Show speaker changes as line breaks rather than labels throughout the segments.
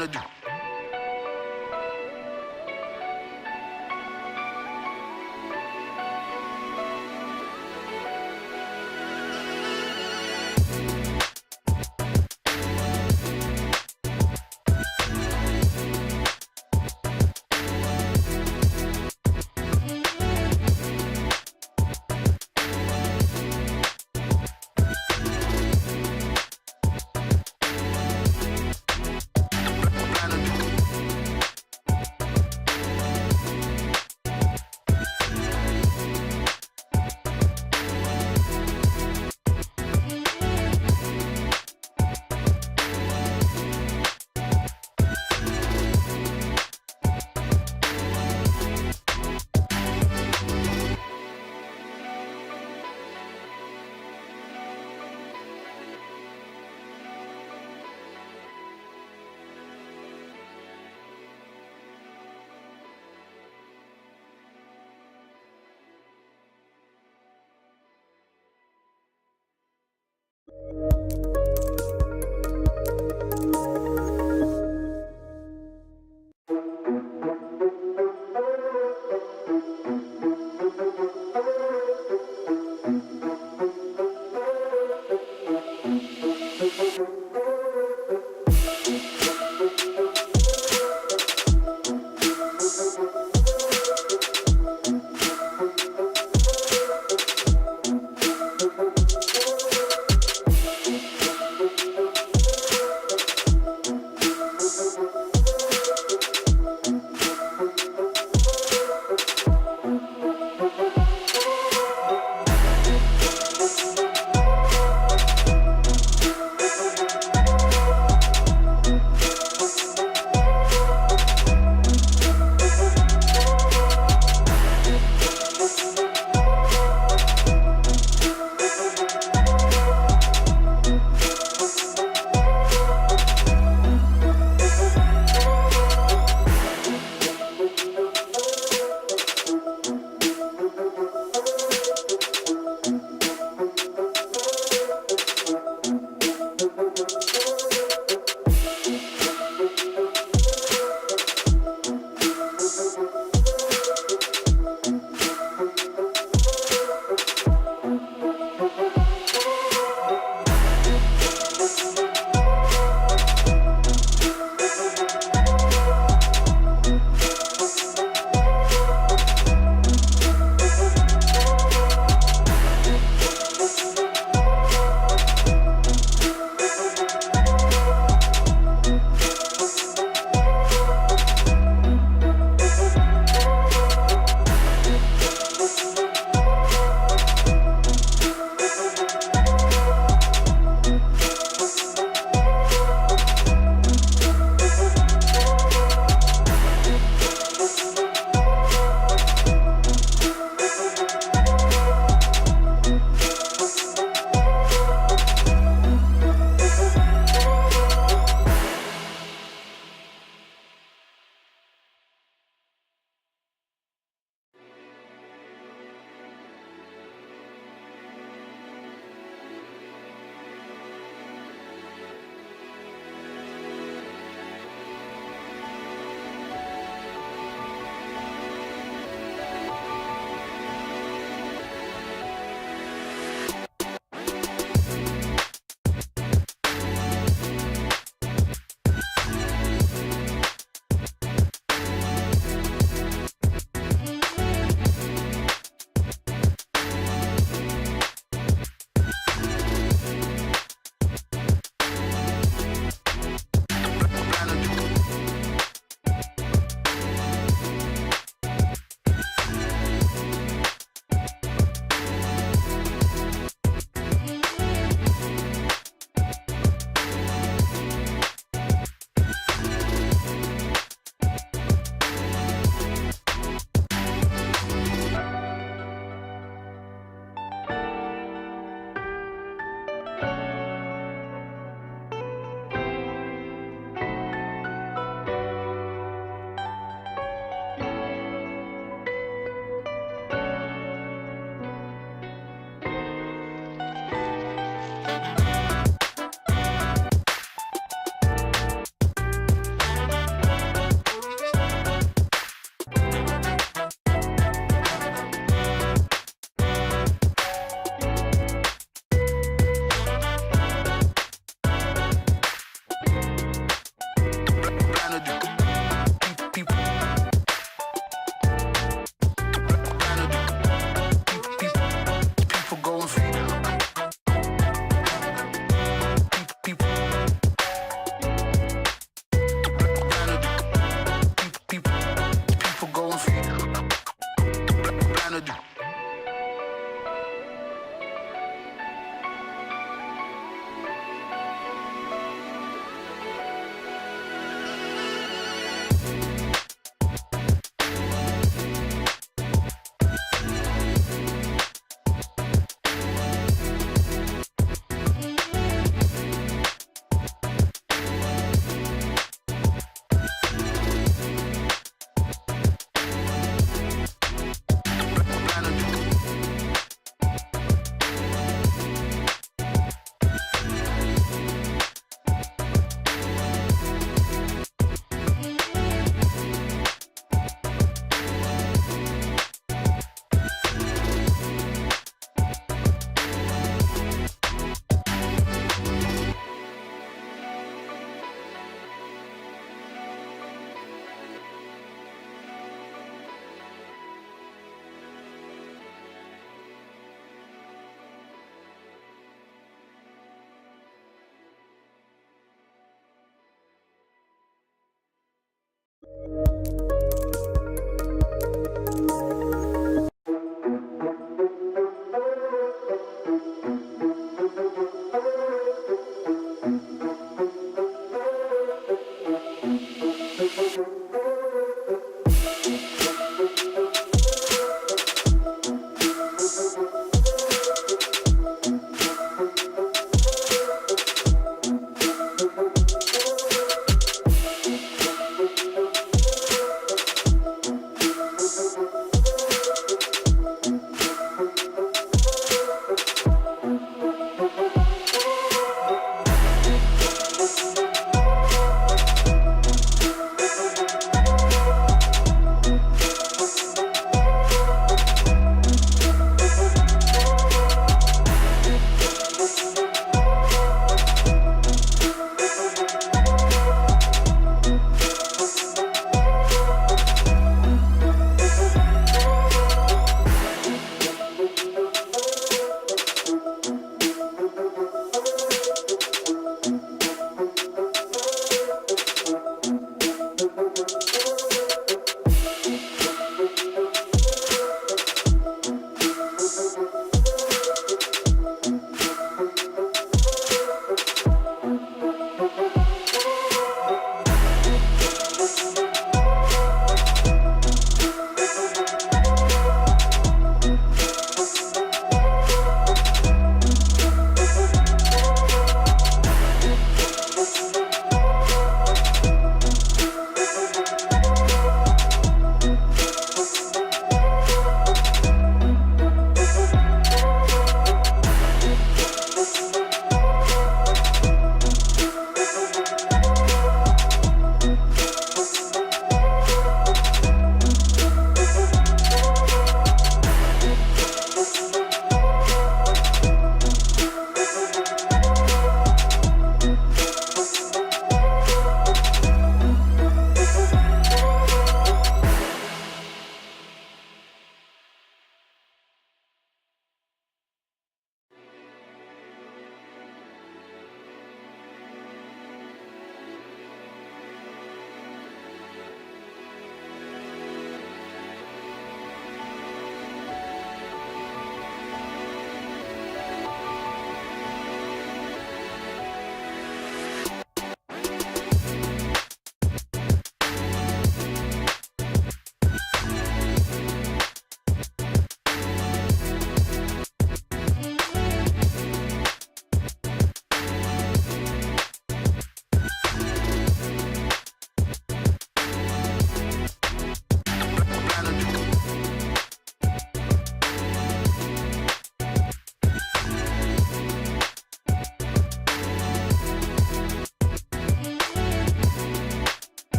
trying to do. Trying to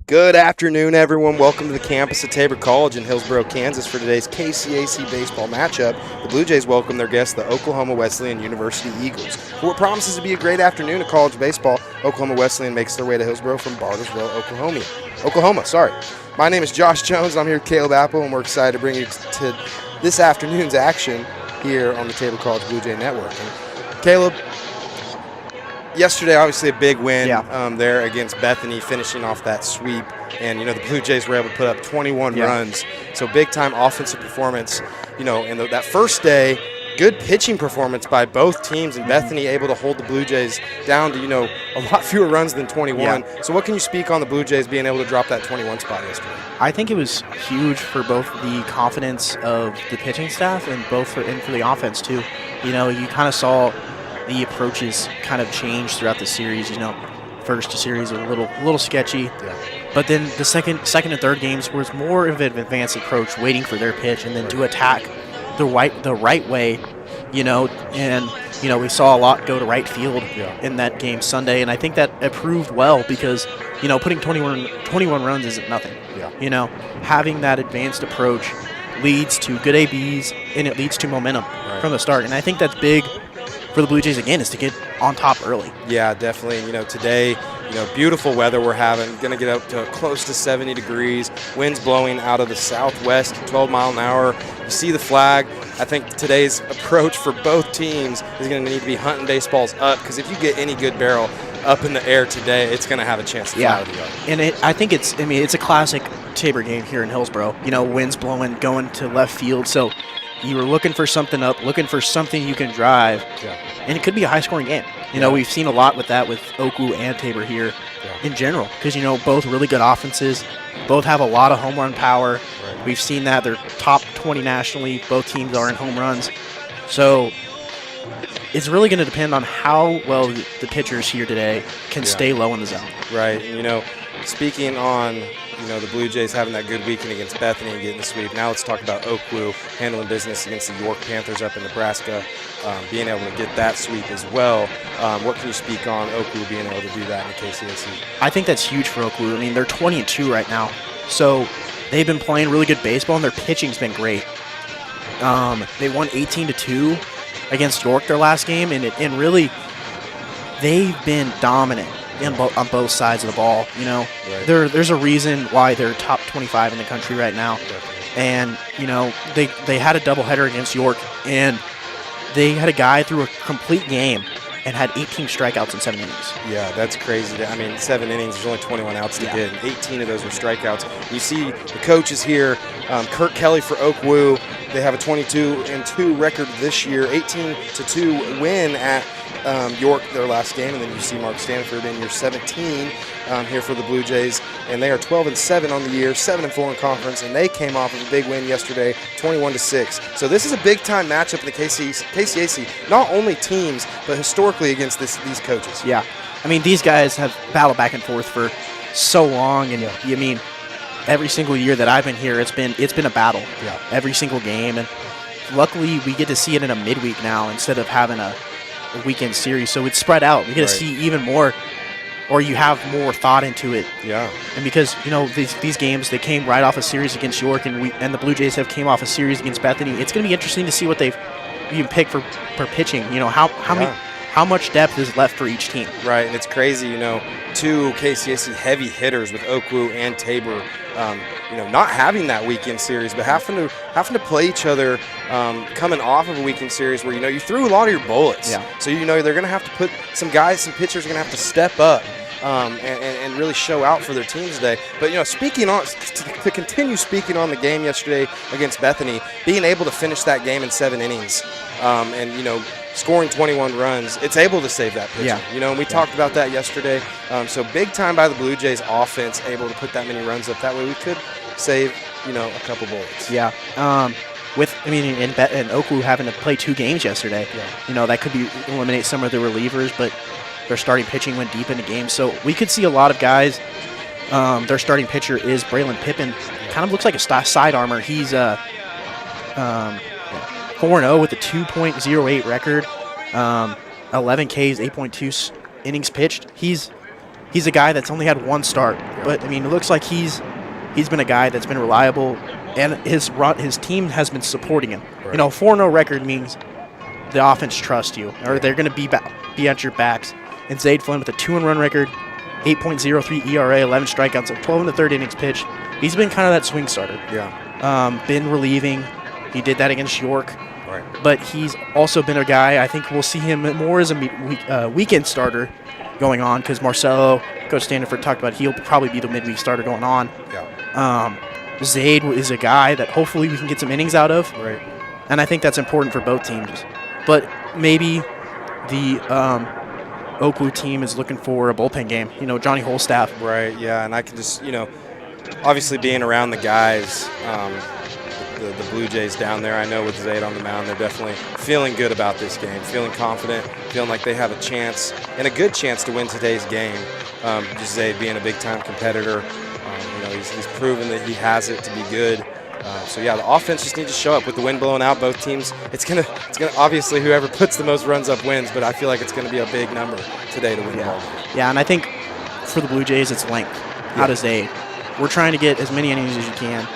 Good afternoon, everyone. Welcome to the campus of Tabor College in Hillsboro, Kansas for today's KCAC baseball matchup. The Blue Jays welcome their guests, the Oklahoma Wesleyan University Eagles. For what promises to be a great afternoon of college baseball, Oklahoma Wesleyan makes their way to Hillsboro from Bartlesville, Oklahoma. My name is Josh Jones. I'm here with Caleb Apple, and we're excited to bring you to this afternoon's action here on the Tabor College Blue Jay Network. And Caleb, yesterday, obviously a big win there against Bethany, finishing off that sweep. And, the Blue Jays were able to put up 21 runs. So big-time offensive performance. And that first day, good pitching performance by both teams. And Bethany able to hold the Blue Jays down to, a lot fewer runs than 21. Yeah. So what can you speak on the Blue Jays being able to drop that 21 spot yesterday?
I think it was huge for both the confidence of the pitching staff and for the offense, too. You kind of saw the approaches kind of changed throughout the series. First series a little sketchy, but then the second and third games was more of an advanced approach, waiting for their pitch and then to attack the right way. And we saw a lot go to right field in that game Sunday, and I think that it proved well because putting 21 runs isn't nothing. Having that advanced approach leads to good ABs and it leads to momentum from the start, and I think that's big for the Blue Jays again, is to get on top early. Yeah, definitely.
Today, beautiful weather we're having. Going to get up to close to 70 degrees. Winds blowing out of the southwest, 12 mile an hour. You see the flag. I think today's approach for both teams is going to need to be hunting baseballs up, because if you get any good barrel up in the air today, it's going to have a chance to fly out of the yard.
And I think it's a classic Tabor game here in Hillsboro. Winds blowing, going to left field. So you were looking for something up, looking for something you can drive, and it could be a high-scoring game. We've seen a lot with that with Oku and Tabor here in general, because, both really good offenses, both have a lot of home run power. Right. We've seen that. They're top 20 nationally. Both teams are in home runs. So it's really going to depend on how well the pitchers here today can stay low in the zone.
Right. Speaking on the Blue Jays having that good weekend against Bethany and getting the sweep. Now let's talk about Oakville handling business against the York Panthers up in Nebraska, being able to get that sweep as well. What can you speak on Oakville being able to do that in the KCAC?
I think that's huge for Oakville. They're 20-2 right now, so they've been playing really good baseball, and their pitching's been great. They won 18-2 against York their last game, and really they've been dominant on both sides of the ball. Right. There's a reason why they're top 25 in the country right now. And they had a doubleheader against York, and they had a guy through a complete game and had 18 strikeouts in 7 innings.
Yeah, that's crazy. 7 innings, there's only 21 outs to get, and 18 of those were strikeouts. You see the coaches here, Kurt Kelly for Oak Woo, they have a 22-2 record this year, 18-2 win at York their last game, and then you see Mark Stanford in year 17 here for the Blue Jays, and they are 12-7 on the year, 7-4 in conference, and they came off of a big win yesterday, 21-6. So this is a big-time matchup in the KCAC, not only teams, but historically against these coaches.
Yeah, these guys have battled back and forth for so long, and every single year that I've been here, it's been a battle. Yeah. Every single game, and luckily we get to see it in a midweek now instead of having a weekend series, so it's spread out. We get to see even more, or you have more thought into it. Yeah. And because these games, they came right off a series against York, and the Blue Jays have came off a series against Bethany. It's going to be interesting to see what they've even picked for pitching. How much depth is left for each team.
Right, and it's crazy. Two KCAC heavy hitters with Oakville and Tabor. Not having that weekend series, but having to play each other, coming off of a weekend series where you threw a lot of your bullets. Yeah. So they're going to have to put some pitchers are going to have to step up and really show out for their teams today. But to continue speaking on the game yesterday against Bethany, being able to finish that game in 7 innings, and scoring 21 runs, it's able to save that pitcher. Yeah. And we talked about that yesterday. So big time by the Blue Jays offense, able to put that many runs up. That way we could save, a couple bullets.
Yeah. And Oakville having to play 2 games yesterday, that could eliminate some of the relievers, but their starting pitching went deep into games. So we could see a lot of guys. Their starting pitcher is Braylon Pippin. Kind of looks like a side armor. He's 4-0 with a 2.08 record, 11 Ks, 8.2 innings pitched. He's he's a guy that's only had one start. But, I mean, it looks like he's been a guy that's been reliable, and his team has been supporting him.
Right.
You know, 4-0 record means the offense trusts you, or they're going to be at your backs. And Zade Flynn with a 2-run record, 8.03 ERA, 11 strikeouts, and 12 in the third innings pitched. He's been kind of that swing starter.
Yeah.
Been relieving. He did that against York.
Right.
But he's also been a guy, I think we'll see him more as a weekend starter going on, because Marcelo, Coach Standiford talked about he'll probably be the midweek starter going on.
Yeah.
Zade is a guy that hopefully we can get some innings out of.
Right.
And I think that's important for both teams. But maybe the Oakwood team is looking for a bullpen game. You know, Johnny Holstaff.
Right, yeah, and I can just, obviously being around the guys, the Blue Jays down there, I know with Zade on the mound, they're definitely feeling good about this game, feeling confident, feeling like they have a chance, and a good chance to win today's game. Just Zade being a big-time competitor. He's proven that he has it to be good. So yeah, the offense just needs to show up with the wind blowing out both teams. It's gonna obviously whoever puts the most runs up wins, but I feel like it's gonna be a big number today to win the ball game.
Yeah, and I think for the Blue Jays it's length. How does Zade? We're trying to get as many innings as you can,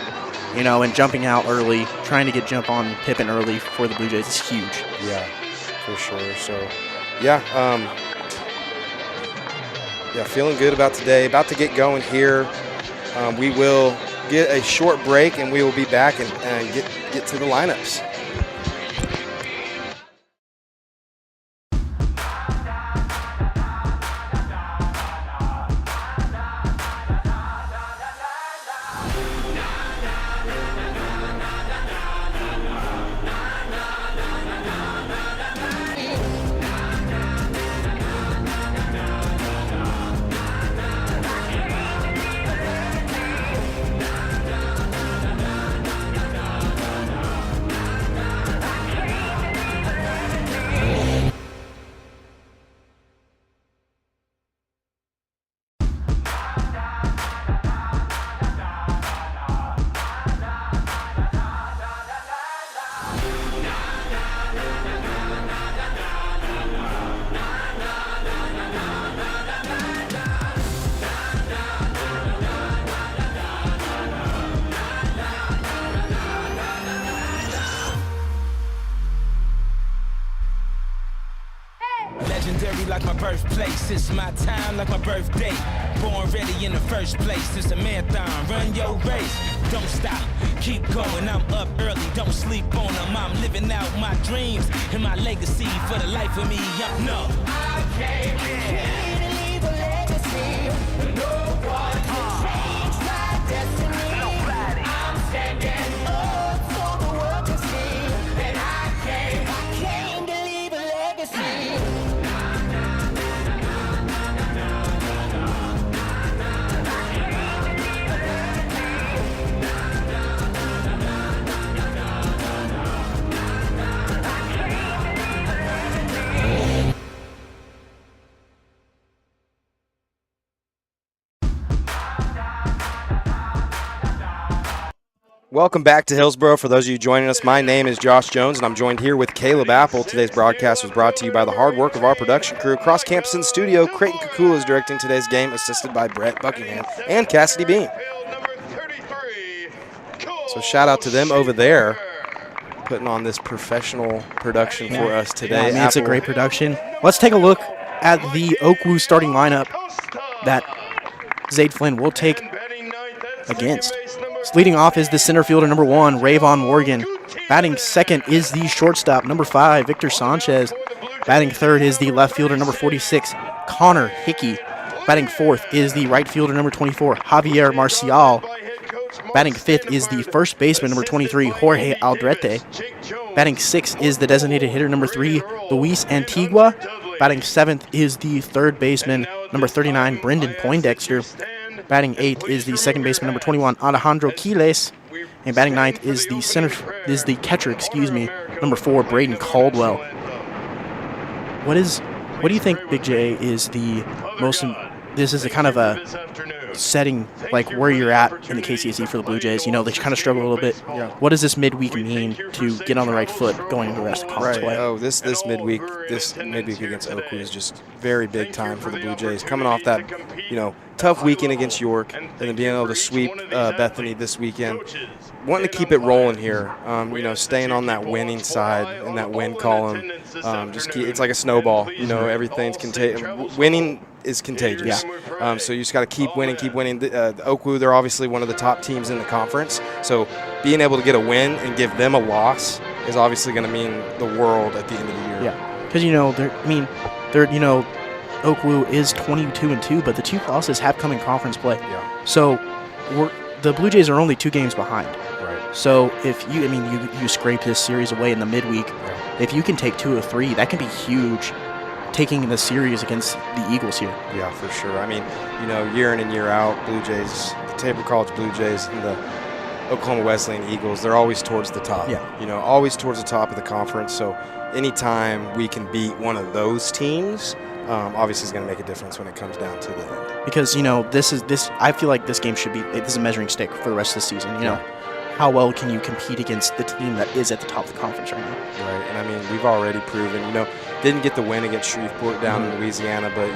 and jumping out early, trying to get jump on Pippen early for the Blue Jays is huge.
Yeah, for sure. So yeah, feeling good about today. About to get going here. We will get a short break, and we will be back and get to the lineups.
Like my birthplace, it's my time like my birthday. Born ready in the first place, it's a marathon, run your race. Don't stop, keep going, I'm up early, don't sleep on them. I'm living out my dreams and my legacy for the life of me. I came here to leave a legacy. No one can change my destiny. Nobody. I'm standing up so the world can see. And I came to leave a legacy.
Welcome back to Hillsboro. For those of you joining us, my name is Josh Jones, and I'm joined here with Caleb Apple. Today's broadcast was brought to you by the hard work of our production crew across campus in the studio. Creighton Kukula is directing today's game, assisted by Brett Buckingham and Cassidy Bean. So shout out to them over there, putting on this professional production for us today.
Yeah, it's a great production. Let's take a look at the Oakwoo starting lineup that Zade Flynn will take against. Leading off is the center fielder, number 1, Rayvon Morgan. Batting second is the shortstop, number 5, Victor Sanchez. Batting third is the left fielder, number 46, Connor Hickey. Batting fourth is the right fielder, number 24, Javier Marcial. Batting fifth is the first baseman, number 23, Jorge Aldrete. Batting sixth is the designated hitter, number 3, Luis Antigua. Batting seventh is the third baseman, number 39, Brendan Poindexter. Batting eighth is the second baseman, number 21, Alejandro Quiles. And batting ninth is the catcher, number 4, Braden Caldwell. What do you think, Big J, is the most this is a kind of a setting like where you're at in the KCAC for the Blue Jays. They kind of struggle a little bit.
Yeah.
What does this midweek mean to get on the right foot going into the rest of conference play?
Oh, this midweek against Oakwood is just very big time for the Blue Jays. Coming off that, tough weekend against York, and then being able to sweep Bethany this weekend. Wanting to keep it rolling here, staying on that winning side in that win column. It's like a snowball. Everything's contagious. Winning is contagious.
Yeah.
So you just got to keep winning. The Oakwood, they're obviously one of the top teams in the conference. So being able to get a win and give them a loss is obviously going to mean the world at the end of the year.
Yeah, because Oakwood is 22-2, but the 2 losses have come in conference play.
Yeah.
So the Blue Jays are only 2 games behind.
Right.
So if you scrape this series away in the midweek, if you can take 2 or 3, that can be huge. Taking the series against the Eagles here.
Yeah, for sure. Year in and year out, Blue Jays, the Tabor College Blue Jays, and the Oklahoma Wesleyan Eagles, they're always towards the top.
Yeah.
Always towards the top of the conference. So anytime we can beat one of those teams, obviously is going to make a difference when it comes down to the end.
Because I feel like this game should be this is a measuring stick for the rest of the season. How well can you compete against the team that is at the top of the conference right now?
Right, and we've already proven. Didn't get the win against Shreveport down in Louisiana, but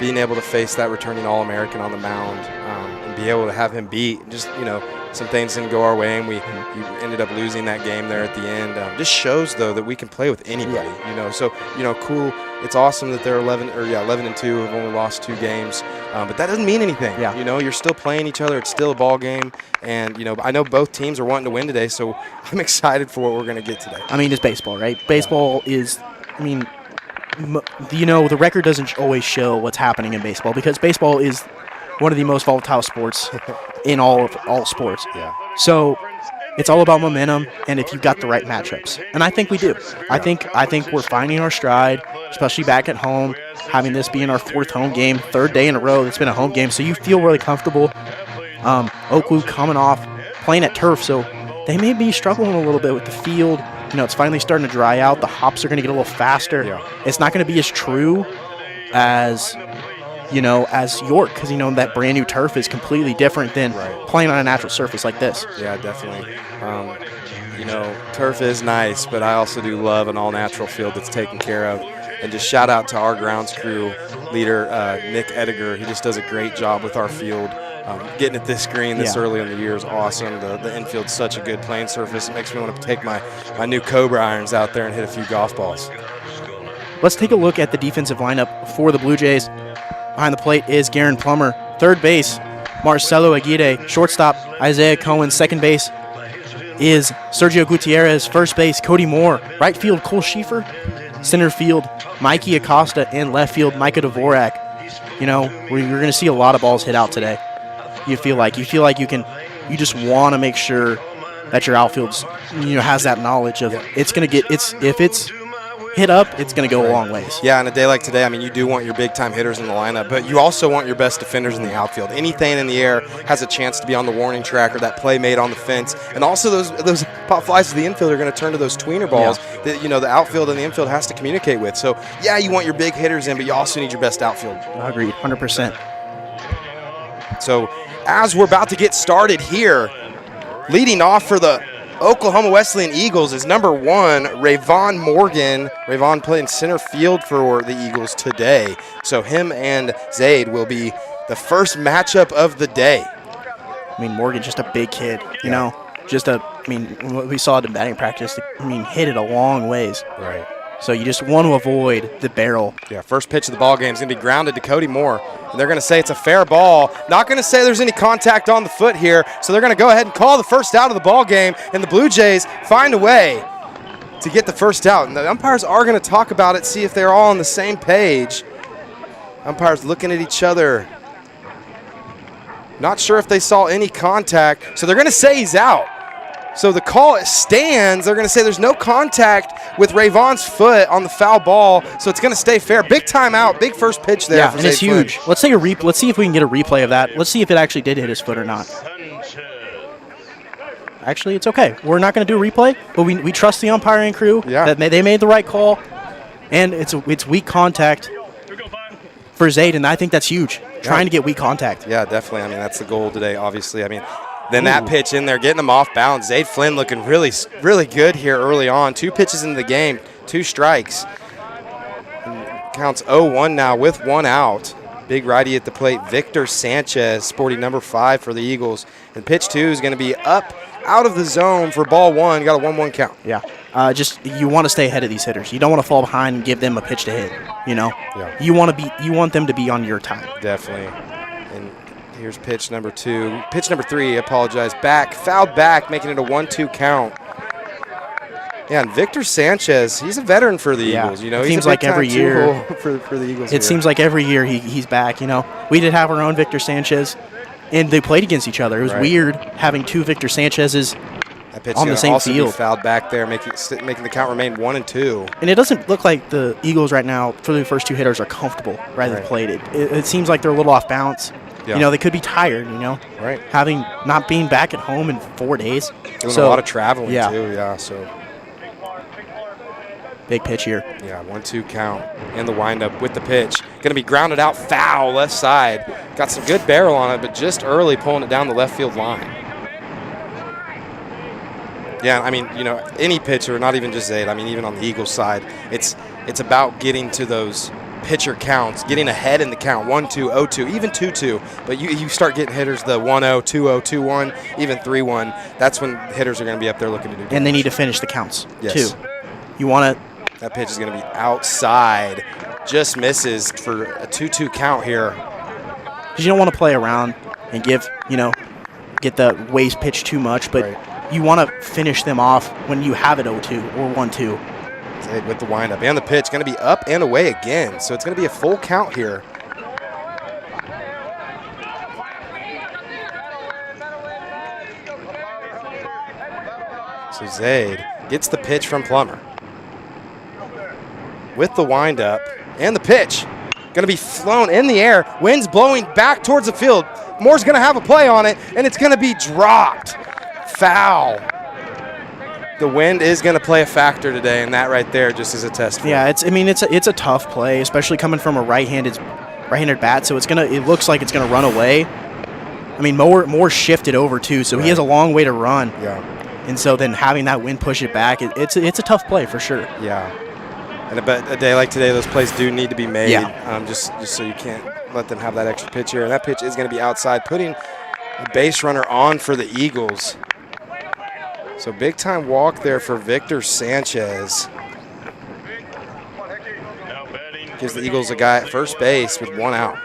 being able to face that returning All-American on the mound and be able to have him beat, some things didn't go our way, and we ended up losing that game there at the end. Just shows though that we can play with anybody. Cool. It's awesome that they're 11-2, have only lost 2 games, but that doesn't mean anything.
Yeah.
You're still playing each other. It's still a ball game, and I know both teams are wanting to win today, so I'm excited for what we're going to get today.
It's baseball, right? Baseball is, the record doesn't always show what's happening in baseball because baseball is one of the most volatile sports in all sports.
Yeah.
So it's all about momentum and if you've got the right matchups. And I think we do. I think we're finding our stride, especially back at home, having this being our 4th home game, 3rd day in a row it's been a home game, so you feel really comfortable. Oakwood coming off playing at turf, so they may be struggling a little bit with the field. It's finally starting to dry out. The hops are going to get a little faster.
Yeah.
It's not going to be as true as York because, that brand new turf is completely different than playing on a natural surface like this.
Yeah, definitely. Turf is nice, but I also do love an all-natural field that's taken care of. And just shout out to our grounds crew leader, Nick Ediger. He just does a great job with our field. Getting at this green this early in the year is awesome. The infield's such a good playing surface. It makes me want to take my new Cobra irons out there and hit a few golf balls.
Let's take a look at the defensive lineup for the Blue Jays. Behind the plate is Garen Plummer. Third base, Marcelo Aguirre. Shortstop, Isaiah Cohen. Second base is Sergio Gutierrez. First base, Cody Moore. Right field, Cole Schieffer. Center field, Mikey Acosta. And left field, Micah Dvorak. You're going to see a lot of balls hit out today. You feel like you just want to make sure that your outfield's has that knowledge of if it's hit up, it's going to go a long ways.
Yeah, on a day like today, you do want your big-time hitters in the lineup, but you also want your best defenders in the outfield. Anything in the air has a chance to be on the warning track or that play made on the fence. And also those pop flies to the infield are going to turn to those tweener balls that the outfield and the infield has to communicate with. So, yeah, you want your big hitters in, but you also need your best outfield.
Agreed, 100%.
So, as we're about to get started here, leading off for the Oklahoma Wesleyan Eagles is number 1, Rayvon Morgan. Rayvon playing center field for the Eagles today. So him and Zaid will be the first matchup of the day.
Morgan, just a big kid, you know. We saw it in batting practice. Hit it a long ways.
Right.
So you just want to avoid the barrel.
Yeah, first pitch of the ball game is going to be grounded to Cody Moore. And they're going to say it's a fair ball. Not going to say there's any contact on the foot here. So they're going to go ahead and call the first out of the ball game. And the Blue Jays find a way to get the first out. And the umpires are going to talk about it, see if they're all on the same page. Umpires looking at each other. Not sure if they saw any contact. So they're going to say he's out. So the call stands. They're going to say there's no contact with Rayvon's foot on the foul ball, so it's going to stay fair. Big timeout, big first pitch there.
Yeah, and it's huge. Let's see if we can get a replay of that. Let's see if it actually did hit his foot or not. Actually, it's okay. We're not going to do a replay, but we trust the umpiring crew that they made the right call, and it's weak contact for Zaid, and I think that's huge. trying to get weak contact.
Yeah, definitely. I mean, that's the goal today, obviously. I mean, then that pitch in there, getting them off balance. Zade Flynn looking really, really good here early on. 2 pitches into the game, 2 strikes. And counts 0-1 now with 1 out. Big righty at the plate, Victor Sanchez, sporting number 5 for the Eagles. And pitch 2 is going to be up out of the zone for ball 1. Got a 1-1 count.
Yeah. Just you want to stay ahead of these hitters. You don't want to fall behind and give them a pitch to hit.
Yeah.
You want them to be on your time.
Definitely. And here's pitch number 2. Pitch number 3, apologize. Fouled back, making it a 1-2 count. Yeah, and Victor Sanchez, he's a veteran for the Eagles.
It
he's
seems
a
like every year
for the Eagles.
It seems like every year he's back. We did have our own Victor Sanchez, and they played against each other. It was weird having 2 Victor Sanchez's on the same field.
Be fouled back there, making the count remain 1-2.
And it doesn't look like the Eagles right now, for the first 2 hitters, are comfortable right at the plate. It seems like they're a little off balance.
Yeah.
They could be tired.
Right.
Having not being back at home in 4 days.
Doing a lot of traveling too.
Yeah.
So.
Big pitch here.
Yeah, 1-2 count. And the windup with the pitch. Going to be grounded out foul left side. Got some good barrel on it, but just early pulling it down the left field line. Yeah, I mean, any pitcher, not even just Zade, I mean, even on the Eagles side, it's about getting to those pitcher counts, getting ahead in the count, 1-2, 0-2, even 2-2. But you start getting hitters the 1-0, 2-0, 2-1, even 3-1. That's when hitters are going to be up there looking to do damage.
And they need to finish the counts,
yes.
too. You want to...
That pitch is going to be outside. Just misses for a 2-2 count here.
Because you don't want to play around and get the waste pitch too much, but you want to finish them off when you have it 0-2 or 1-2.
With the windup and the pitch, going to be up and away again. So it's going to be a full count here. So Zade gets the pitch from Plummer. With the windup and the pitch. Going to be flown in the air. Wind's blowing back towards the field. Moore's going to have a play on it, and it's going to be dropped. Foul. The wind is going to play a factor today, and that right there just is a test for
Yeah, it's a tough play, especially coming from a right-handed bat. So it looks like it's going to run away. I mean, Moore shifted over too, so he has a long way to run.
Yeah.
And so then having that wind push it back, it's a tough play for sure.
Yeah. But a day like today, those plays do need to be made.
Yeah.
Just so you can't let them have that extra pitch here. And that pitch is going to be outside, putting a base runner on for the Eagles. So big time walk there for Victor Sanchez. Gives the Eagles a guy at first base with 1 out.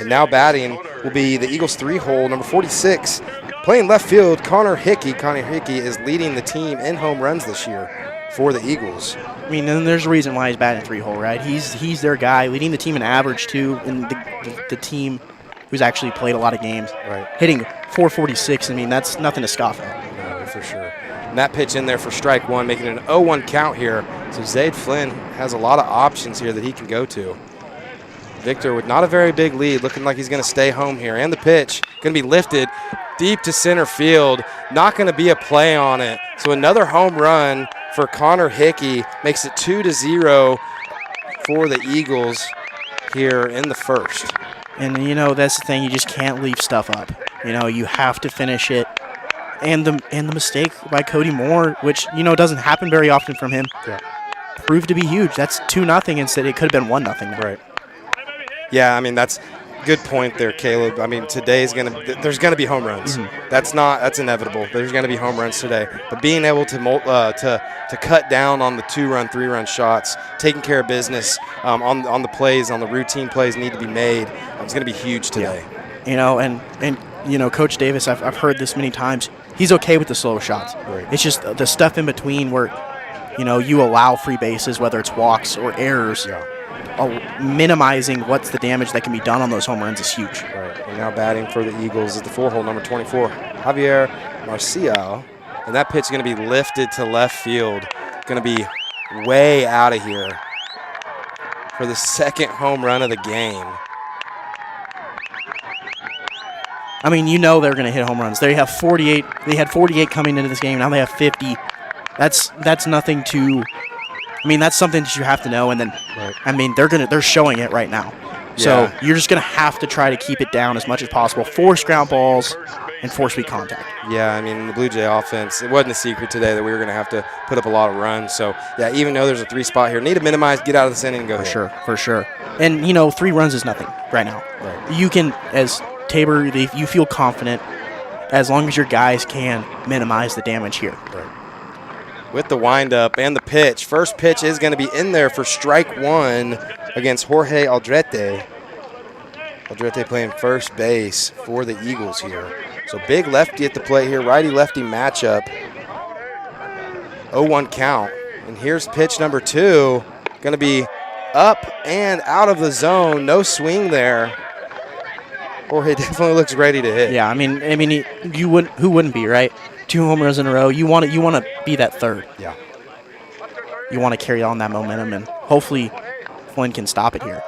And now batting will be the Eagles 3-hole, number 46. Playing left field, Connor Hickey. Connor Hickey is leading the team in home runs this year for the Eagles.
I mean, and there's a reason why he's batting 3-hole, right? He's their guy, leading the team in average too, and the team who's actually played a lot of games.
Right.
Hitting 446, I mean, that's nothing to scoff at.
No, for sure. And that pitch in there for strike 1, making it an 0-1 count here. So Zade Flynn has a lot of options here that he can go to. Victor with not a very big lead, looking like he's going to stay home here. And the pitch going to be lifted deep to center field. Not going to be a play on it. So another home run for Connor Hickey makes it 2-0 for the Eagles here in the first.
And, that's the thing. You just can't leave stuff up. You have to finish it. And the mistake by Cody Moore, which, doesn't happen very often from him, proved to be huge. That's 2-0 instead. It could have been 1-0 now.
Right. Yeah, I mean, that's a good point there, Caleb. I mean, there's going to be home runs.
Mm-hmm.
That's inevitable. There's going to be home runs today. But being able to cut down on the 2-run, 3-run shots, taking care of business on the plays, on the routine plays need to be made, it's going to be huge today.
Yeah. And Coach Davis, I've heard this many times, he's okay with the slow shots.
Right.
It's just the stuff in between where, you allow free bases, whether it's walks or errors.
Yeah.
Minimizing what's the damage that can be done on those home runs is huge.
Right. And now batting for the Eagles is the 4-hole, number 24, Javier Marcial. And that pitch is going to be lifted to left field. Going to be way out of here for the second home run of the game.
I mean, they're going to hit home runs. They have 48. They had 48 coming into this game. Now they have 50. That's nothing to. I mean, that's something that you have to know. And then,
right.
I mean, they're showing it right now. So
Yeah.
you're just going to have to try to keep it down as much as possible, force ground balls, and force weak contact.
Yeah, I mean, the Blue Jay offense, it wasn't a secret today that we were going to have to put up a lot of runs. So, yeah, even though there's a 3 spot here, need to minimize, get out of this inning, and go ahead.
For sure. And, 3 runs is nothing right now.
Right.
You can, as Tabor, you feel confident as long as your guys can minimize the damage here.
Right. With the windup and the pitch, first pitch is going to be in there for strike 1 against Jorge Aldrete. Aldrete playing first base for the Eagles here. So big lefty at the plate here, righty-lefty matchup. 0-1 count. And here's pitch number 2. Going to be up and out of the zone. No swing there. Jorge definitely looks ready to hit.
Yeah, I mean, who wouldn't be, right? 2 home runs in a row. You want to be that third.
Yeah.
You want to carry on that momentum, and hopefully Flynn can stop it here.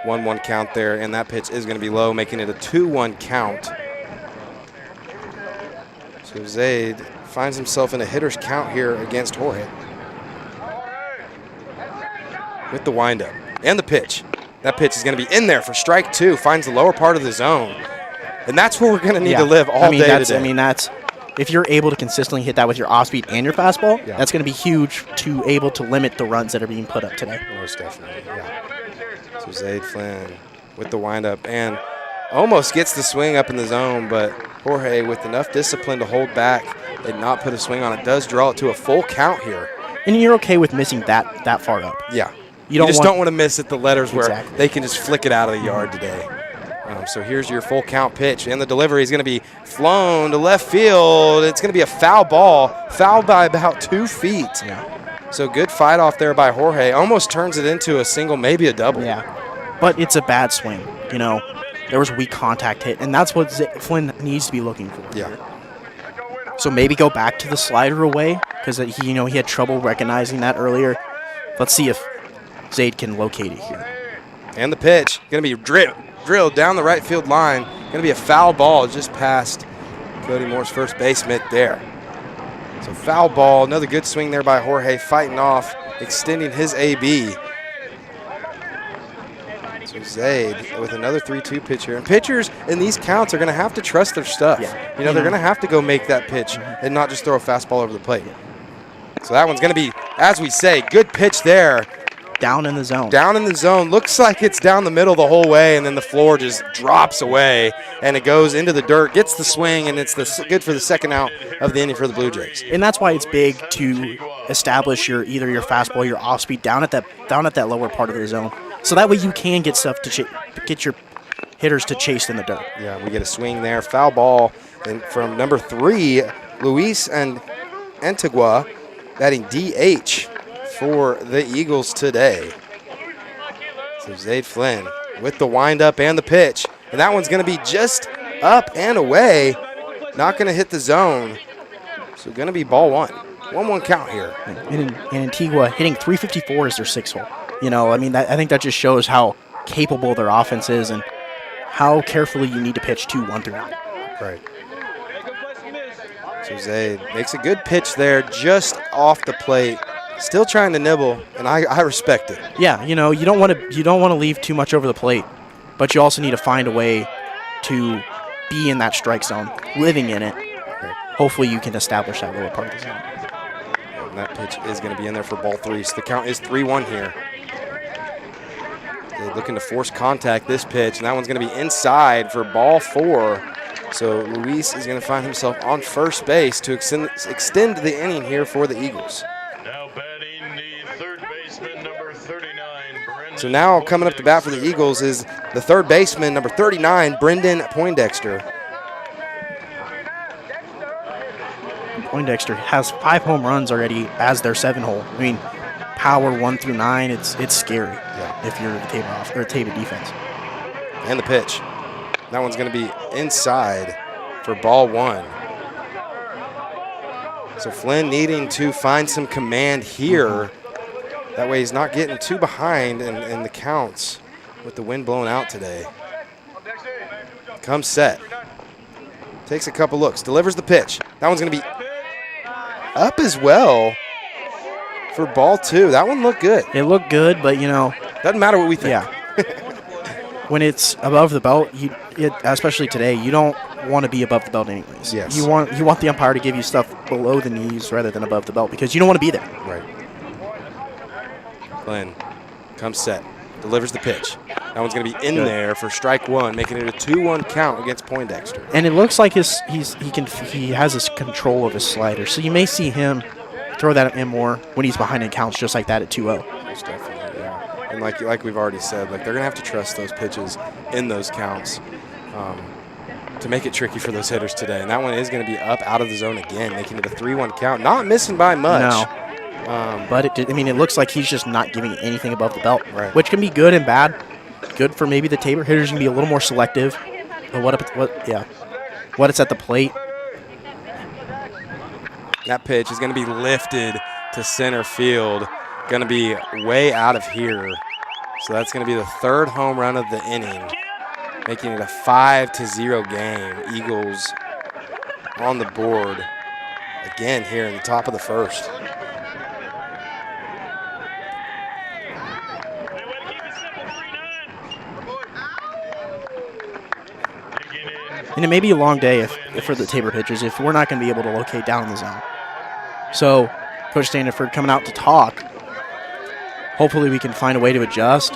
1-1 count there, and that pitch is going to be low, making it a 2-1 count. So Zaid finds himself in a hitter's count here against Jorge. With the windup and the pitch. That pitch is going to be in there for strike 2, finds the lower part of the zone. And that's where we're going to need to live all day today.
That's if you're able to consistently hit that with your off-speed and your fastball, that's going to be huge to able to limit the runs that are being put up today.
Most definitely, yeah. So Zaid Flynn with the windup and almost gets the swing up in the zone, but Jorge, with enough discipline to hold back and not put a swing on it, does draw it to a full count here.
And you're okay with missing that far up.
Yeah.
You
just don't want to miss at the letters where
Exactly.
they can just flick it out of the yard today. So here's your full count pitch, and the delivery is going to be flown to left field. It's going to be a foul ball, fouled by about 2 feet.
Yeah.
So good fight off there by Jorge. Almost turns it into a single, maybe a double.
Yeah. But it's a bad swing. There was weak contact hit, and that's what Flynn needs to be looking for.
Yeah.
So maybe go back to the slider away because he had trouble recognizing that earlier. Let's see if Zaid can locate it here.
And the pitch, going to be drilled down the right field line. Going to be a foul ball just past Cody Moore's first base mitt there. So foul ball, another good swing there by Jorge, fighting off, extending his AB. So Zaid with another 3-2 pitch here. And pitchers in these counts are going to have to trust their stuff.
Yeah.
They're going to have to go make that pitch and not just throw a fastball over the plate. So that one's going to be, as we say, good pitch there.
Down in the zone.
Down in the zone. Looks like it's down the middle the whole way, and then the floor just drops away, and it goes into the dirt, gets the swing, and it's good for the second out of the inning for the Blue Jays.
And that's why it's big to establish either your fastball or your off speed down at that lower part of the zone. So that way you can get stuff to get your hitters to chase in the dirt.
Yeah, we get a swing there. Foul ball and from number 3, Luis and Antigua, batting DH for the Eagles today. So Zaid Flynn with the windup and the pitch. And that one's going to be just up and away. Not going to hit the zone. So going to be ball 1. 1-1 count here.
And Antigua hitting 354 is their 6th hole. I think that just shows how capable their offense is and how carefully you need to pitch 2-1 through 9.
Right. So Zaid makes a good pitch there just off the plate. Still trying to nibble, and I respect it.
Yeah, you don't want to leave too much over the plate, but you also need to find a way to be in that strike zone, living in it.
Okay.
Hopefully you can establish that lower part of the zone.
And that pitch is going to be in there for ball 3. So the count is 3-1 here. They're looking to force contact this pitch, and that one's going to be inside for ball 4. So Luis is going to find himself on first base to extend the inning here for the Eagles.
Now batting the third baseman, number 39, Brendan.
So now coming up to bat for the Eagles is the third baseman, number 39, Brendan Poindexter.
Poindexter has 5 home runs already as their 7 hole. Power 1 through 9, it's scary if you're the Tabor defense.
And the pitch. That one's going to be inside for ball 1. So Flynn needing to find some command here. That way he's not getting too behind in the counts with the wind blowing out today. Comes set. Takes a couple looks. Delivers the pitch. That one's going to be up as well for ball 2. That one looked good.
It looked good, but
Doesn't matter what we think.
yeah. when it's above the belt, especially today, you don't want to be above the belt anyways.
Yes.
You want the umpire to give you stuff below the knees rather than above the belt because you don't want to be there.
Right. Glenn comes set, delivers the pitch. That one's going to be in there for strike one, making it a 2-1 count against Poindexter.
And it looks like he has his control of his slider, so you may see him throw that in more when he's behind in counts, just like that at 2-0.
Most definitely, yeah. And like we've already said, like they're going to have to trust those pitches in those counts to make it tricky for those hitters today. And that one is going to be up out of the zone again, making it a 3-1 count. Not missing by much.
No. But it looks like he's just not giving anything above the belt,
right,
which can be good and bad. Good for maybe the Tabor hitters can be a little more selective. But what it's at the plate.
That pitch is going to be lifted to center field. Going to be way out of here. So that's going to be the third home run of the inning, making it a 5-0 game. Eagles on the board again here in the top of the first.
And it may be a long day for the Tabor pitchers if we're not going to be able to locate down in the zone. So, Coach Standiford coming out to talk. Hopefully we can find a way to adjust.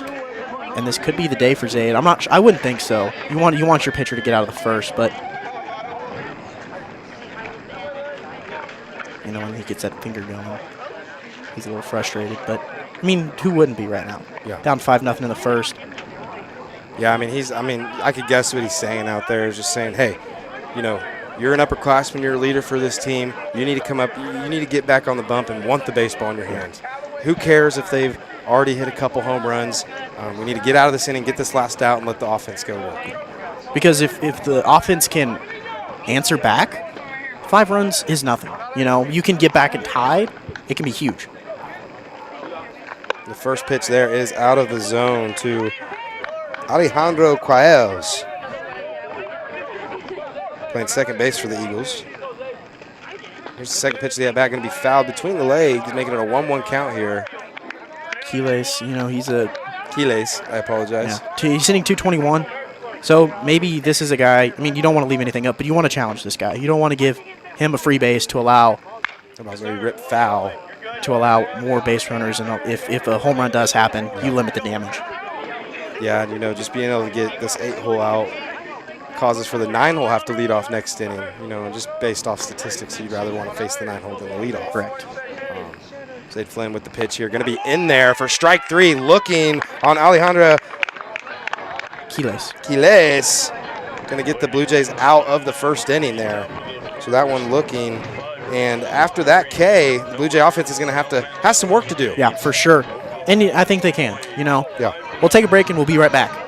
And this could be the day for Zaid. I wouldn't think so. You want your pitcher to get out of the first, but when he gets that finger going, he's a little frustrated. But who wouldn't be right now?
Yeah.
Down 5-0 in the first.
Yeah, I could guess what he's saying out there is just saying, hey, you're an upperclassman, you're a leader for this team. You need to come up, you need to get back on the bump and want the baseball in your hands. Who cares if they've already hit a couple home runs? We need to get out of this inning, get this last out, and let the offense go work.
Because if the offense can answer back, 5 runs is nothing. You can get back and tied. It can be huge.
The first pitch there is out of the zone to Alejandro Quaels, playing second base for the Eagles. Here's the second pitch to the at-bat, going to be fouled between the legs, making it a 1-1 count here.
Quiles, he's a...
Quiles, I apologize.
Yeah. He's hitting 221, so maybe this is a guy, you don't want to leave anything up, but you want to challenge this guy. You don't want to give him a free base to allow...
Rip foul.
To allow more base runners, and if a home run does happen, you limit the damage.
Yeah, just being able to get this 8-hole out causes for the 9-hole have to lead off next inning. Just based off statistics, you'd rather want to face the 9-hole than the leadoff.
Correct.
Zaid Flynn with the pitch here. Going to be in there for strike 3, looking on Alejandro
Quiles.
Going to get the Blue Jays out of the first inning there. So that one looking. And after that K, the Blue Jay offense is going to has some work to do.
Yeah, for sure. And I think they can,
Yeah.
We'll take a break and we'll be right back.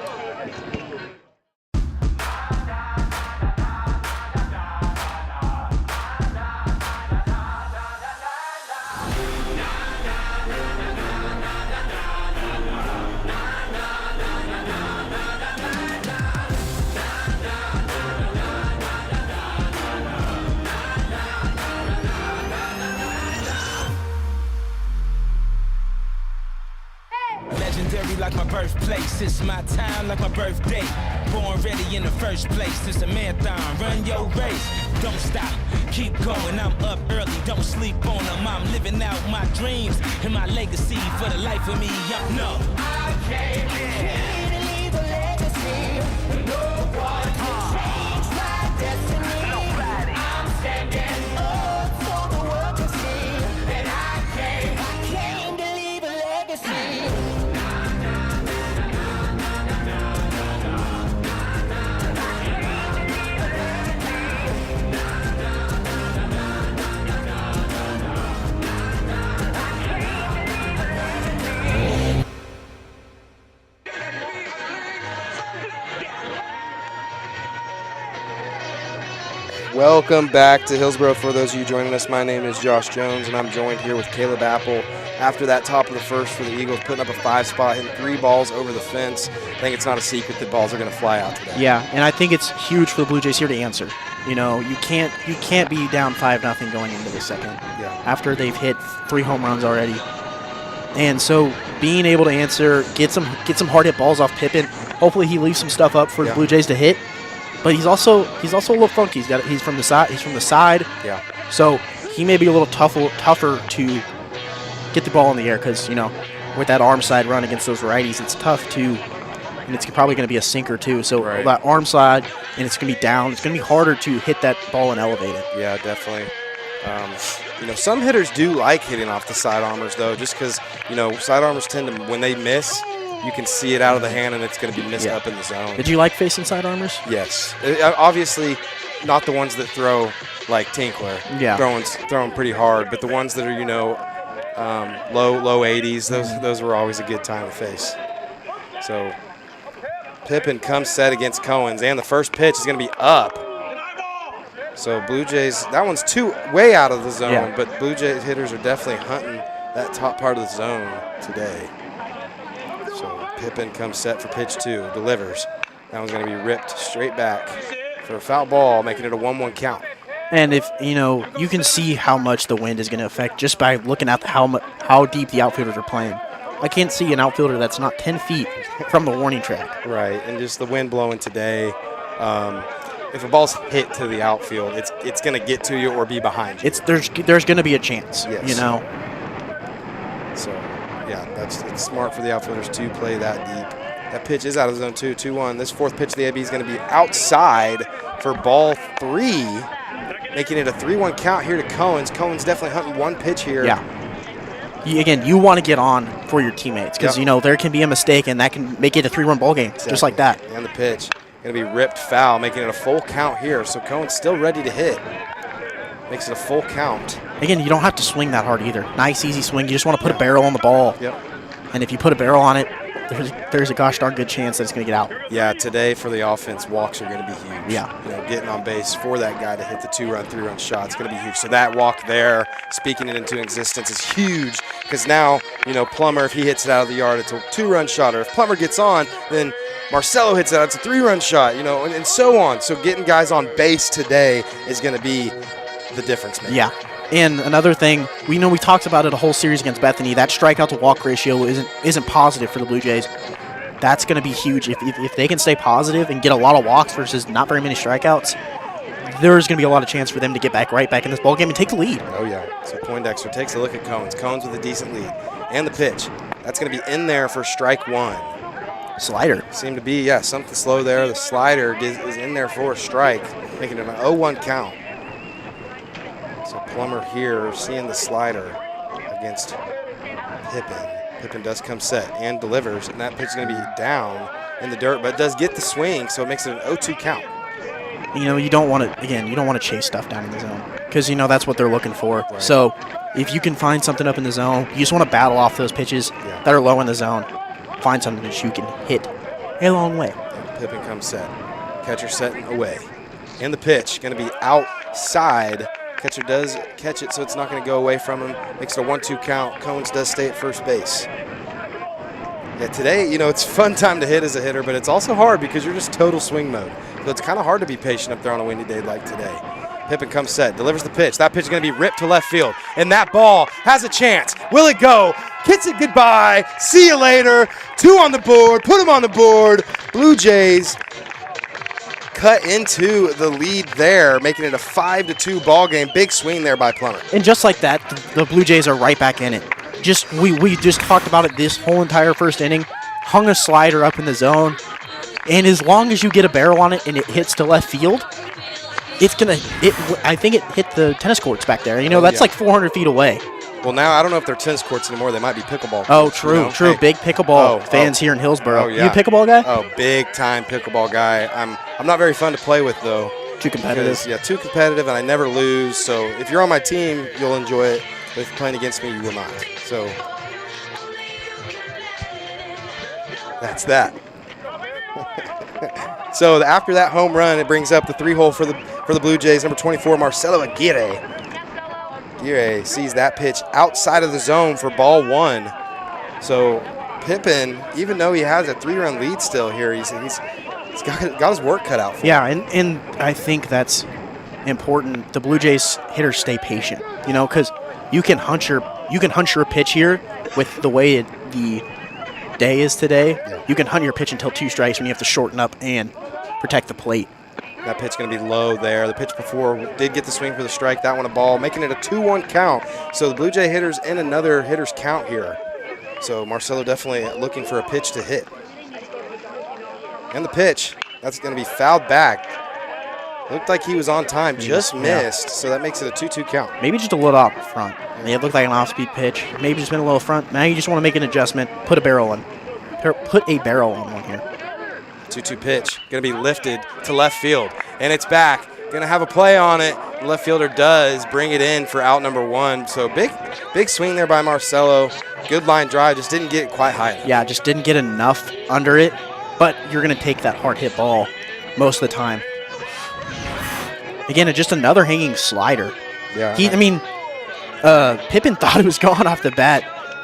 Like my birthplace, it's my time like my birthday. Born ready in the first place, it's a marathon, run your race. Don't stop, keep going, I'm up early, don't sleep on them. I'm living out my dreams and my legacy for the life of me, y'all know. I came here to leave a legacy. No one can change my destiny. Nobody. I'm standing up so the world can see. And I came to leave a legacy.
Welcome back to Hillsboro. For those of you joining us, my name is Josh Jones, and I'm joined here with Caleb Apple. After that top of the first for the Eagles, putting up a 5-spot, hitting 3 balls over the fence. I think it's not a secret that balls are going to fly out today.
Yeah, and I think it's huge for the Blue Jays here to answer. You can't be down 5-0 going into the second.
Yeah.
After they've hit 3 home runs already. And so being able to answer, get some hard hit balls off Pippen. Hopefully he leaves some stuff up for the Blue Jays to hit. But he's also a little funky. He's from the side.
Yeah.
So he may be a little tougher to get the ball in the air because, with that arm side run against those righties, it's tough to, and it's probably going to be a sinker too. So that arm side, and it's going to be down. It's going to be harder to hit that ball and elevate it.
Yeah, definitely. Some hitters do like hitting off the side armors, though, just because, side armors tend to, when they miss, you can see it out of the hand, and it's going to be missed up in the zone.
Did you like facing side armors?
Yes. Obviously, not the ones that throw like Tinkler.
Yeah.
Throwing pretty hard, but the ones that are, low 80s, those were always a good time to face. So Pippen comes set against Cohen's, and the first pitch is going to be up. So Blue Jays, that one's way out of the zone, but Blue Jays hitters are definitely hunting that top part of the zone today. So Pippen comes set for pitch 2, delivers. That one's going to be ripped straight back for a foul ball, making it a 1-1 count.
And if, you can see how much the wind is going to affect just by looking at how deep the outfielders are playing. I can't see an outfielder that's not 10 feet from the warning track.
Right, and just the wind blowing today. If a ball's hit to the outfield, it's going to get to you or be behind you.
There's going to be a chance,
yes. So, yeah, it's smart for the outfielders to play that deep. That pitch is out of zone 2, 2-1. This fourth pitch of the AB is going to be outside for ball 3, making it a 3-1 count here to Cohen's. Cohen's definitely hunting one pitch here.
Yeah. Again, you want to get on for your teammates because, there can be a mistake, and that can make it a 3-run ball game, just like that.
And the pitch. Going to be ripped foul, making it a full count here. So Cohen's still ready to hit. Makes it a full count.
Again, you don't have to swing that hard either. Nice, easy swing. You just want to put a barrel on the ball.
Yep.
And if you put a barrel on it, there's a gosh darn good chance that it's going to get out.
Yeah, today for the offense, walks are going to be huge.
Yeah.
Getting on base for that guy to hit the 2-run, 3-run shot, it's going to be huge. So that walk there, speaking it into existence, is huge because now, Plummer, if he hits it out of the yard, it's a 2-run shot. Or if Plummer gets on, then Marcelo hits it out, it's a 3-run shot, and so on. So getting guys on base today is going to be the difference maker.
Yeah. And another thing, we talked about it a whole series against Bethany. That strikeout to walk ratio isn't positive for the Blue Jays. That's going to be huge. If they can stay positive and get a lot of walks versus not very many strikeouts, there's going to be a lot of chance for them to get right back in this ballgame and take the lead.
Oh, yeah. So Poindexter takes a look at Cohen's. Cohen's with a decent lead. And the pitch. That's going to be in there for strike 1.
Slider.
Seemed to be, something slow there. The slider is in there for a strike, making it an 0-1 count. So Plummer here seeing the slider against Pippen. Pippen does come set and delivers, and that pitch is going to be down in the dirt, but does get the swing, so it makes it an 0-2 count.
You don't want to chase stuff down in the zone because, that's what they're looking for. Right. So if you can find something up in the zone, you just want to battle off those pitches that are low in the zone. Find something that you can hit a long way.
And Pippen comes set. Catcher setting away. And the pitch going to be outside. Catcher does catch it, so it's not going to go away from him. Makes it a 1-2 count. Cohen's does stay at first base. Yeah, today, it's a fun time to hit as a hitter, but it's also hard because you're just total swing mode. So it's kind of hard to be patient up there on a windy day like today. Pippen comes set, delivers the pitch. That pitch is going to be ripped to left field, and that ball has a chance. Will it go? Hits it goodbye. See you later. 2 on the board. Put them on the board. Blue Jays cut into the lead there, making it a 5-2 ball game. Big swing there by Plummer.
And just like that, the Blue Jays are right back in it. We just talked about it this whole entire first inning. Hung a slider up in the zone, and as long as you get a barrel on it and it hits to left field, I think it hit the tennis courts back there. That's like 400 feet away.
Well, now I don't know if they're tennis courts anymore. They might be pickleball courts.
Oh, true. Hey. Big pickleball fans here in Hillsboro.
Oh, yeah.
You a pickleball guy?
Oh, big time pickleball guy. I'm not very fun to play with though.
Too competitive.
Too competitive, and I never lose. So if you're on my team, you'll enjoy it. But if you're playing against me, you will not. So that's that. So after that home run, it brings up the 3-hole for the Blue Jays. Number 24, Marcelo Aguirre. Aguirre sees that pitch outside of the zone for ball 1. So Pippen, even though he has a 3-run lead still here, he's got his work cut out for him.
Yeah, and I think that's important. The Blue Jays hitters stay patient, because you can hunch your pitch here with the way the day is today, you can hunt your pitch until 2 strikes when you have to shorten up and protect the plate.
That pitch going to be low there. The pitch before did get the swing for the strike. That one a ball, making it a 2-1 count. So the Blue Jay hitters in another hitter's count here. So Marcelo definitely looking for a pitch to hit. And the pitch, that's going to be fouled back. Looked like he was on time, just missed. So that makes it a 2-2 count.
Maybe just a little off front. It looked like an off-speed pitch. Maybe just been a little front. Now you just want to make an adjustment, put a barrel on. Put a barrel on one here.
2-2 pitch, going to be lifted to left field, and it's back. Going to have a play on it. The left fielder does bring it in for out number 1. So big swing there by Marcelo. Good line drive, just didn't get quite high enough.
Yeah, just didn't get enough under it, but you're going to take that hard hit ball most of the time. Again, just another hanging slider.
Yeah.
Pippin thought it was gone off the bat.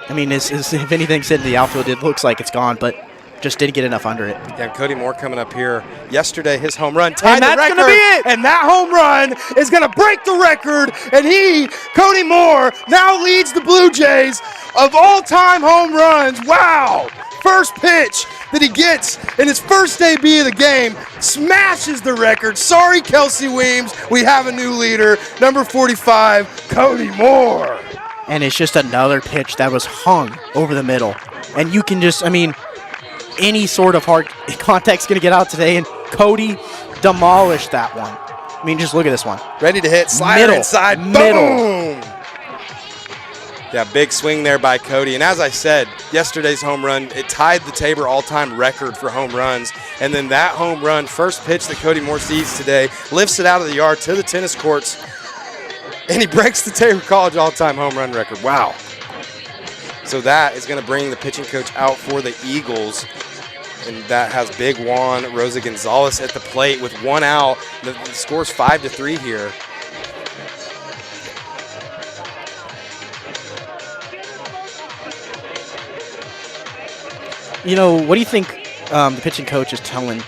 I mean, if anything said in the outfield, it looks like it's gone, but just didn't get enough under it.
Yeah, Cody Moore coming up here. Yesterday, his home run tied
And
the
that's
record.
gonna be it.
And that home run is going to break the record. And Cody Moore, now leads the Blue Jays of all-time home runs. Wow. First pitch that he gets in his first debut of the game smashes the record. Sorry, Kelsey Weems. We have a new leader, number 45, Cody Moore.
And it's just another pitch that was hung over the middle. And you can just, any sort of hard contact's going to get out today, and Cody demolished that one. Just look at this one.
Ready to hit, slider inside, boom! Yeah, big swing there by Cody. And as I said, yesterday's home run, it tied the Tabor all-time record for home runs. And then that home run, first pitch that Cody Moore sees today, lifts it out of the yard to the tennis courts, and he breaks the Tabor College all-time home run record. Wow. So that is going to bring the pitching coach out for the Eagles. And that has big Juan Rosa Gonzalez at the plate with 1 out. The score's 5-3 here.
What do you think the pitching coach is telling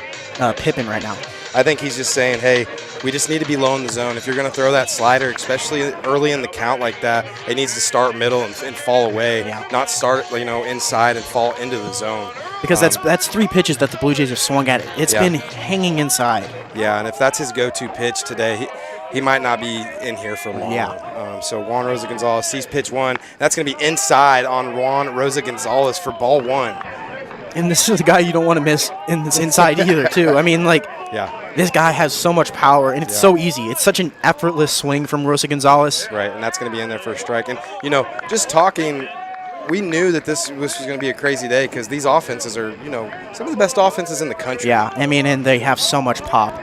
Pippin right now?
I think he's just saying, hey, we just need to be low in the zone. If you're going to throw that slider, especially early in the count like that, it needs to start middle and fall away, not start inside and fall into the zone.
Because that's 3 pitches that the Blue Jays have swung at it. It's been hanging inside.
Yeah, and if that's his go-to pitch today, he might not be in here for long.
Yeah.
So Juan Rosa Gonzalez sees pitch 1. That's going to be inside on Juan Rosa Gonzalez for ball 1.
And this is the guy you don't want to miss in this inside either, too. This guy has so much power, and it's so easy. It's such an effortless swing from Rosa Gonzalez.
Right, and that's going to be in there for a strike. And, just talking, we knew that this was going to be a crazy day because these offenses are, some of the best offenses in the country.
Yeah, and they have so much pop.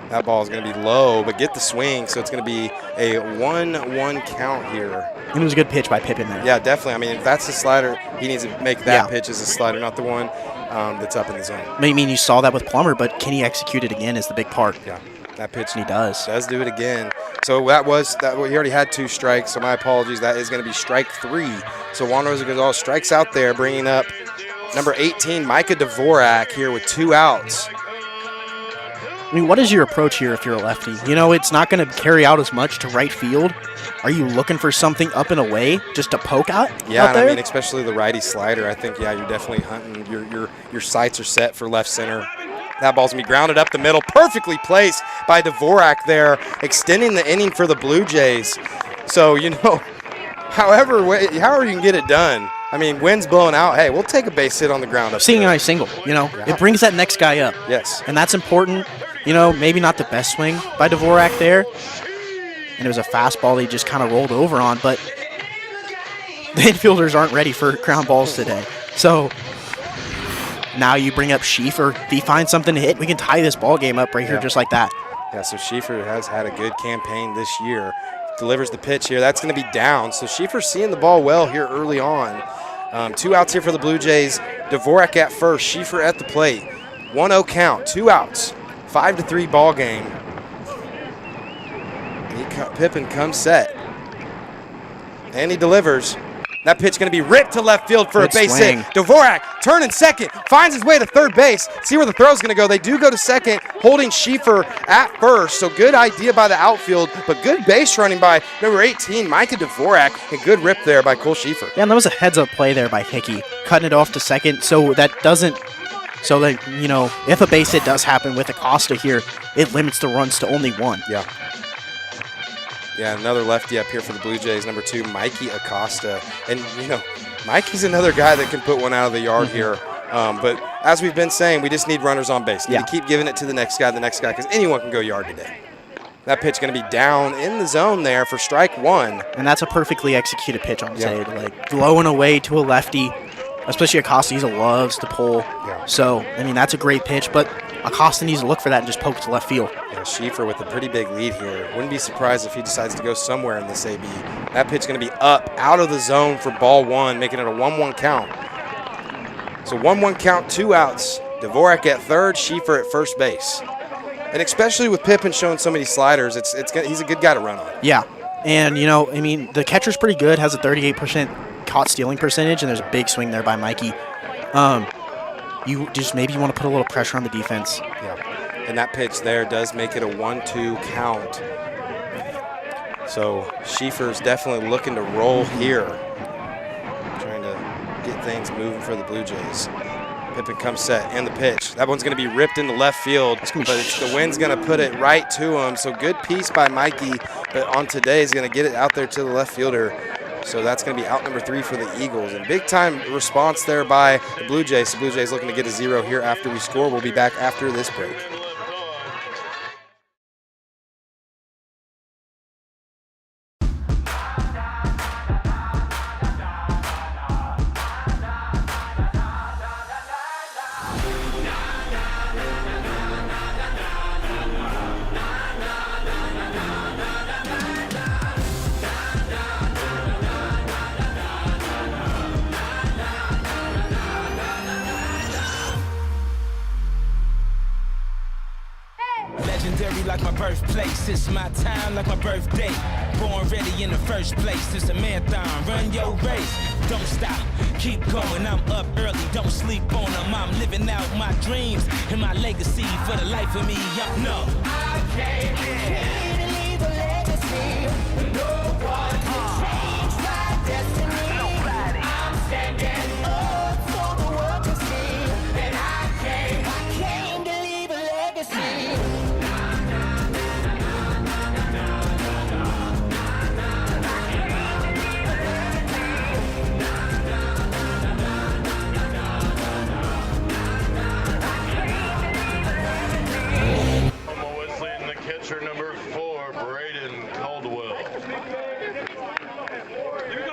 That ball is going to be low, but get the swing, so it's going to be a 1-1 count here.
And it was a good pitch by Pippin there.
Yeah, definitely. If that's the slider, he needs to make that pitch as a slider, not the one that's up in the zone.
You saw that with Plummer, but can he execute it again is the big part.
Yeah, that pitch.
And he does.
Does do it again. So that he already had 2 strikes, so my apologies. That is going to be strike 3. So Juan Rosa Gonzalez strikes out there, bringing up number 18, Micah Dvorak here with 2 outs.
What is your approach here if you're a lefty? It's not going to carry out as much to right field. Are you looking for something up and away just to poke out?
Yeah,
out there?
Especially the righty slider. I think, you're definitely hunting. Your sights are set for left center. That ball's going to be grounded up the middle. Perfectly placed by Dvorak there, extending the inning for the Blue Jays. So, however you can get it done. Wind's blowing out. Hey, we'll take a base hit on the ground up
Seeing
there.
a nice single, It brings that next guy up.
Yes.
And that's important. Maybe not the best swing by Dvorak there. And it was a fastball he just kind of rolled over on, but the infielders aren't ready for ground balls today. So now you bring up Schieffer. If he finds something to hit, we can tie this ball game up right here just like that.
Yeah, so Schieffer has had a good campaign this year. Delivers the pitch here. That's going to be down. So Schieffer's seeing the ball well here early on. 2 outs here for the Blue Jays. Dvorak at first, Schieffer at the plate. 1-0 count, 2 outs. 5-3 ball game. Pippin comes set. And he delivers. That pitch going to be ripped to left field for
Good
a base
swing.
hit. Dvorak turning second, finds his way to third base. See where the throw's going to go. They do go to second, holding Schieffer at first. So good idea by the outfield, but good base running by number 18, Micah Dvorak, and good rip there by Cole Schieffer.
Yeah, and that was a heads-up play there by Hickey, cutting it off to second so that, you know, if a base hit does happen with Acosta here, it limits the runs to only one.
Yeah. Yeah, another lefty up here for the Blue Jays, number 2, Mikey Acosta. And, you know, Mikey's another guy that can put one out of the yard here. But as we've been saying, we just need runners on base. Need to keep giving it to the next guy, because anyone can go yard today. That pitch going to be down in the zone there for strike 1.
And that's a perfectly executed pitch on Zaid. Like, blowing away to a lefty, especially Acosta, he loves to pull.
Yeah.
So, I mean, that's a great pitch, but Acosta needs to look for that and just poke it to left field.
Yeah, Schieffer with a pretty big lead here. Wouldn't be surprised if he decides to go somewhere in this AB. That pitch going to be up, out of the zone for ball 1, making it a 1-1 count. So 1-1 count, 2 outs. Dvorak at third, Schieffer at first base. And especially with Pippen showing so many sliders, he's a good guy to run on.
Yeah, and, you know, I mean, the catcher's pretty good, has a 38% caught stealing percentage, and there's a big swing there by Mikey. Maybe you want to put a little pressure on the defense.
Yeah, and that pitch there does make it a 1-2 count. So Schieffer's definitely looking to roll here, trying to get things moving for the Blue Jays. Pippen comes set, and the pitch. That one's going to be ripped into left field, but the wind's going to put it right to him. So good piece by Mikey, but on today he's going to get it out there to the left fielder. So that's going to be out number 3 for the Eagles. And big-time response there by the Blue Jays. The Blue Jays looking to get a 0 here after we score. We'll be back after this break.
Legendary like my birthplace, it's my time like my birthday. Born ready in the first place, it's a marathon, run your race. Don't stop, keep going, I'm up early, don't sleep on them. I'm living out my dreams and my legacy for the life of me. I came here to leave a legacy. No one can change my destiny. Nobody. I'm standing up so the world can see. And I came to leave a legacy.
Wesleyan, the catcher number 4, Braden Caldwell.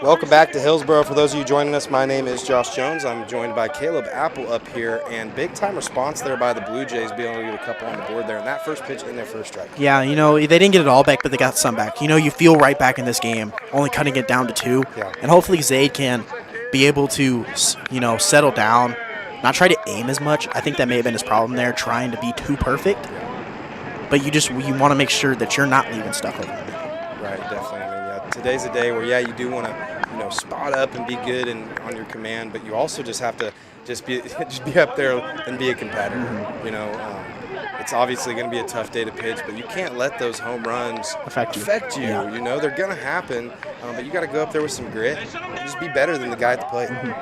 Welcome back to Hillsborough. For those of you joining us, my name is Josh Jones. I'm joined by Caleb Apple up here, and big-time response there by the Blue Jays, being able to get a couple on the board there. And that first pitch in their first strike.
Yeah, you know, they didn't get it all back, but they got some back. You know, you feel right back in this game, only cutting it down to 2.
Yeah.
And hopefully Zaid can be able to, you know, settle down, not try to aim as much. I think that may have been his problem there, trying to be too perfect. But you want to make sure that you're not leaving stuff open.
Right, definitely. I mean, yeah, today's a day where, yeah, you do want to, you know, spot up and be good and on your command, but you also just have to just be up there and be a competitor.
Mm-hmm.
You know, it's obviously going to be a tough day to pitch, but you can't let those home runs
Affect you.
Yeah. You know, they're going to happen, but you got to go up there with some grit and just be better than the guy at the plate.
Mm-hmm.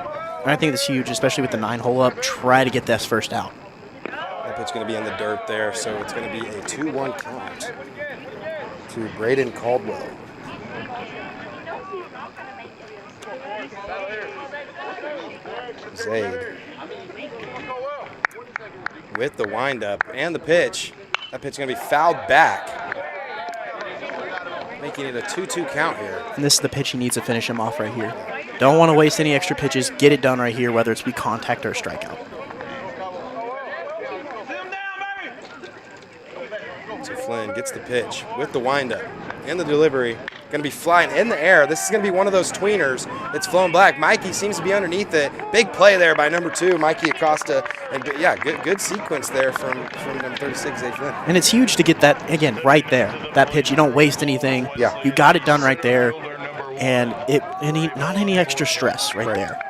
And I think that's huge, especially with the 9-hole up. Try to get this first out.
That pitch going to be in the dirt there, so it's going to be a 2-1 count to Braden Caldwell. Zaid with the windup and the pitch. That pitch is going to be fouled back, making it a 2-2 count here.
And this is the pitch he needs to finish him off right here. Don't want to waste any extra pitches. Get it done right here, whether it's be contact or a strikeout.
So Flynn gets the pitch with the windup and the delivery. Going to be flying in the air. This is going to be one of those tweeners that's flown black. Mikey seems to be underneath it. Big play there by number 2, Mikey Acosta. And yeah, good sequence there from number 36, Zay Flynn.
And it's huge to get that, again, right there. That pitch, you don't waste anything.
Yeah.
You got it done right there. and not any extra stress right there.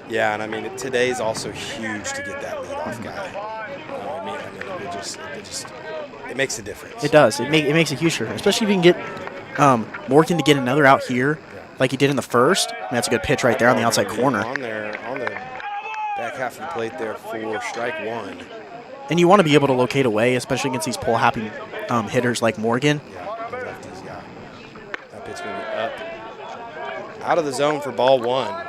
Yeah, and I mean today's also huge to get that leadoff guy. It makes a difference.
It does. It makes a huge difference, especially if you can get Morgan to get another out here, like he did in the first. And that's a good pitch right there on the outside corner.
On the back half of the plate there for strike one.
And you want to be able to locate away, especially against these pull-happy hitters like Morgan.
Yeah, the lefties, yeah. That pitch going to be up. Out of the zone for ball one.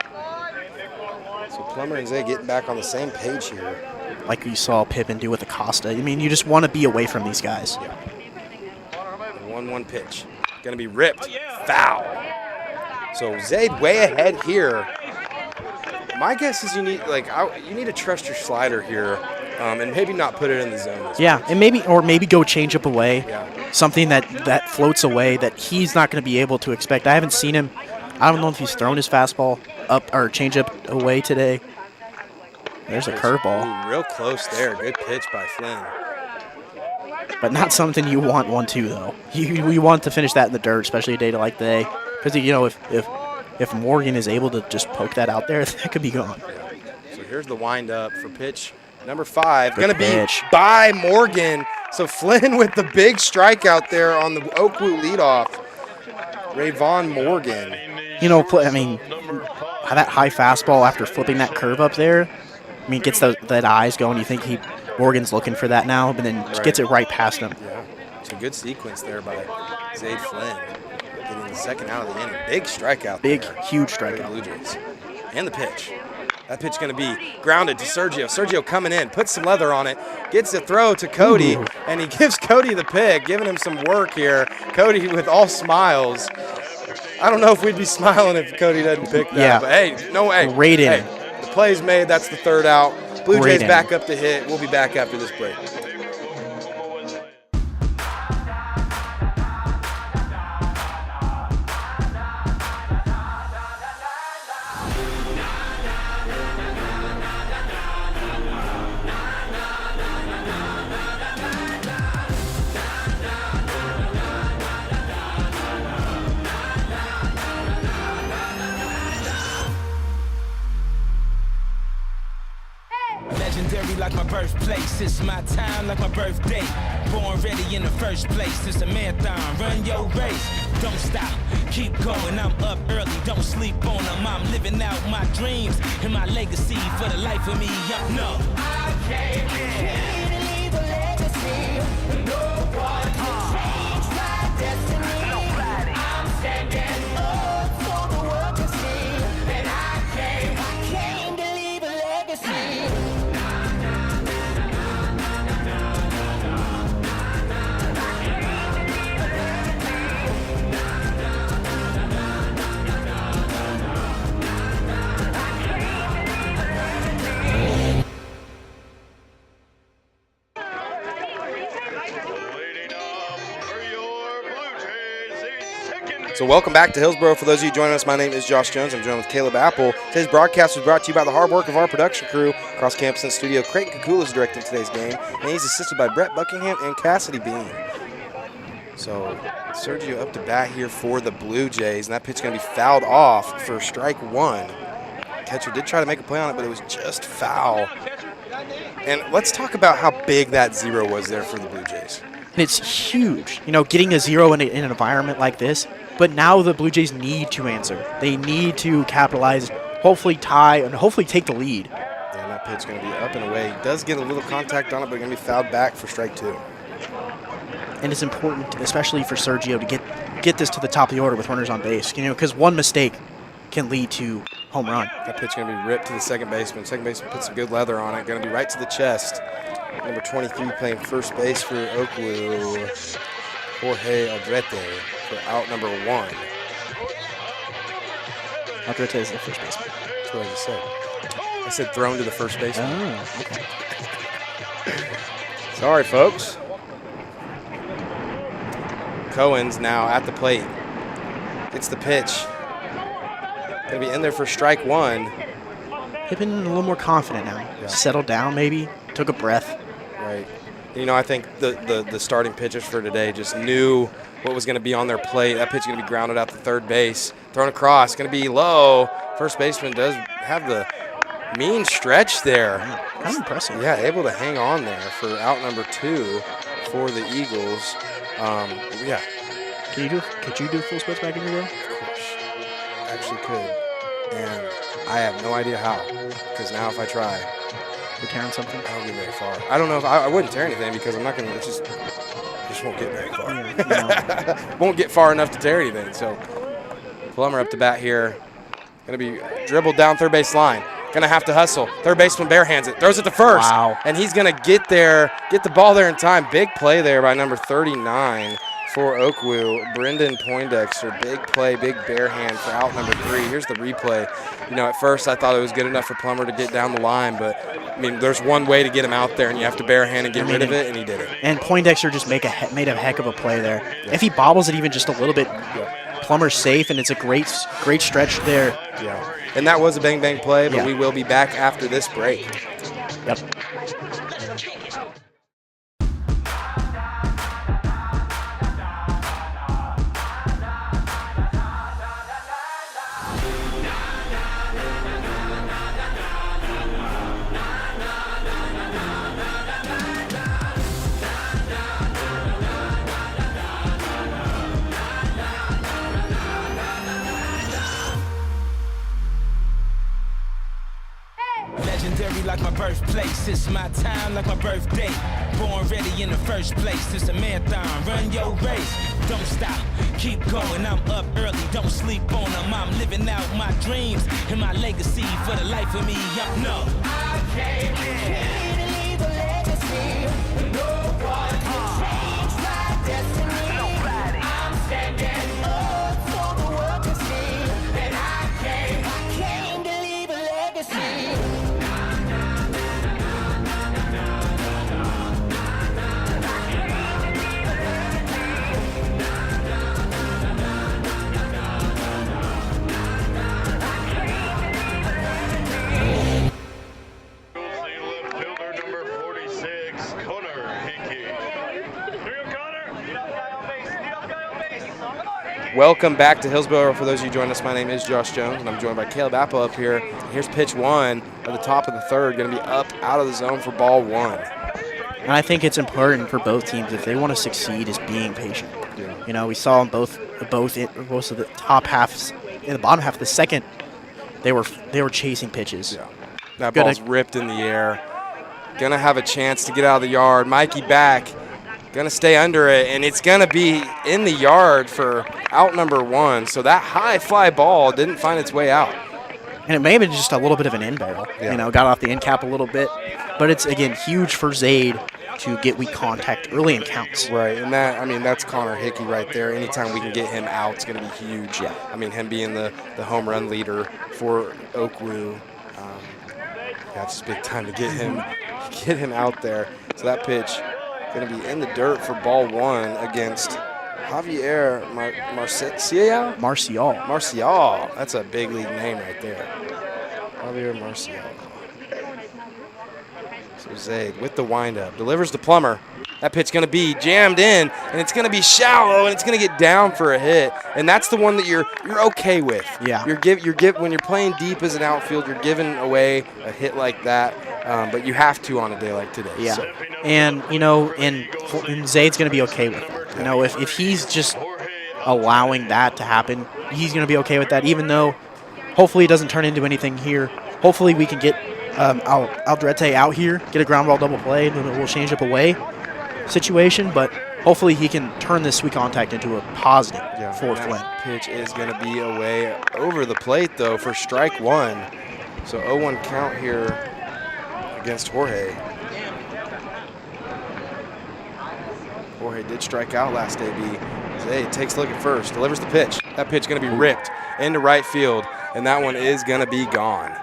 So Plummer and Zay getting back on the same page here.
Like you saw Pippin do with Acosta. I mean, you just want to be away from these guys.
Yeah. The 1-1 pitch. Going to be ripped. Foul. So Zayd way ahead here. My guess is you need to trust your slider here, and maybe not put it in the zone.
Yeah, and maybe go change up away.
Yeah.
Something that floats away that he's not going to be able to expect. I haven't seen him. I don't know if he's thrown his fastball up or change up away today. There's a curveball.
Real close there. Good pitch by Flynn.
But not something you want 1-2 though. You want to finish that in the dirt, especially a day like today, because if Morgan is able to just poke that out there, that could be gone.
So here's the windup for pitch number 5. Going to be
pitch
by Morgan. So Flynn with the big strikeout there on the Oakwood leadoff. Rayvon Morgan.
I mean, that high fastball after flipping that curve up there, I mean, gets that eyes going. You think Morgan's looking for that now, but then gets it right past him.
Yeah, it's a good sequence there by Zayd Flynn. Getting the second out of the inning. Big strikeout there.
Huge strikeout.
Blue Jays. And the pitch. That pitch going to be grounded to Sergio. Sergio coming in, puts some leather on it, gets a throw to Cody, and he gives Cody the pick, giving him some work here. Cody with all smiles. I don't know if we'd be smiling if Cody doesn't pick that.
Yeah.
But hey, no way.
Great inning.
The play's made. That's the third out. Blue
Great
Jays
inning.
back up to hit. We'll be back after this break.
Legendary like my birthplace, it's my time like my birthday. Born ready in the first place, it's a marathon, run your race. Don't stop, keep going, I'm up early, don't sleep on them. I'm living out my dreams and my legacy for the life of me. I came here to leave a legacy. No one can change my destiny. I'm standing up for the world to see. And I came to leave a legacy.
So welcome back to Hillsboro. For those of you joining us, my name is Josh Jones. I'm joined with Caleb Apple. Today's broadcast was brought to you by the hard work of our production crew across campus and studio. Creighton Kakula is directing today's game, and he's assisted by Brett Buckingham and Cassidy Bean. So Sergio up to bat here for the Blue Jays, and that pitch is going to be fouled off for strike one. Catcher did try to make a play on it, but it was just foul. And let's talk about how big that zero was there for the Blue Jays.
And it's huge, getting a zero in an environment like this. But now the Blue Jays need to answer. They need to capitalize, hopefully tie, and hopefully take the lead.
Yeah, and that pitch is going to be up and away. He does get a little contact on it, but going to be fouled back for strike two.
And it's important, especially for Sergio, to get this to the top of the order with runners on base. Because one mistake can lead to home run.
That pitch is going to be ripped to the second baseman. Second baseman puts some good leather on it. Going to be right to the chest. Number 23 playing first base for Oakwood, Jorge Aldrete, for out number 1.
Aldrete is the first baseman.
That's what I just said. I said thrown to the first baseman.
Oh, okay.
Sorry, folks. Cohen's now at the plate. Gets the pitch. Going to be in there for strike one.
They've been a little more confident now.
Yeah.
Settled down, maybe. Took a breath.
Right. You know, I think the starting pitchers for today just knew what was going to be on their plate. That pitch is going to be grounded out to third base, thrown across, going to be low. First baseman does have the mean stretch there.
Kind of impressive.
Yeah, able to hang on there for out number 2 for the Eagles. Yeah.
Could you do full splits back in your day?
Of course. Actually could. And I have no idea how, because now if I try,
You're tearing something?
I don't get very far. I don't know if I wouldn't tear anything because I'm not going to, I just won't get very far.
Yeah,
Won't get far enough to tear anything. So Plummer up to bat here. Going to be dribbled down third base line. Going to have to hustle. Third baseman barehands it. Throws it to first.
Wow.
And he's going to get the ball there in time. Big play there by number 39 for Oakwoo. Brendan Poindexter. Big play, big bare hand for out number 3. Here's the replay. You know, at first I thought it was good enough for Plummer to get down the line, but I mean, there's one way to get him out there, and you have to bare hand and get rid of it, and he did it.
And Poindexter just made a heck of a play there. Yeah. If he bobbles it even just a little bit, Plummer's safe, and it's a great stretch there.
Yeah. And that was a bang-bang play, but
yeah.
We will be back after this break.
Yep.
Legendary like my birthplace, it's my time like my birthday. Born ready in the first place, it's a marathon, run your race. Don't stop, keep going, I'm up early, don't sleep on them. I'm living out my dreams and my legacy for the life of me. I came in to leave a legacy. No one can change my destiny. Nobody. I'm standing up so the world can see. And I came to leave a legacy.
Welcome back to Hillsboro. For those of you joining us, my name is Josh Jones, and I'm joined by Caleb Apple up here. Here's pitch 1 at the top of the third, going to be up out of the zone for ball 1.
And I think it's important for both teams, if they want to succeed, is being patient.
Yeah.
You know, we saw in both of the top halves, in the bottom half of the second, they were chasing pitches.
Yeah. That ball's ripped in the air. Going to have a chance to get out of the yard. Mikey back. Going to stay under it, and it's going to be in the yard for out number 1. So that high fly ball didn't find its way out.
And it may have been just a little bit of an in barrel.
Yeah.
You know, got off the end cap a little bit. But it's, again, huge for Zaid to get weak contact early in counts.
Right, and that's Connor Hickey right there. Anytime we can get him out, it's going to be huge.
Yeah.
I mean, him being the home run leader for Oakwoo. That's just big time to get him out there. So that pitch going to be in the dirt for ball 1 against Javier Marcial. That's a big league name right there. Javier Marcial. So Zaid with the windup delivers to Plummer. That pitch going to be jammed in, and it's going to be shallow, and it's going to get down for a hit. And that's the one that you're okay with.
Yeah.
When you're playing deep as an outfield, you're giving away a hit like that. But you have to on a day like today.
Yeah.
So.
And, you know, and Zaid's going to be okay with it. You know, if he's just allowing that to happen, he's going to be okay with that, even though hopefully it doesn't turn into anything here. Hopefully we can get Aldrete out here, get a ground ball double play, and then we'll change up away situation. But hopefully he can turn this sweet contact into a positive for Flint.
Pitch is going to be away over the plate, though, for strike 1. So 0-1 count here against Jorge. Jorge did strike out last AB. Zaid takes a look at first, delivers the pitch. That pitch going to be ripped into right field, and that one is going to be gone.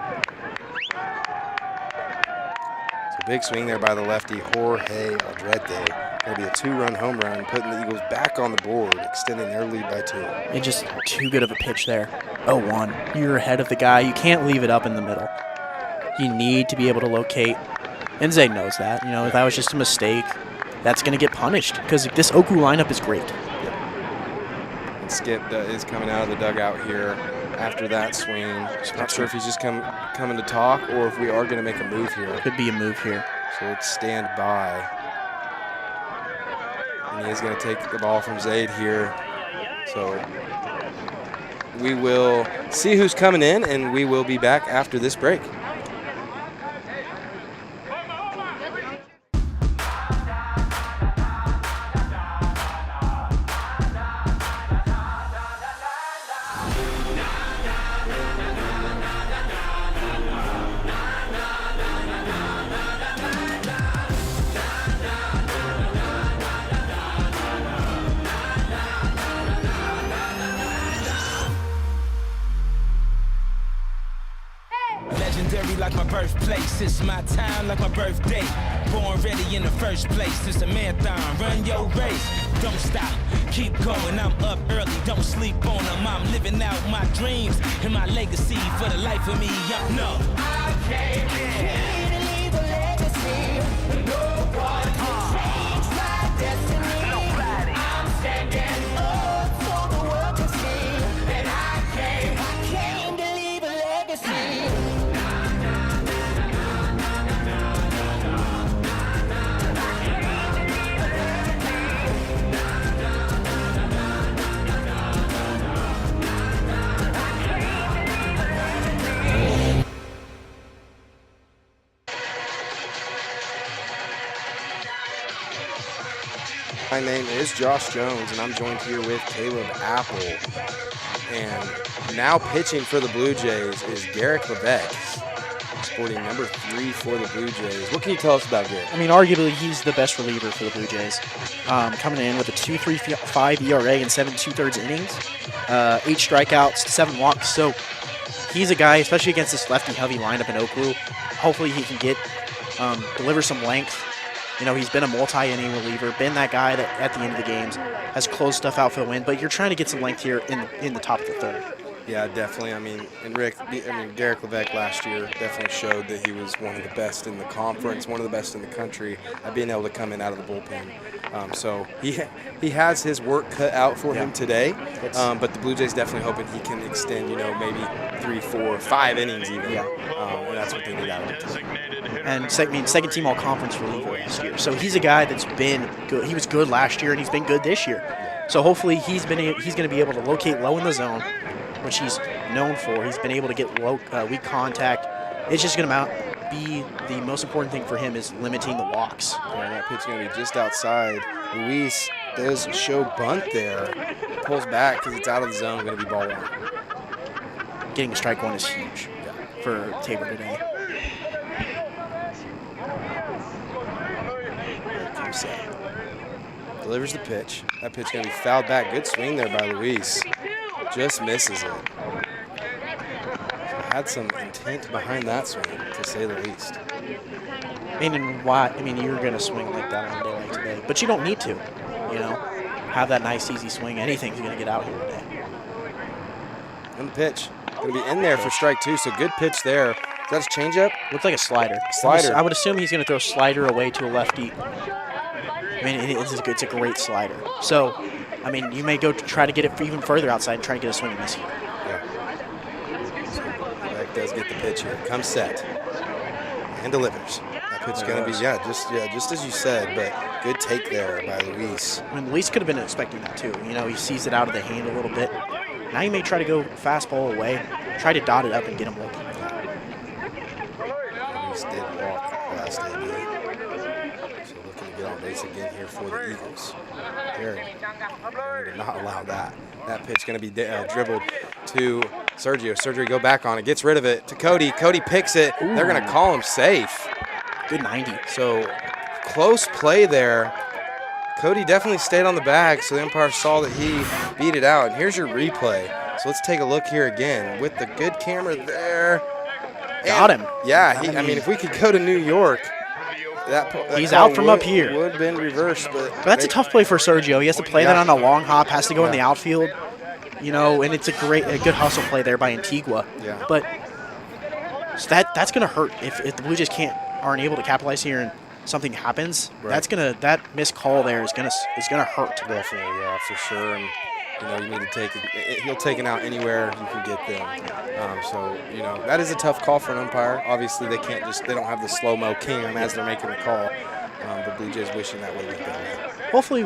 So big swing there by the lefty, Jorge Aldrete. Going to be a 2-run home run, putting the Eagles back on the board, extending their lead by 2.
And just too good of a pitch there. 0-1. You're ahead of the guy. You can't leave it up in the middle. You need to be able to locate. And Zaid knows that. You know, if that was just a mistake, that's going to get punished because this Oku lineup is great.
And Skip is coming out of the dugout here after that swing. Not sure if he's just coming to talk or if we are going to make a move here.
Could be a move here.
So let's stand by. And he is going to take the ball from Zaid here. So we will see who's coming in, and we will be back after this break.
Legendary like my birthplace, it's my time like my birthday. Born ready in the first place, it's a marathon, run your race. Don't stop, keep going, I'm up early, don't sleep on them. I'm living out my dreams and my legacy for the life of me, y'all know. I came here to leave a legacy, no one can change my destiny. Nobody. I'm standing up so the world can see that I came to leave a legacy.
My name is Josh Jones, and I'm joined here with Caleb Apple. And now pitching for the Blue Jays is Garrick Levesque, sporting number 3 for the Blue Jays. What can you tell us about Garrick?
I mean, arguably, he's the best reliever for the Blue Jays. Coming in with a 2.35 ERA in 7 2/3 innings, 8 strikeouts, 7 walks. So he's a guy, especially against this lefty-heavy lineup in Oakwood. Hopefully he can deliver some length. You know, he's been a multi-inning reliever, been that guy that at the end of the games has closed stuff out for the win. But you're trying to get some length here in the top of the third.
Yeah, definitely. I mean, Garrick Levesque last year definitely showed that he was one of the best in the conference, one of the best in the country at being able to come in out of the bullpen. So he has his work cut out for him today. But the Blue Jays definitely hoping he can extend, maybe 3, 4, 5 innings even. Yeah. And that's what they need out of him.
And second team all-conference reliever last year. So he's a guy that's been good. He was good last year, and he's been good this year. So hopefully he's going to be able to locate low in the zone, which he's known for. He's been able to get weak contact. It's just going to be the most important thing for him is limiting the walks.
Yeah, that pitch is going to be just outside. Luis does show bunt there. Pulls back because it's out of the zone. Going to be ball 1.
Getting a strike 1 is huge for Tabor today.
Set. Delivers the pitch. That pitch going to be fouled back. Good swing there by Luis. Just misses it. So had some intent behind that swing, to say the least.
I mean, you're going to swing like that on a day like today, but you don't need to. Have that nice, easy swing. Anything's going to get out here today.
And the pitch going to be in there for strike 2. So good pitch there. Is that a changeup?
Looks like a slider. I would assume he's going to throw a slider away to a lefty. I mean, it's a great slider. So, I mean, you may go to try to get it even further outside and try to get a swing and miss here.
Yeah. So Beck does get the pitch here. Comes set. And delivers. That pitch is going to be, just as you said, but good take there by Luis.
I mean, Luis could have been expecting that too. He sees it out of the hand a little bit. Now you may try to go fastball away, try to dot it up and get him looking.
Luis did walk last day. Get on base again here for the Eagles. Garrick did not allow that. That pitch going to be dribbled to Sergio. Sergio go back on it, gets rid of it to Cody. Cody picks it. Ooh. They're going to call him safe.
Good 90.
So close play there. Cody definitely stayed on the bag, so the umpire saw that he beat it out. And here's your replay. So let's take a look here again with the good camera there.
Got him.
Yeah, I mean, if we could go to New York,
he's out from up here.
Would have been reversed, but
that's a tough play for Sergio. He has to play that on a long hop, has to go in the outfield, and it's a good hustle play there by Antigua.
Yeah.
But so that's going to hurt if the Blue Jays aren't able to capitalize here and something happens, that missed call there is gonna hurt.
Definitely, yeah, for sure. And you need to take it. He'll take it out anywhere you can get them. So that is a tough call for an umpire. Obviously, they don't have the slow-mo cam as they're making the call. The Blue Jays wishing that would have been done.
Hopefully,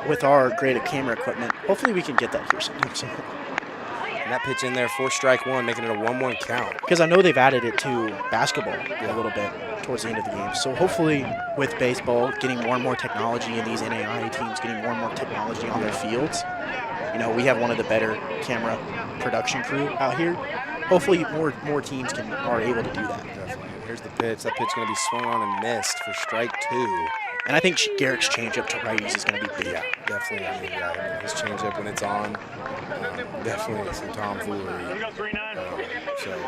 with our great camera equipment, hopefully we can get that here sometime soon.
And that pitch in there for strike one, making it a 1-1 count.
Because I know they've added it to basketball a little bit towards the end of the game. So hopefully with baseball getting more and more technology and these NAIA teams getting more and more technology on their fields, we have one of the better camera production crew out here. Hopefully more teams are able to do that.
Definitely. Here's the pitch. That pitch going to be swung on and missed for strike two.
And I think Garrick's changeup to righties is going to be big.
Yeah, definitely. I mean, his changeup when it's on, definitely some tomfoolery. So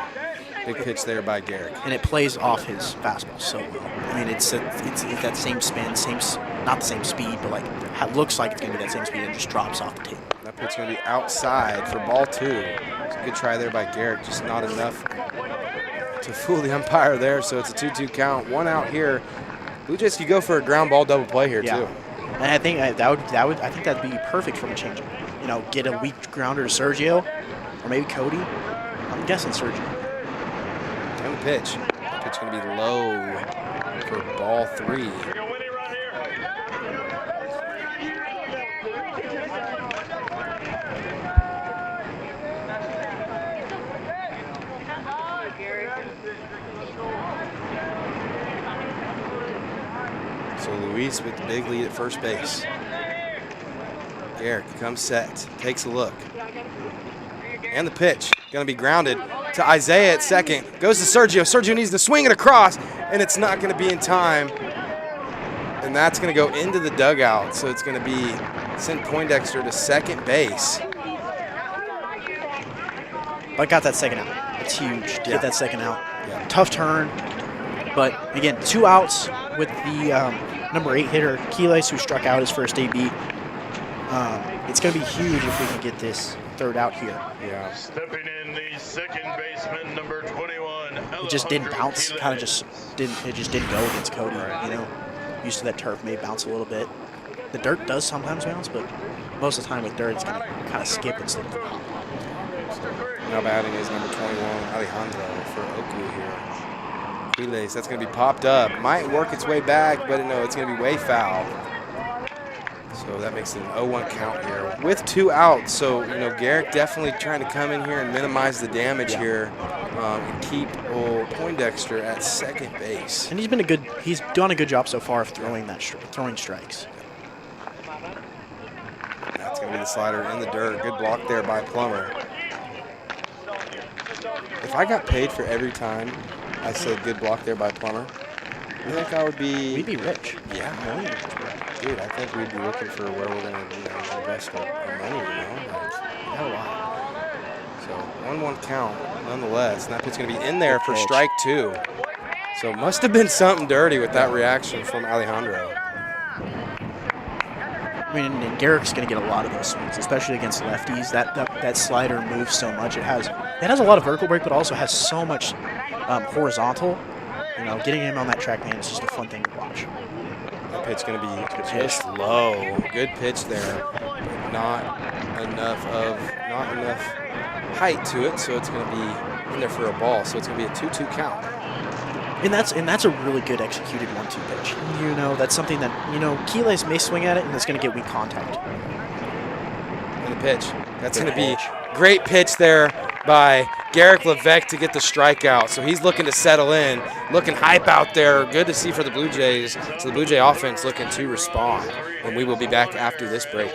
big pitch there by Garrick.
And it plays off his fastball so well. I mean, it's that same spin, not the same speed, but it looks like it's going to be that same speed and just drops off the table.
That pitch going to be outside for ball two. It's a good try there by Garrick, just not enough to fool the umpire there. So it's a 2-2 count. One out here. Blue Jays could go for a ground ball double play here too.
And I think that'd be perfect from a changeup. Get a weak grounder to Sergio, or maybe Cody. I'm guessing Sergio.
And the pitch. The pitch going to be low for ball three. So Luis with the big lead at first base. Garrick comes set, takes a look. And the pitch, going to be grounded to Isaiah at second. Goes to Sergio. Sergio needs to swing it across, and it's not going to be in time. And that's going to go into the dugout. So it's going to be send Poindexter to second base.
But got that second out. It's huge to get that second out.
Yeah.
Tough turn. But again, 2 outs with the number 8 hitter, Quiles, who struck out his first AB. It's going to be huge if we can get this third out here.
Yeah.
Stepping in the second baseman, number 21.
It just didn't bounce. It just didn't go against Cody. Used to that turf may bounce a little bit. The dirt does sometimes bounce, but most of the time with dirt, it's going to kind of skip instead of pop.
Now batting is number 21, Alejandro for Oakley here. Quiles, that's going to be popped up. Might work its way back, but no, it's going to be way foul. So that makes it an 0-1 count here with 2 outs. So, Garrick definitely trying to come in here and minimize the damage here and keep Poindexter at second base.
And he's done a good job so far of throwing strikes.
That's going to be the slider in the dirt. Good block there by Plummer. If I got paid for every time I said good block there by Plummer, I think I would be...
We'd be rich.
Yeah. Dude, I think we'd be looking for where we're going to invest our money,
A lot.
So 1-1 count nonetheless. And that pitch going to be in there for strike two. So it must have been something dirty with that reaction from Alejandro.
I mean, and Garrick's going to get a lot of those swings, especially against lefties. That slider moves so much. It has a lot of vertical break, but also has so much horizontal. Getting him on that track man is just a fun thing to watch.
That pitch going to be just low. Good pitch there, but not enough height to it, so it's going to be in there for a ball. So it's going to be a 2-2 count.
And that's a really good executed 1-2 pitch. That's something that Quiles may swing at it, and it's going to get weak contact.
And the pitch. That's going to be great pitch there by Garrick Levesque to get the strikeout. So he's looking to settle in, looking hype out there. Good to see for the Blue Jays. So the Blue Jay offense looking to respond. And we will be back after this break.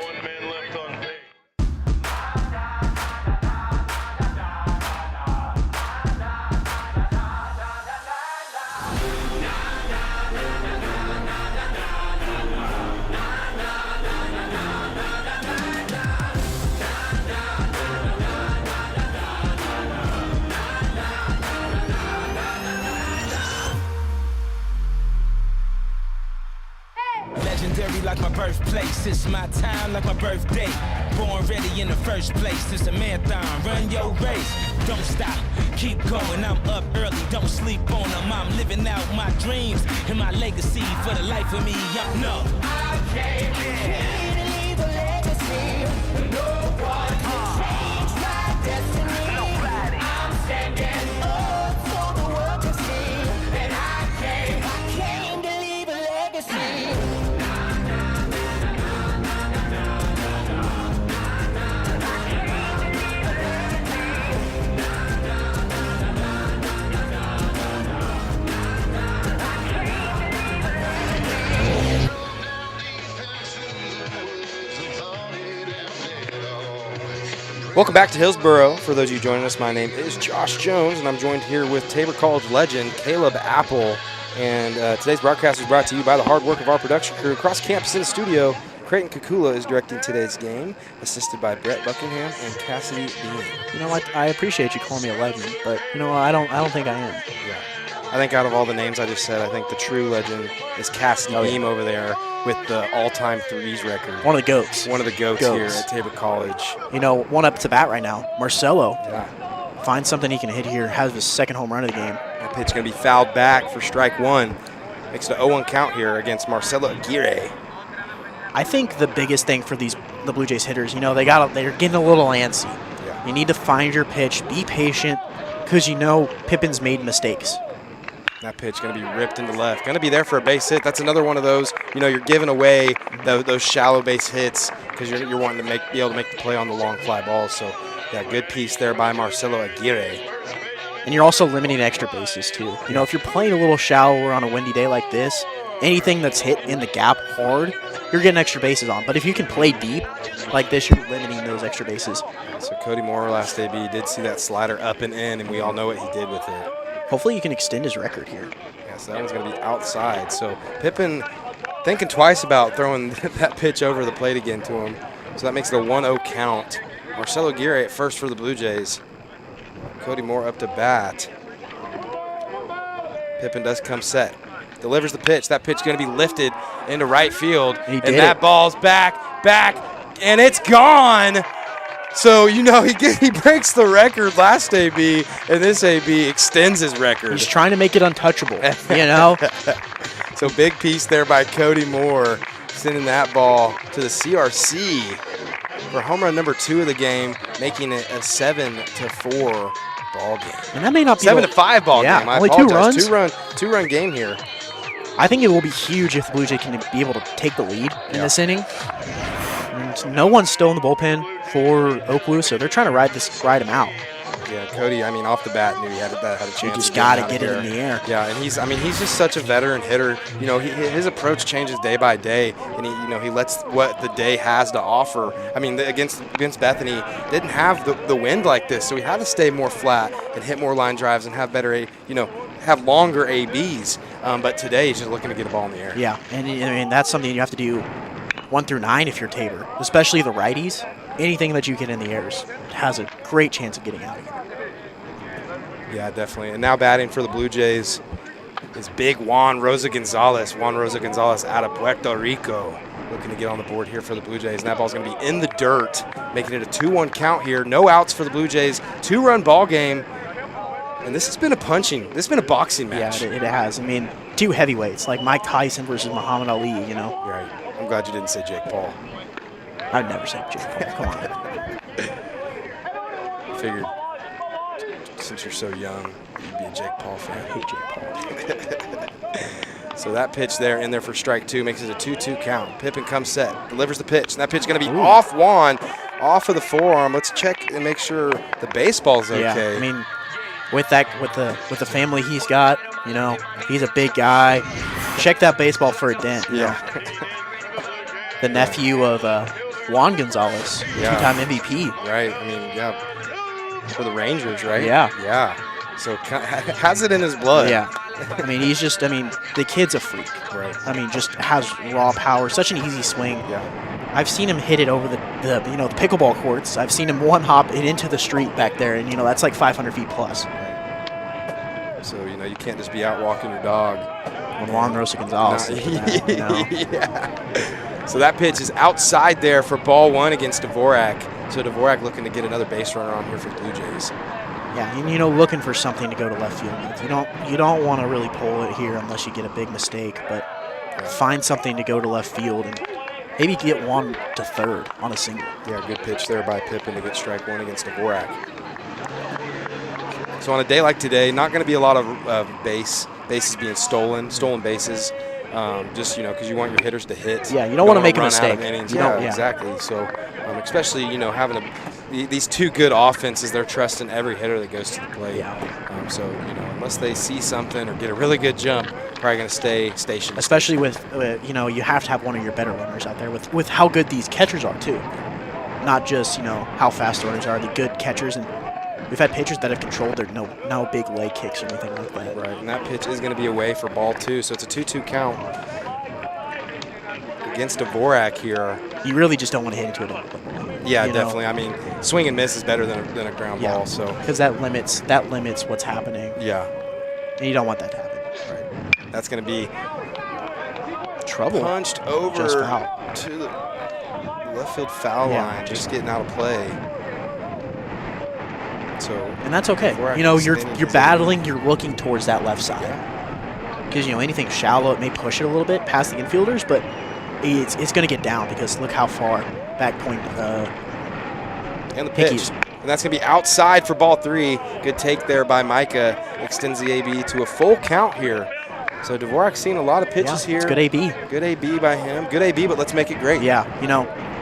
Legendary like my birthplace, It's my time like my birthday. Born ready in the first place. It's a marathon. Run your race. Don't stop. Keep going. I'm up early. Don't sleep on them. I'm living out my dreams and my legacy for the life of me. Y'all know. I came here to leave a legacy. No one can change my destiny. Nobody. I'm standing up so the world can see. And I came to leave a legacy.
Welcome back to Hillsboro. For those of you joining us, my name is Josh Jones, and I'm joined here with Tabor College legend Caleb Apple. And today's broadcast is brought to you by the hard work of our production crew across campus in the studio. Creighton Kukula is directing today's game, assisted by Brett Buckingham and Cassidy Dean.
You know what? I appreciate you calling me a legend, but you know I don't think I am.
Yeah. I think out of all the names I just said, I think the true legend is Cassidy Dean over there with the all-time threes record.
One of the GOATs.
One of the GOATs here at Tabor College.
You know, one up to bat right now. Marcelo.
Yeah.
Finds something he can hit here. Has his second home run of the game.
That pitch going to be fouled back for strike one. Makes it an 0-1 count here against Marcelo Aguirre.
I think the biggest thing for the Blue Jays hitters, you know, they're getting a little antsy.
Yeah.
You need to find your pitch, be patient, because you know Pippin's made mistakes.
That pitch going to be ripped into left. Going to be there for a base hit. That's another one of those, you know, you're giving away those shallow base hits because you're wanting to be able to make the play on the long fly balls. So, yeah, good piece there by Marcelo Aguirre.
And you're also limiting extra bases, too. You know, if you're playing a little shallower on a windy day like this, anything that's hit in the gap hard, you're getting extra bases on. But if you can play deep like this, you're limiting those extra bases.
So Cody Moore last AB did see that slider up and in, and we all know what he did with it.
Hopefully you can extend his record here.
Yeah, so that one's going to be outside. So Pippin thinking twice about throwing that pitch over the plate again to him. So that makes it a 1-0 count. Marcelo Aguirre at first for the Blue Jays. Cody Moore up to bat. Pippin does come set. Delivers the pitch. That pitch going to be lifted into right field. And that ball's back, and it's gone. So, you know, he breaks the record last AB, and this AB extends his record.
He's trying to make it untouchable, you know?
So big piece there by Cody Moore, sending that ball to the CRC for home run number 2 of the game, making it a 7-4 ball game.
And that may not be
7-5 ball game. I
only
apologize.
2 runs.
Two-run game here.
I think it will be huge if the Blue Jays can be able to take the lead in this inning. And no one's still in the bullpen for Oakley, so they're trying to ride him out.
Yeah, Cody, I mean, off the bat knew he had a chance.
You just got to get it in the air.
Yeah, and he's just such a veteran hitter. You know, his approach changes day by day, and he lets what the day has to offer. I mean, against Bethany, didn't have the wind like this, so he had to stay more flat and hit more line drives and have better, have longer ABs. But today he's just looking to get a ball in the air.
Yeah, and I mean that's something you have to do 1 through 9 if you're Tabor, especially the righties. Anything that you get in the air has a great chance of getting out of here.
Yeah, definitely. And now batting for the Blue Jays is big Juan Rosa Gonzalez. Juan Rosa Gonzalez out of Puerto Rico, looking to get on the board here for the Blue Jays. And that ball's going to be in the dirt, making it a 2-1 count here. No outs for the Blue Jays. 2-run ball game. And this has been a boxing match.
Yeah, it has. I mean, 2 heavyweights, like Mike Tyson versus Muhammad Ali, you know.
Right. I'm glad you didn't say Jake Paul.
I'd never say Jake Paul. Come on.
Figured since you're so young, you'd be a Jake Paul fan.
I hate Jake Paul.
So that pitch there in there for strike 2 makes it a 2-2 count. Pippin comes set, delivers the pitch, and that pitch is going to be off Juan, off of the forearm. Let's check and make sure the baseball's okay.
Yeah, I mean, with the family he's got, you know, he's a big guy. Check that baseball for a dent.
Yeah.
The nephew of Juan Gonzalez, 2-time MVP.
Right. I mean, yeah. For the Rangers, right?
Yeah.
Yeah. So has it in his blood.
Yeah. I mean, the kid's a freak.
Right.
I mean, just has raw power, such an easy swing.
Yeah.
I've seen him hit it over the pickleball courts. I've seen him one hop it into the street back there, and that's like 500 feet plus.
So you can't just be out walking your dog.
When Juan Rosa Gonzalez.
Yeah. So that pitch is outside there for ball 1 against Dvorak. So Dvorak looking to get another base runner on here for the Blue Jays.
Yeah, and looking for something to go to left field with. You don't want to really pull it here unless you get a big mistake, but find something to go to left field and maybe get one to third on a single.
Yeah, good pitch there by Pippen to get strike 1 against Dvorak. So on a day like today, not going to be a lot of bases being stolen bases. Just because you want your hitters to hit.
Yeah, you don't want to make a
run
mistake.
Out of innings. Yeah, exactly. So especially having these two good offenses, they're trusting every hitter that goes to the plate.
Yeah.
So unless they see something or get a really good jump, probably going to stay stationed.
Especially with you have to have one of your better runners out there with how good these catchers are too. Not just how fast the runners are, the good catchers, and we've had pitchers that have controlled their no big leg kicks or anything like that.
Right, and that pitch is going to be away for ball 2, so it's a 2-2 count against Dvorak here.
You really just don't want to hit into it.
Yeah, definitely. I mean, swing and miss is better than a ground ball. So
because that limits what's happening.
Yeah,
and you don't want that to happen.
Right. That's going to be
trouble.
Punched over
just foul.
To the left field foul line, just getting out of play. So
and that's okay. You're battling. You're looking towards that left side because anything shallow, it may push it a little bit past the infielders, but it's going to get down because look how far back point.
And the pitch, and that's going to be outside for ball 3. Good take there by Micah. Extends the AB to a full count here. So Dvorak's seen a lot of pitches here.
It's good AB.
Good AB by him. Good AB, but let's make it great.
Yeah,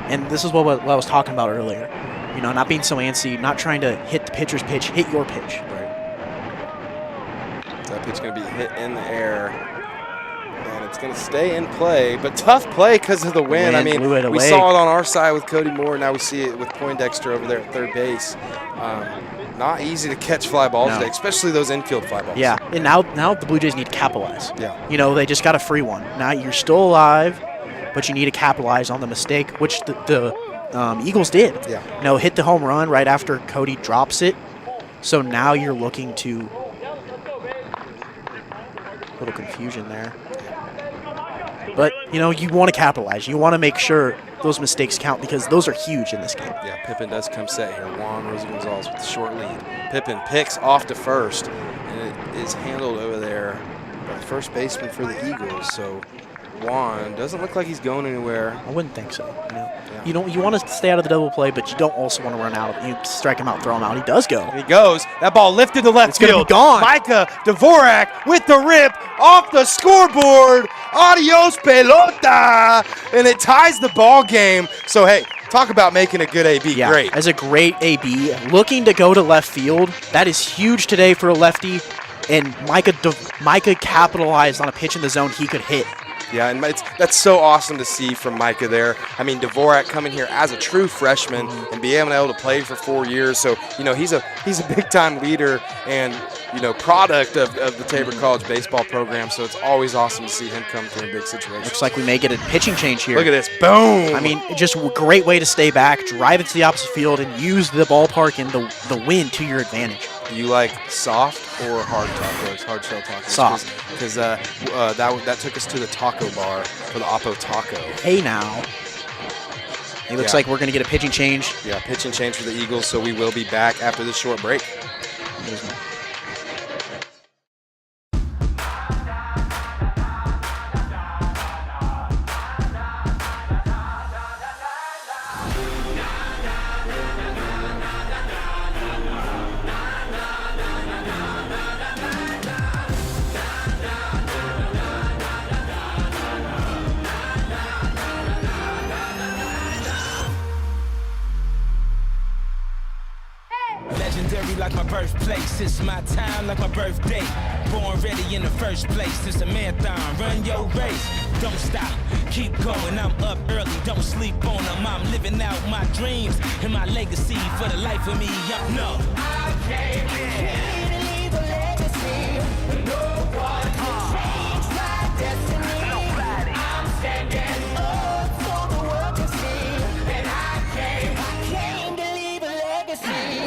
and this is what I was talking about earlier. Not being so antsy, not trying to hit the pitcher's pitch, hit your pitch.
Right. So that pitch going to be hit in the air. And it's going to stay in play, but tough play because of the wind. I mean, we saw it on our side with Cody Moore. Now we see it with Poindexter over there at third base. Not easy to catch fly balls today, especially those infield fly balls.
Yeah, and now the Blue Jays need to capitalize.
Yeah.
They just got a free one. Now you're still alive, but you need to capitalize on the mistake, which the Eagles did.
Yeah.
Hit the home run right after Cody drops it. So now you're looking to a little confusion there. But, you want to capitalize. You want to make sure those mistakes count because those are huge in this game.
Yeah, Pippen does come set here. Juan Rosa Gonzalez with the short lead. Pippen picks off to first, and it is handled over there by the first baseman for the Eagles. So Juan doesn't look like he's going anywhere.
I wouldn't think so. You want to stay out of the double play, but you don't also want to run out. You strike him out, throw him out. He does go.
And he goes. That ball lifted to left field.
It's going to be gone.
Micah Dvorak with the rip off the scoreboard. Adios, pelota. And it ties the ball game. So, hey, talk about making a good AB.
Yeah,
Great.
As a great AB. Looking to go to left field. That is huge today for a lefty. And Micah capitalized on a pitch in the zone he could hit.
Yeah, and that's so awesome to see from Micah there. I mean, Dvorak coming here as a true freshman and being able to play for 4 years. So, he's a big-time leader and, product of the Tabor College baseball program. So it's always awesome to see him come through in big situations.
Looks like we may get a pitching change here.
Look at this. Boom.
I mean, just a great way to stay back, drive it to the opposite field, and use the ballpark and the wind to your advantage.
You like soft or hard tacos? Hard shell tacos?
Soft.
Because that took us to the taco bar for the Oppo Taco.
Hey now. It looks like we're going to get a pitching change.
Yeah, pitching change for the Eagles, so we will be back after this short break.
Like my birthplace, it's my time like my birthday. Born ready in the first place, it's a marathon, run your race. Don't stop, keep going, I'm up early, don't sleep on them. I'm living out my dreams and my legacy for the life of me. I came here to leave a legacy. No one can change my destiny. Nobody. I'm standing up so the world can see. And I came to leave a legacy.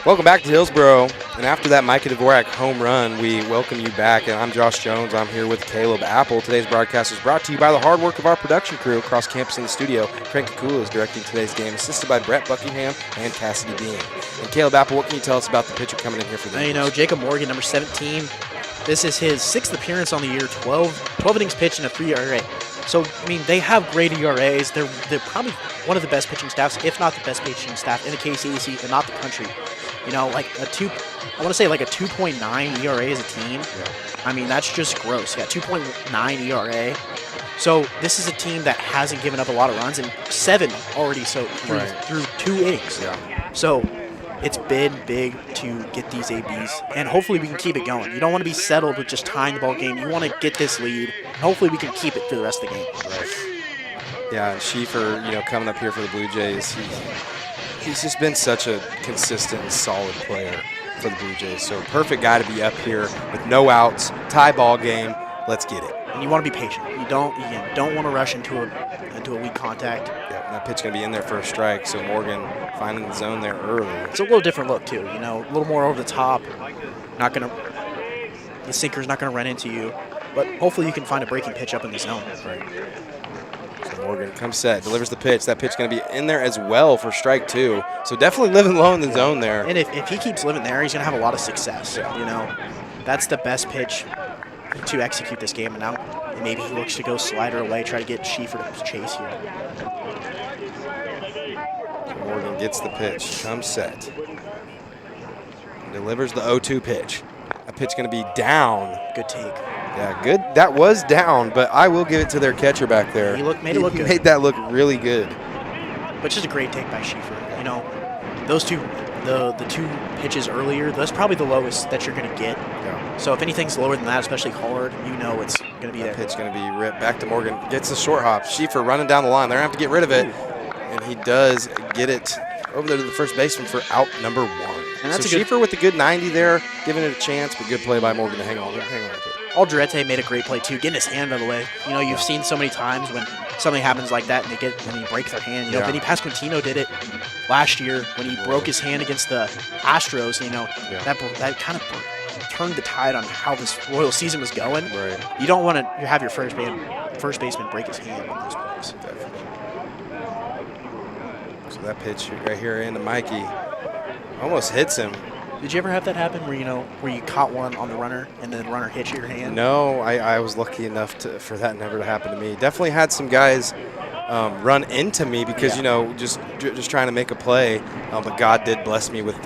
Welcome back to Hillsboro. And after that Micah Dvorak home run, we welcome you back. And I'm Josh Jones. I'm here with Caleb Apple. Today's broadcast is brought to you by the hard work of our production crew across campus in the studio. Frank Kakula is directing today's game, assisted by Brett Buckingham and Cassidy Bean. And Caleb Apple, what can you tell us about the pitcher coming in here for the
You know, Jacob Morgan, number 17. This is his 6th appearance on the year, 12 innings pitched and a 3 ERA. So, I mean, they have great ERAs. They're probably one of the best pitching staffs, if not the best pitching staff in the KCAC and not the country. You know, like I want to say like a 2.9 ERA as a team. Yeah. I mean, that's just gross. Yeah, 2.9 ERA. So this is a team that hasn't given up a lot of runs, and 7 already through 2 innings.
Yeah.
So it's been big to get these ABs, and hopefully we can keep it going. You don't want to be settled with just tying the ball game. You want to get this lead, and hopefully we can keep it for the rest of the game.
Right. Yeah, and Schieffer, you know, coming up here for the Blue Jays, he's just been such a consistent and solid player for the Blue Jays. So perfect guy to be up here with no outs, tie ball game. Let's get it.
And you want to be patient. You don't want to rush into a weak contact.
Yeah, that pitch going to be in there for a strike. So Morgan finding the zone there early.
It's a little different look too. You know, a little more over the top. The sinker's not going to run into you, but hopefully you can find a breaking pitch up in the zone.
Right. So Morgan comes set, delivers the pitch. That pitch going to be in there as well for strike 2. So definitely living low in the zone there.
And if he keeps living there, he's going to have a lot of success. Yeah. You know, that's the best pitch to execute this game. And now maybe he looks to go slider away, try to get Schieffer to chase here.
So Morgan gets the pitch, comes set, delivers the 0-2 pitch. That pitch going to be down.
Good take.
Yeah, good. That was down, but I will give it to their catcher back there.
He made it look good.
Made that look really good.
But just a great take by Schieffer. You know, those two, the 2 pitches earlier, that's probably the lowest that you're going to get.
Yeah.
So if anything's lower than that, especially hard, you know it's going to be there.
That pitch going to be ripped back to Morgan. Gets the short hop. Schieffer running down the line. They're going to have to get rid of it. And he does get it over there to the first baseman for out number 1. And that's so Schieffer with a good 90 there, giving it a chance, but good play by Morgan to hang on with it.
Aldrete made a great play too, getting his hand out of the way. You know, you've seen so many times when something happens like that and they break their hand. You know, Vinny Pasquantino did it last year when he broke his hand against the Astros. You know, that kind of turned the tide on how this Royal season was going.
Right.
You don't want to have your first baseman break his hand in those plays.
Definitely. So that pitch right here into Mikey almost hits him.
Did you ever have that happen where you caught one on the runner and then the runner hit your hand?
No, I was lucky enough for that never to happen to me. Definitely had some guys run into me because, you know, just trying to make a play. But God did bless me with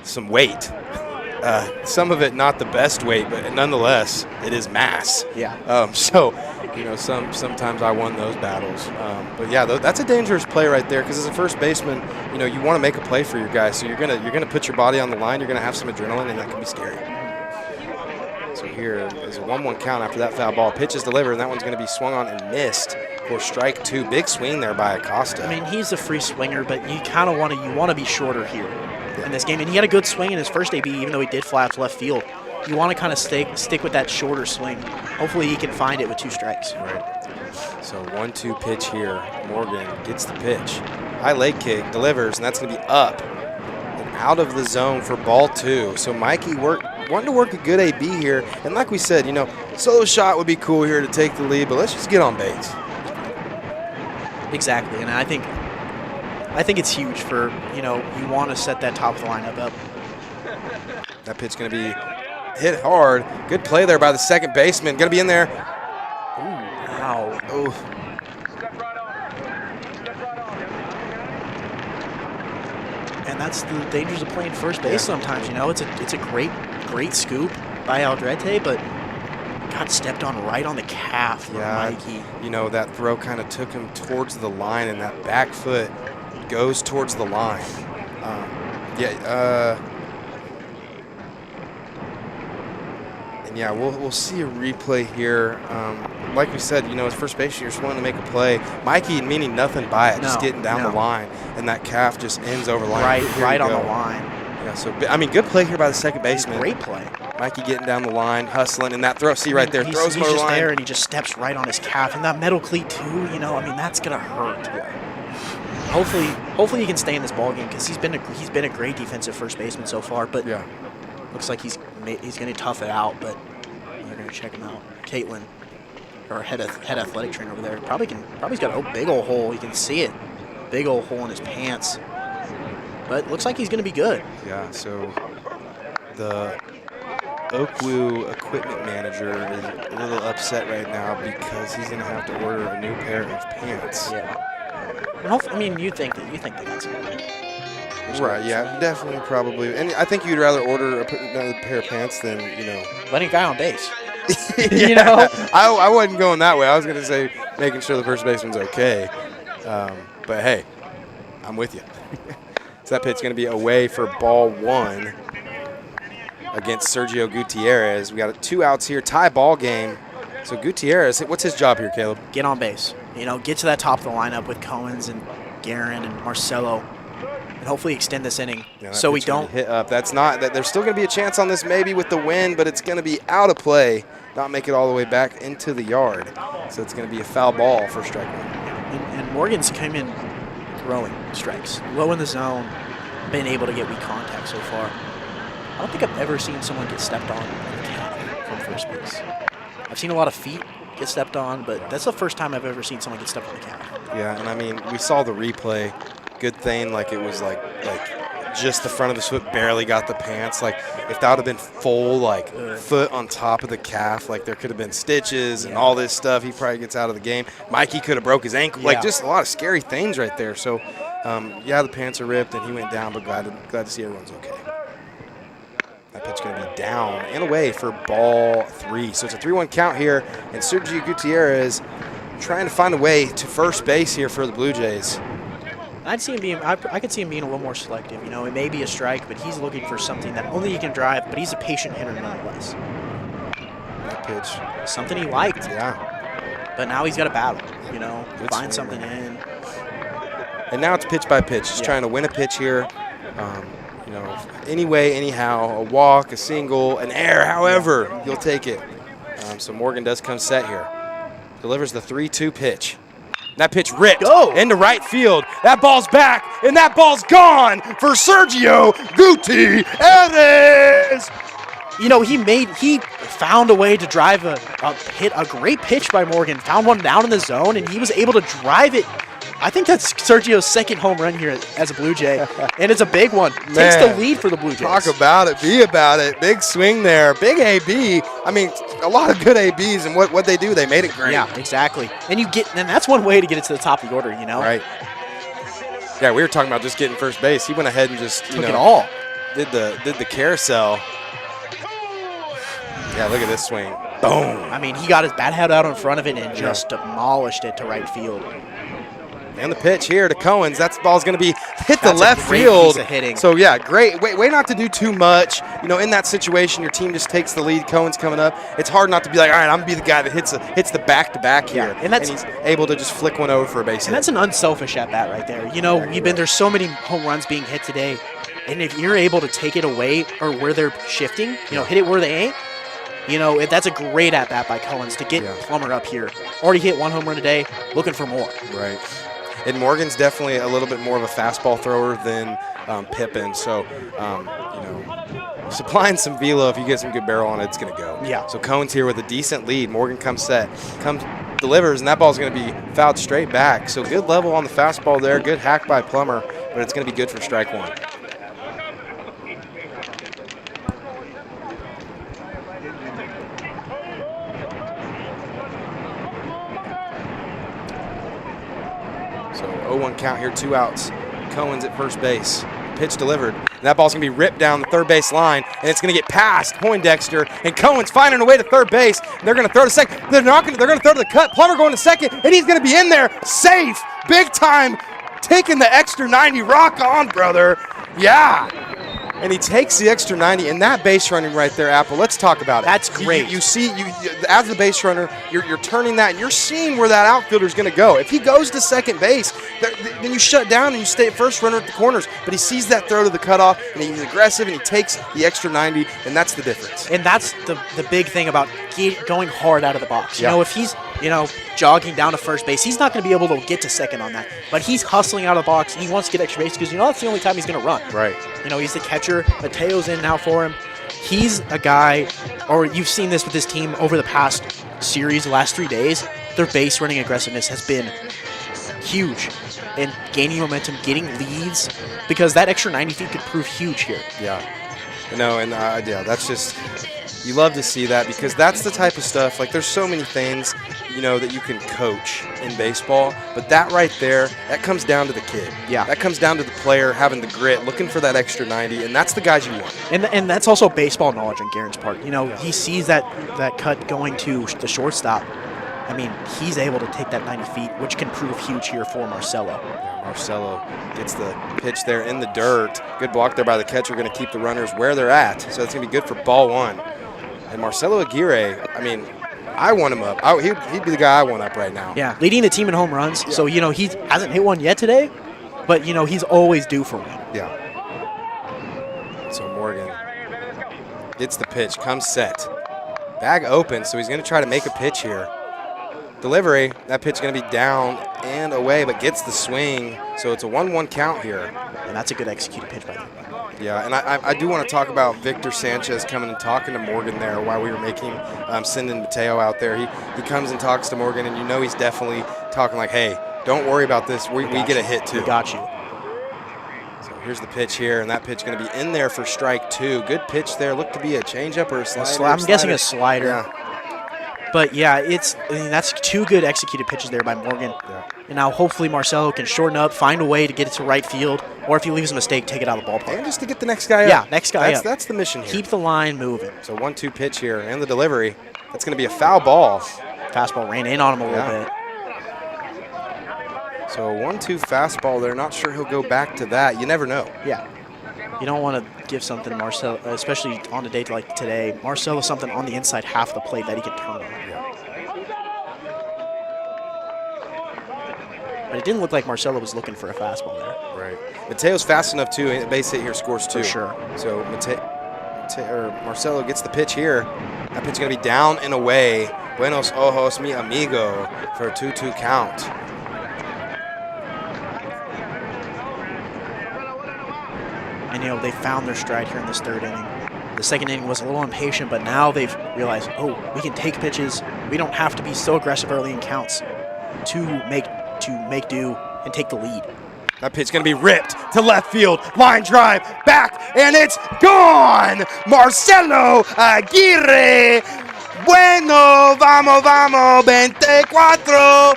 some weight. Some of it not the best weight, but nonetheless, it is mass.
Yeah.
So, you know, sometimes I won those battles. But yeah, that's a dangerous play right there because as a first baseman, you know, you want to make a play for your guy. So you're gonna put your body on the line. You're gonna have some adrenaline, and that can be scary. So here is a 1-1 count after that foul ball. Pitch is delivered, and that one's gonna be swung on and missed for strike 2. Big swing there by Acosta.
I mean, he's a free swinger, but you kind of want to be shorter here in this game. And he had a good swing in his first AB, even though he did fly out to left field. You want to kind of stick with that shorter swing. Hopefully he can find it with 2 strikes.
Right. So 1-2 pitch here. Morgan gets the pitch. High leg kick, delivers, and that's going to be up and out of the zone for ball 2. So Mikey wanted to work a good AB here. And like we said, you know, solo shot would be cool here to take the lead, but let's just get on base.
Exactly, and I think it's huge for, you know, you want to set that top of the lineup up.
That pitch going to be hit hard. Good play there by the second baseman. Going to be in there.
Ooh, wow.
Ooh.
And that's the dangers of playing first base sometimes, you know. It's a great scoop by Aldrete, but got stepped on right on the calf for Mikey.
You know, that throw kind of took him towards the line, and that back foot goes towards the line. And yeah, we'll see a replay here. Like we said, you know, as first base, you're just wanting to make a play. Mikey meaning nothing by it, just getting down the line, and that calf just ends over line.
Right on the line.
Yeah, so I mean, good play here by the second baseman.
Great play.
Mikey getting down the line, hustling, and that throw. See right there, throws
he's just
line.
there, and he just steps right on his calf, and that metal cleat too. You know, I mean, that's gonna hurt. hopefully he can stay in this ball game because he's been a great defensive first baseman so far. But
Yeah.
looks like he's going to tough it out. But they're going to check him out. Caitlin, our head athletic trainer over there, probably's got a big old hole. You can see it, big old hole in his pants. But looks like he's going to be good.
Yeah. So the Oakwoo equipment manager is a little upset right now because he's going to have to order a new pair of pants.
Yeah. And I mean, you think that's
Right, yeah, definitely, probably. And I think you'd rather order another pair of pants than,
letting a guy on base.
Yeah, I wasn't going that way. I was going to say making sure the first baseman's okay. But, hey, I'm with you. So that pit's going to be away for ball 1 against Sergio Gutierrez. We got 2 outs here, tie ball game. So Gutierrez, what's his job here, Caleb?
Get on base. Get to that top of the lineup with Cohens and Guerin and Marcelo, and hopefully extend this inning so we don't
hit up. There's still going to be a chance on this maybe with the wind, but it's going to be out of play, not make it all the way back into the yard. So it's going to be a foul ball for strike 1.
And Morgan's came in throwing strikes, low in the zone, been able to get weak contact so far. I don't think I've ever seen someone get stepped on in the calf from first base. I've seen a lot of feet get stepped on, but that's the first time I've ever seen someone get stepped on the calf.
Yeah, and I mean, we saw the replay. Good thing, it was like just the front of his foot barely got the pants. If that would have been full, foot on top of the calf, there could have been stitches and all this stuff. He probably gets out of the game. Mikey could have broke his ankle.
Yeah.
Just a lot of scary things right there. So, the pants are ripped and he went down, but glad to see everyone's okay. That pitch going to be down and away for ball 3. So it's a 3-1 count here, and Sergio Gutierrez trying to find a way to first base here for the Blue Jays.
I could see him being a little more selective. It may be a strike, but he's looking for something that only he can drive, but he's a patient hitter nonetheless.
That pitch.
Something he liked.
Yeah.
But now he's got to battle,
Good
find
swing,
something in.
And now it's pitch by pitch. Just trying to win a pitch here. Any way, anyhow, a walk, a single, an error, however, you'll take it. So Morgan does come set here. Delivers the 3-2 pitch. That pitch ripped into right field. That ball's back, and that ball's gone for Sergio Gutierrez.
He found a way to drive a great pitch by Morgan, found one down in the zone, and he was able to drive it. I think that's Sergio's second home run here as a Blue Jay, and it's a big one. Takes the lead for the Blue Jays.
Talk about it, be about it. Big swing there, big AB. I mean, a lot of good ABs, and what they do, they made it great.
Yeah, exactly. And that's one way to get it to the top of the order,
Right. Yeah, we were talking about just getting first base. He went ahead and just
took it all.
Did the carousel. Yeah, look at this swing. Boom.
I mean, he got his bat head out in front of it and just demolished it to right field.
And the pitch here to Cohens. That ball's going to be hit the
That's
left
a great
field.
piece of hitting.
So, yeah, great. Way not to do too much. In that situation, your team just takes the lead. Cohens coming up. It's hard not to be like, all right, I'm going to be the guy that hits the back-to-back here.
Yeah, and
he's able to just flick one over for a base hit.
And that's an unselfish at-bat right there. There's so many home runs being hit today, and if you're able to take it away or where they're shifting, hit it where they ain't, that's a great at-bat by Cohens to get Plummer up here. Already hit 1 home run today, looking for more.
Right. And Morgan's definitely a little bit more of a fastball thrower than Pippin. So, supplying some velo, if you get some good barrel on it, it's going to go.
Yeah.
So Cohen's here with a decent lead. Morgan comes set, delivers, and that ball's going to be fouled straight back. So good level on the fastball there. Good hack by Plummer, but it's going to be good for strike 1. So 0-1 count here, 2 outs. Cohen's at first base. Pitch delivered. And that ball's going to be ripped down the third base line, and it's going to get past Poindexter. And Cohen's finding a way to third base. And they're going to throw to second. They're going to throw to the cut. Plummer going to second, and he's going to be in there. Safe. Big time. Taking the extra 90. Rock on, brother. Yeah. And he takes the extra 90, and that base running right there, Apple, let's talk about it.
That's great.
You see, as the base runner, you're turning that, and you're seeing where that outfielder is going to go. If he goes to second base, then you shut down and you stay at first runner at the corners. But he sees that throw to the cutoff, and he's aggressive, and he takes the extra 90, and that's the difference.
And that's the big thing about going hard out of the box.
Yeah.
If he's jogging down to first base. He's not going to be able to get to second on that, but he's hustling out of the box, and he wants to get extra base because, that's the only time he's going to run.
Right.
He's the catcher. Mateo's in now for him. He's a guy, or you've seen this with his team over the past series, the last 3 days, their base running aggressiveness has been huge and gaining momentum, getting leads, because that extra 90 feet could prove huge here.
Yeah. That's just, you love to see that because that's the type of stuff, like there's so many things, that you can coach in baseball, but that right there, that comes down to the kid.
Yeah.
That comes down to the player having the grit, looking for that extra 90, and that's the guys you want.
And that's also baseball knowledge on Garen's part. He sees that cut going to the shortstop. I mean, he's able to take that 90 feet, which can prove huge here for Marcelo.
Yeah, Marcelo gets the pitch there in the dirt. Good block there by the catcher, going to keep the runners where they're at. So that's going to be good for ball one. And Marcelo Aguirre, I mean, I want him up. He'd be the guy I want up right now.
Yeah, leading the team in home runs. Yeah. So, he hasn't hit one yet today, but, he's always due for one.
Yeah. So Morgan gets the pitch, comes set. Bag open, so he's going to try to make a pitch here. Delivery, that pitch is going to be down and away, but gets the swing, so it's a 1-1 count here.
And that's a good executed pitch by him.
Yeah, and I do want to talk about Victor Sanchez coming and talking to Morgan there while we were sending Mateo out there. He comes and talks to Morgan, and he's definitely talking like, hey, don't worry about this. We get a hit too.
We got you.
So here's the pitch here, and that pitch going to be in there for strike two. Good pitch there. Looked to be a changeup or a slider.
I'm guessing a slider.
Yeah.
But, yeah, that's two good executed pitches there by Morgan.
Yeah.
And now hopefully Marcelo can shorten up, find a way to get it to right field, or if he leaves a mistake, take it out of the ballpark.
And just to get the next guy up.
Yeah, next guy up.
That's the mission here.
Keep the line moving.
So 1-2 pitch here, and the delivery. That's going to be a foul ball.
Fastball ran in on him a little bit.
So a 1-2 fastball there. Not sure he'll go back to that. You never know.
Yeah. You don't want to give something to Marcelo, especially on a day like today. Marcelo something on the inside half the plate that he can turn on.
Yeah.
But it didn't look like Marcelo was looking for a fastball there.
Right. Mateo's fast enough, too. A base hit here scores two.
For sure.
So Marcelo gets the pitch here. That pitch is going to be down and away. Buenos ojos, mi amigo, for a 2-2 count.
And, they found their stride here in this third inning. The second inning was a little impatient, but now they've realized, we can take pitches. We don't have to be so aggressive early in counts to make do and take the lead.
That pitch going to be ripped to left field. Line drive, back, and it's gone! Marcelo Aguirre. Bueno, vamos, 24.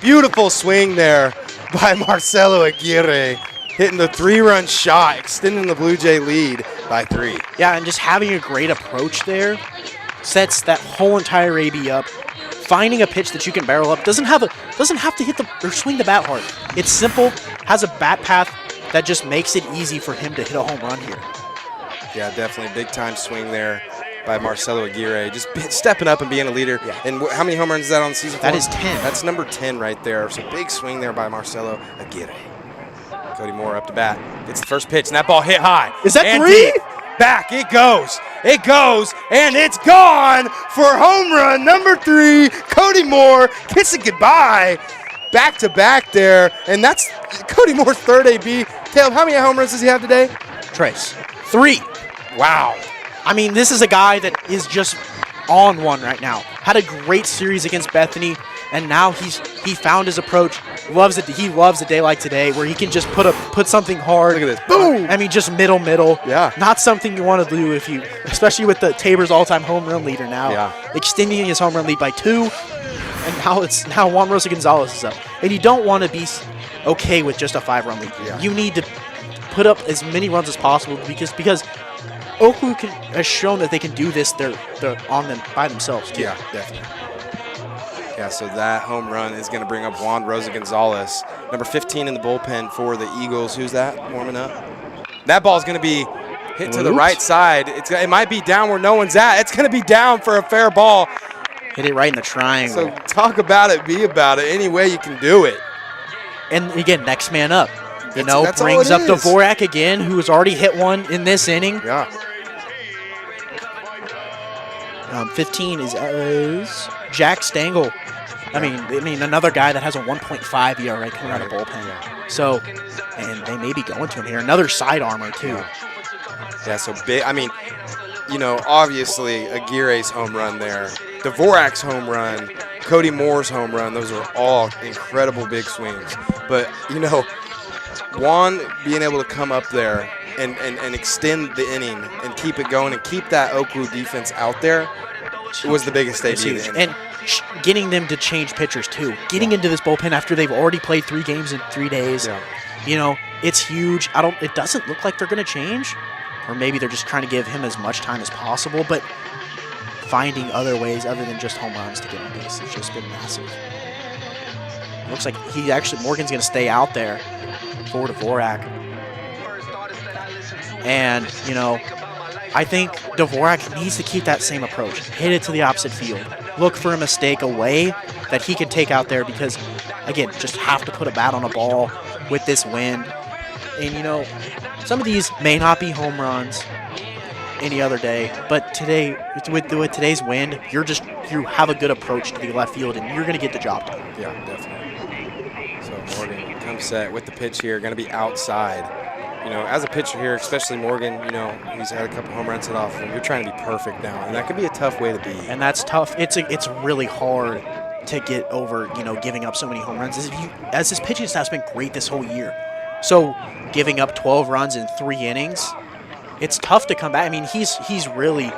Beautiful swing there by Marcelo Aguirre. Hitting the 3-run shot, extending the Blue Jay lead by 3.
Yeah, and just having a great approach there sets that whole entire AB up. Finding a pitch that you can barrel up doesn't have to hit or swing the bat hard. It's simple, has a bat path that just makes it easy for him to hit a home run here.
Yeah, definitely big time swing there by Marcelo Aguirre. Just stepping up and being a leader.
Yeah.
And how many home runs is that on the season?
That is 10.
That's number 10 right there. So big swing there by Marcelo Aguirre. Cody Moore up to bat. Gets the first pitch, and that ball hit high.
Is that
and
3?
Deep. Back it goes. It goes, and it's gone for home run number 3. Cody Moore kissing goodbye. Back to back there, and that's Cody Moore's third AB. Caleb, how many home runs does he have today?
Trace. 3.
Wow.
I mean, this is a guy that is just on one right now. Had a great series against Bethany, and now he found his approach. Loves it. He loves a day like today where he can just put something hard.
Look at this. Boom!
I mean, just middle.
Yeah.
Not something you want to do especially with the Tabor's all-time home run leader now.
Yeah.
Extending his home run lead by 2, and now Juan Rosa Gonzalez is up. And you don't want to be okay with just a 5-run lead.
Yeah.
You need to put up as many runs as possible because Oku has shown that they can do this. They're on them by themselves too.
Yeah, definitely. Yeah, so that home run is going to bring up Juan Rosa Gonzalez, number 15 in the bullpen for the Eagles. Who's that warming up? That ball's going to be hit to the right side. It might be down where no one's at. It's going to be down for a fair ball.
Hit it right in the triangle.
So talk about it, be about it. Any way you can do it.
And again, next man up.
That's
brings
all
up
it is.
Dvorak again, who has already hit one in this inning.
Yeah.
15 is Jack Stengel. I mean, another guy that has a 1.5 ERA coming out of bullpen.
Yeah.
So, and they may be going to him here. Another side armor too.
Yeah, so big. I mean, obviously Aguirre's home run there, Dvorak's home run, Cody Moore's home run. Those are all incredible big swings. But Juan being able to come up there and extend the inning and keep it going and keep that Oakwood defense out there was the biggest stage of the inning.
And getting them to change pitchers too. Getting into this bullpen after they've already played 3 games in 3 days.
Yeah.
It's huge. It doesn't look like they're going to change, or maybe they're just trying to give him as much time as possible, but finding other ways other than just home runs to get on base has just been massive. Looks like Morgan's going to stay out there for Dvorak. And, I think Dvorak needs to keep that same approach. Hit it to the opposite field. Look for a mistake away that he can take out there because, again, just have to put a bat on a ball with this wind. And, some of these may not be home runs any other day, but today, with today's wind, you have a good approach to the left field, and you're going to get the job done.
Yeah, definitely. So Morgan comes set with the pitch here, going to be outside. As a pitcher here, especially Morgan, he's had a couple home runs hit off him. You're trying to be perfect now, and that could be a tough way to be.
And that's tough. It's really hard to get over, giving up so many home runs. As his pitching staff's been great this whole year. So giving up 12 runs in 3 innings, it's tough to come back. I mean, he's really,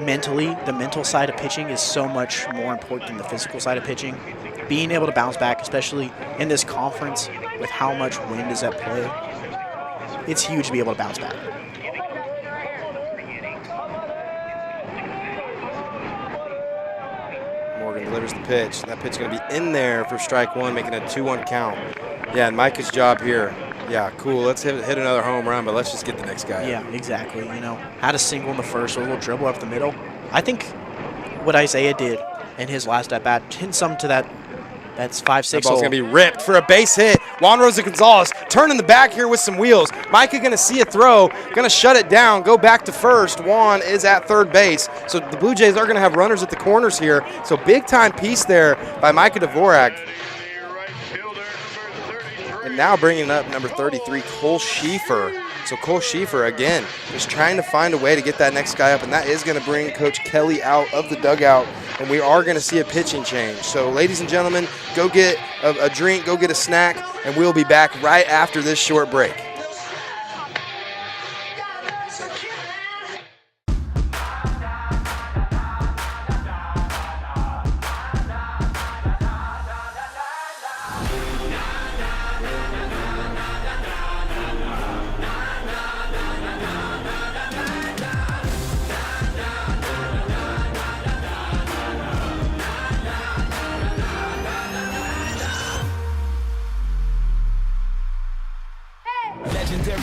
mentally, the mental side of pitching is so much more important than the physical side of pitching. Being able to bounce back, especially in this conference with how much wind is at play, it's huge to be able to bounce back.
Morgan delivers the pitch. That pitch is going to be in there for strike 1, making a 2-1 count. Yeah, and Micah's job here. Yeah, cool. Let's hit another home run, but let's just get the next guy.
Yeah, exactly. Had a single in the first, a little dribble up the middle. I think what Isaiah did in his last at bat, hit some to that's 5-6.
That ball's going to be ripped for a base hit. Juan Rosa Gonzalez turning the back here with some wheels. Micah going to see a throw, going to shut it down, go back to first. Juan is at third base. So the Blue Jays are going to have runners at the corners here. So big time piece there by Micah Dvorak. And now bringing up number 33, Cole Schieffer. So Cole Schieffer, again, just trying to find a way to get that next guy up, and that is going to bring Coach Kelly out of the dugout, and we are going to see a pitching change. So, ladies and gentlemen, go get a drink, go get a snack, and we'll be back right after this short break.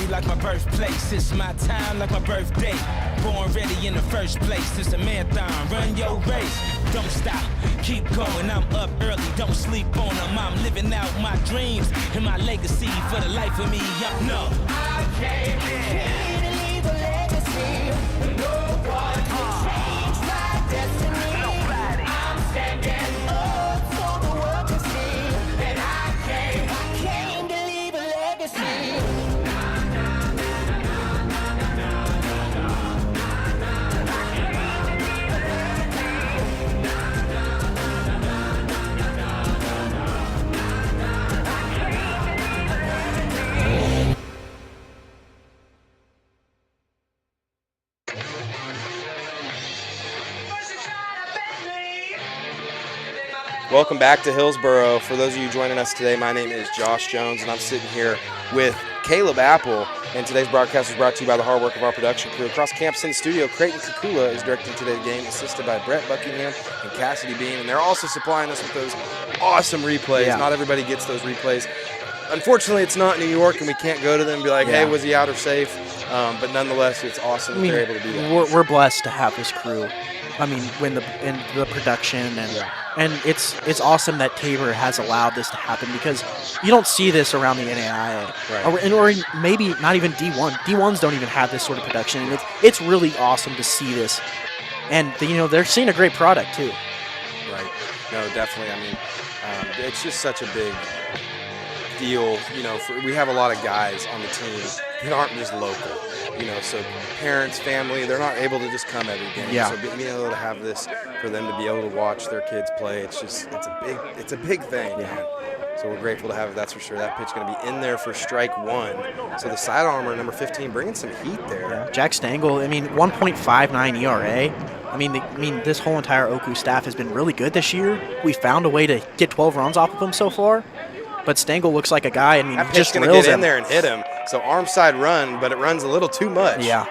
Like my birthplace, it's my time like my birthday. Born ready in the first place, it's a marathon, run your race. Don't stop, keep going, I'm up early, don't sleep on them. I'm living out my dreams and my legacy for the life of me, I came here to leave a legacy. No one can change my destiny. Nobody. I'm standing up so the world can see. And I came to leave a legacy.
Welcome back to Hillsboro. For those of you joining us today, my name is Josh Jones, and I'm sitting here with Caleb Apple. And today's broadcast is brought to you by the hard work of our production crew. Across campus in the studio, Creighton Kukula is directing today's game, assisted by Brett Buckingham and Cassidy Bean. And they're also supplying us with those awesome replays. Yeah. Not everybody gets those replays. Unfortunately, it's not New York, and we can't go to them and be like, hey, was he out or safe? But nonetheless, it's awesome that they're able to do that.
We're blessed to have this crew. In the production and it's awesome that Tabor has allowed this to happen because you don't see this around the NAIA, or maybe not even D1. D1s don't even have this sort of production, and it's really awesome to see this, and they're seeing a great product too.
Right. No, definitely. I mean, it's just such a big deal. We have a lot of guys on the team that aren't just local. So parents, family, they're not able to just come every game.
Yeah.
So being able to have this for them to be able to watch their kids play, it's a big thing, man. So we're grateful to have it, that's for sure. That pitch going to be in there for strike one. So the side armor, number 15, bringing some heat there.
Yeah. Jack Stengel, 1.59 ERA. I mean, this whole entire Oku staff has been really good this year. We found a way to get 12 runs off of him so far. But Stengel looks like a guy.
That
he
pitch
just
going to
drills
get in
him.
there and hit him. So arm side run, but it runs a little too much.
Yeah.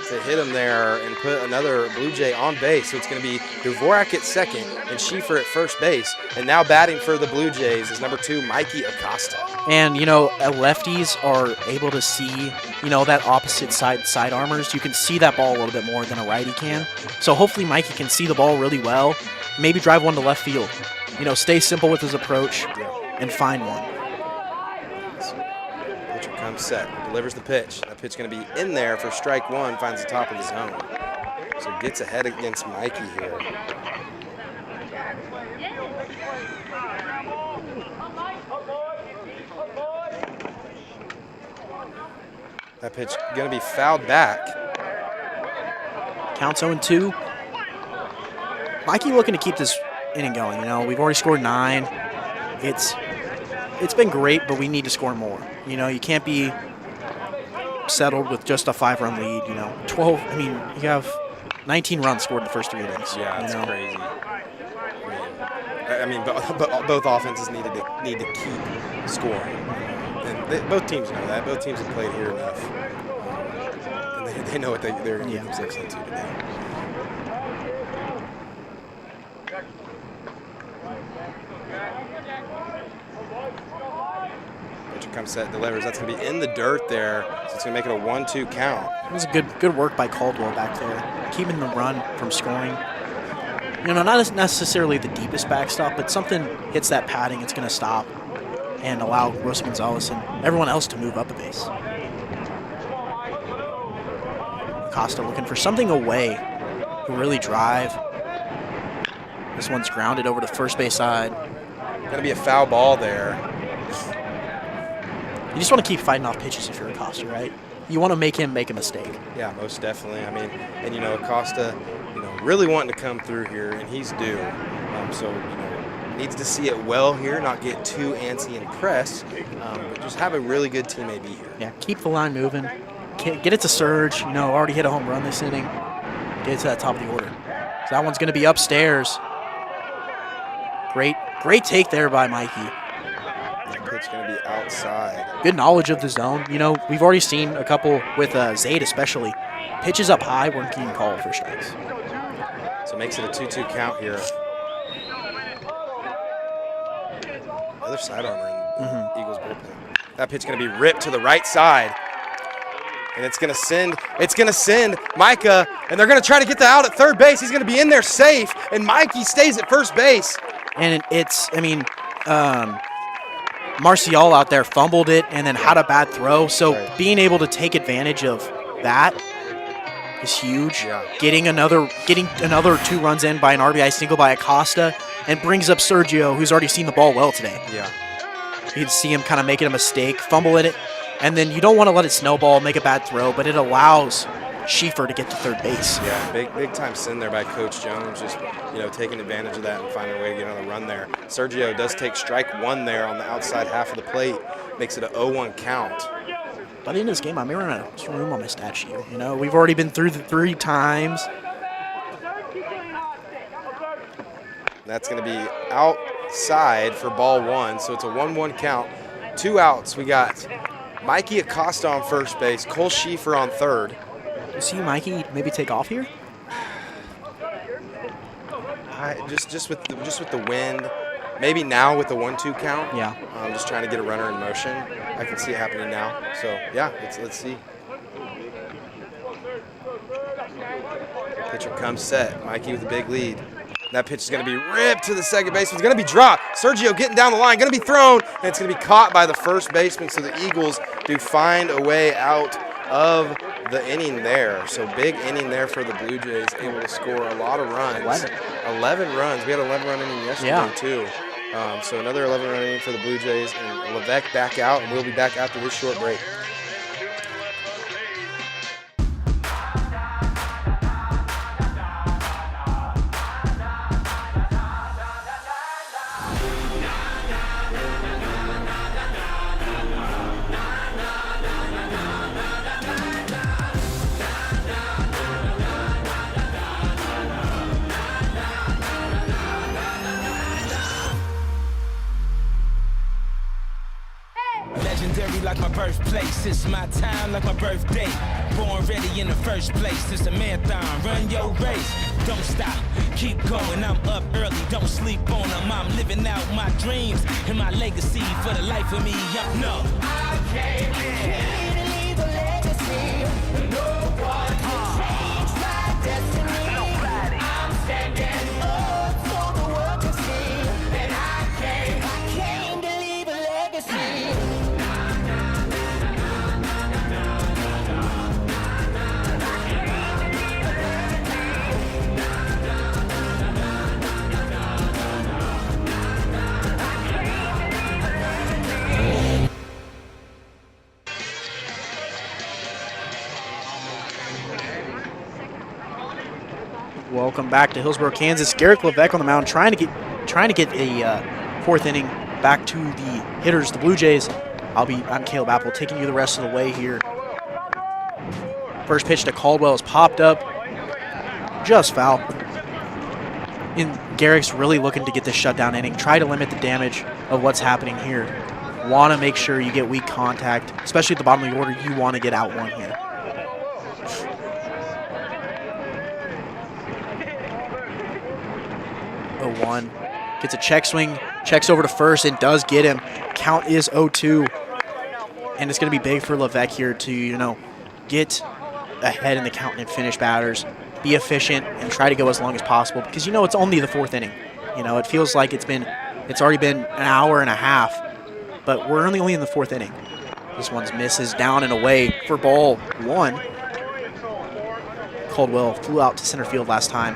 To hit him there and put another Blue Jay on base. So it's going to be Dvorak at second and Schieffer at first base. And now batting for the Blue Jays is number 2, Mikey Acosta.
And, lefties are able to see, that opposite side armors. You can see that ball a little bit more than a righty can. So hopefully Mikey can see the ball really well. Maybe drive one to left field. Stay simple with his approach and find one.
Pitcher comes set, delivers the pitch. That pitch going to be in there for strike one, finds the top of the zone. So gets ahead against Mikey here. That pitch going to be fouled back.
Counts 0-2. Mikey looking to keep this inning going. We've already scored 9. It's been great, but we need to score more. You can't be settled with just a 5-run lead. 12. You have 19 runs scored in the first 3 innings.
Yeah, that's crazy. But both offenses need to keep scoring, and both teams know that. Both teams have played here enough, and they know what they're going to get themselves into today. Pitcher comes set, delivers. That's going to be in the dirt there, so it's going to make it a 1-2 count.
It was a good work by Caldwell back there, keeping the run from scoring. Not necessarily the deepest backstop, but something hits that padding, it's going to stop and allow Rosa Gonzalez and everyone else to move up a base. Acosta looking for something away to really drive. This one's grounded over to first base side.
Going to be a foul ball there.
You just want to keep fighting off pitches if you're Acosta, right? You want to make him make a mistake.
Yeah, most definitely. Acosta, really wanting to come through here, and he's due. So needs to see it well here, not get too antsy and pressed, but just have a really good team AB here.
Yeah, keep the line moving. Get it to Surge. Already hit a home run this inning. Get it to that top of the order. So that one's going to be upstairs. Great take there by Mikey.
That pitch going to be outside.
Good knowledge of the zone. We've already seen a couple with Zaid especially. Pitches up high weren't getting called for strikes.
So makes it a 2-2 count here. Other side armor in the Eagles bullpen. That pitch going to be ripped to the right side. And it's going to send Micah, and they're going to try to get the out at third base. He's going to be in there safe, and Mikey stays at first base.
And Marcial out there fumbled it and then had a bad throw. So being able to take advantage of that is huge.
Yeah.
Getting another 2 runs in by an RBI single by Acosta and brings up Sergio, who's already seen the ball well today.
Yeah.
You can see him kind of making a mistake, fumbling it, and then you don't want to let it snowball, make a bad throw, but it allows Schieffer to get to third base.
Yeah, big time send there by Coach Jones, just taking advantage of that and finding a way to get another run there. Sergio does take strike 1 there on the outside half of the plate, makes it a 0-1 count.
By the end of this game, I may run out of room on my stat sheet. We've already been through the 3 times.
That's going to be outside for ball 1, so it's a 1-1 count. 2 outs. We got Mikey Acosta on first base, Cole Schieffer on third.
You see Mikey maybe take off here?
Just with the wind, maybe now with the 1-2 count.
Yeah.
Just trying to get a runner in motion. I can see it happening now. So yeah, let's see. Pitcher comes set. Mikey with a big lead. That pitch is going to be ripped to the second baseman. It's going to be dropped. Sergio getting down the line, going to be thrown, and it's going to be caught by the first baseman. So the Eagles do find a way out of the inning there. So big inning there for the Blue Jays, able to score a lot of runs. 11 runs. We had an 11-run inning yesterday too. So another 11-run inning for the Blue Jays, and Levesque back out, and we'll be back after this short break.
Legendary like my birthplace, it's my time like my birthday. Born ready in the first place, it's a marathon, run your race. Don't stop, keep going, I'm up early, don't sleep on them. I'm living out my dreams and my legacy for the life of me. I came in to leave a legacy. No one can change my destiny. I'm standing up for the world to see. And I came to leave a legacy.
Welcome back to Hillsborough, Kansas. Garrick Levesque on the mound, trying to get a fourth inning back to the hitters, the Blue Jays. I'm Caleb Apple, taking you the rest of the way here. First pitch to Caldwell is popped up, just foul. And Garrick's really looking to get this shutdown inning, try to limit the damage of what's happening here. Want to make sure you get weak contact, especially at the bottom of the order. You want to get out one here. 0-1, gets a check swing, checks over to first and does get him. Count is 0-2, and it's going to be big for Levesque here to, get ahead in the count and finish batters, be efficient, and try to go as long as possible because it's only the fourth inning. It feels like it's already been an hour and a half, but we're only in the fourth inning. This one's misses down and away for ball one. Caldwell flew out to center field last time.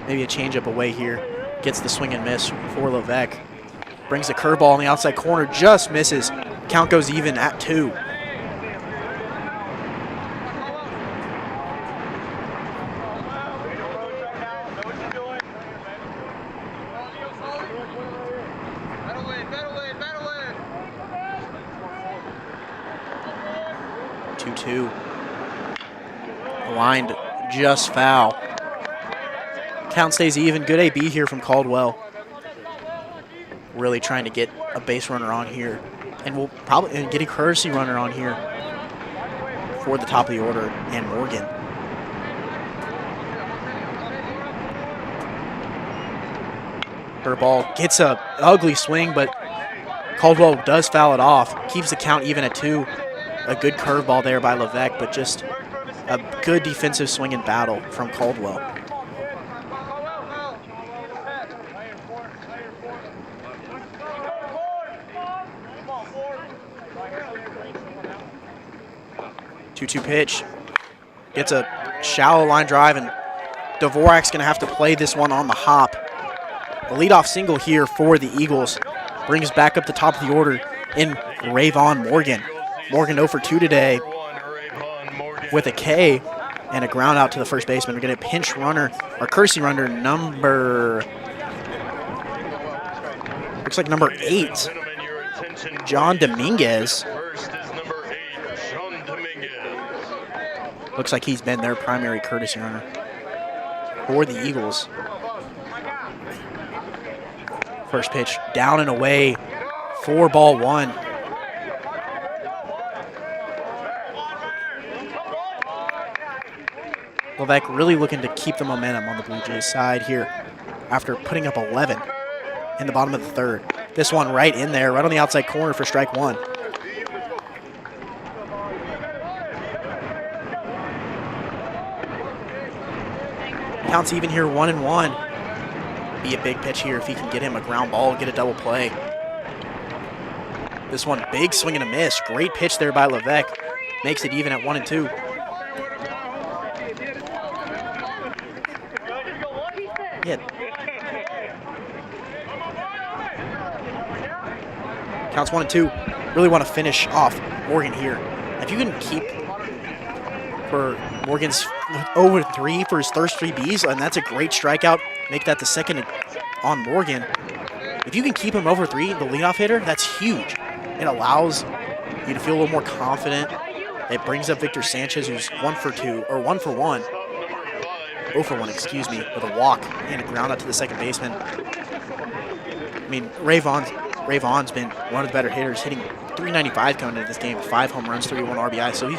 Maybe a changeup away here. Gets the swing and miss for Levesque. Brings a curveball on the outside corner, just misses. Count goes even at 2. Lined just foul. Count stays even. Good AB here from Caldwell. Really trying to get a base runner on here. And we'll probably get a courtesy runner on here for the top of the order and Morgan. Curveball gets a ugly swing, but Caldwell does foul it off. Keeps the count even at 2. A good curveball there by Levesque, but just a good defensive swing and battle from Caldwell. Two-two pitch. Gets a shallow line drive, and Dvorak's going to have to play this one on the hop. The leadoff single here for the Eagles brings back up the top of the order in Rayvon Morgan. Morgan 0 for 2 today with a K and a ground out to the first baseman. We're going to pinch runner, or courtesy runner, number 8, John Dominguez. Looks like he's been their primary courtesy runner for the Eagles. First pitch down and away for ball 1. Levesque really looking to keep the momentum on the Blue Jays side here after putting up 11 in the bottom of the third. This one right in there, right on the outside corner for strike 1. Counts even here, 1-1. be a big pitch here if he can get him a ground ball, get a double play. This one, big swing and a miss. Great pitch there by Levesque. Makes it even at 1-2. Yeah. Counts 1-2. Really want to finish off Morgan here. If you can keep for Morgan's 0-3 for his first 3 Bs, and that's a great strikeout. Make that the second on Morgan. If you can keep him over 3, the leadoff hitter, that's huge. It allows you to feel a little more confident. It brings up Victor Sanchez, who's 1 for 2, or 1 for 1. 0 for 1, excuse me, with a walk and a ground out to the second baseman. I mean, Ray Vaughn's been one of the better hitters, hitting .395 coming into this game, 5 home runs, 31 RBI. So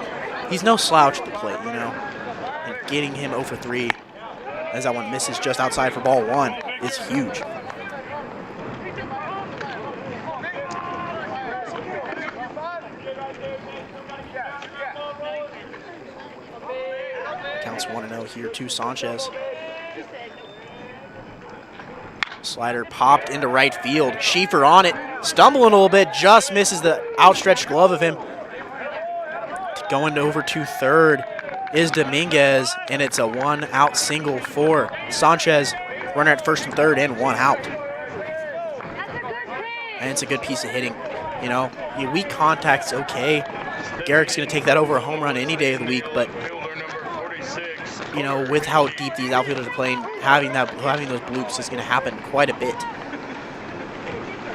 he's no slouch at the plate, you know. And getting him 0 for 3 as that one misses just outside for ball 1 is huge. Counts 1-0 here to Sanchez. Slider popped into right field. Schieffer on it, stumbling a little bit, just misses the outstretched glove of him. Going over to third is Dominguez, and it's a 1-out single for Sanchez. Runner at first and third and 1 out. And it's a good piece of hitting. You know, your weak contact's okay. Garrick's going to take that over a home run any day of the week, but you know, with how deep these outfielders are playing, having those bloops is going to happen quite a bit.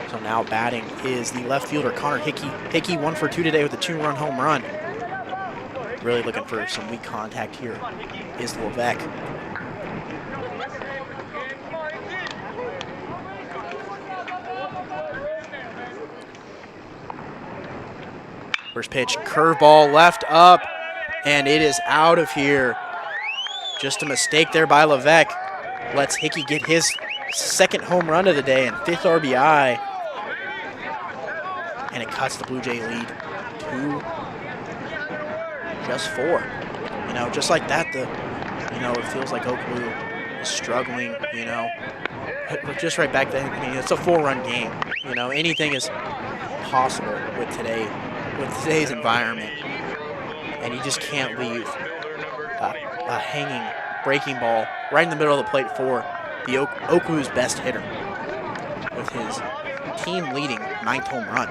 So now batting is the left fielder, Connor Hickey. Hickey 1 for 2 today with a 2-run home run. Really looking for some weak contact here is Levesque. First pitch, curveball left up, and it is out of here. Just a mistake there by Levesque. Lets Hickey get his 2nd home run of the day and 5th RBI. And it cuts the Blue Jay lead to just 4. You know, just like that, it feels like Oak Blue is struggling, you know. But just right back then, I mean, it's a 4-run game. You know, anything is possible with today's environment. And you just can't leave a hanging breaking ball right in the middle of the plate for the Oak Blue's best hitter with his team-leading 9th home run.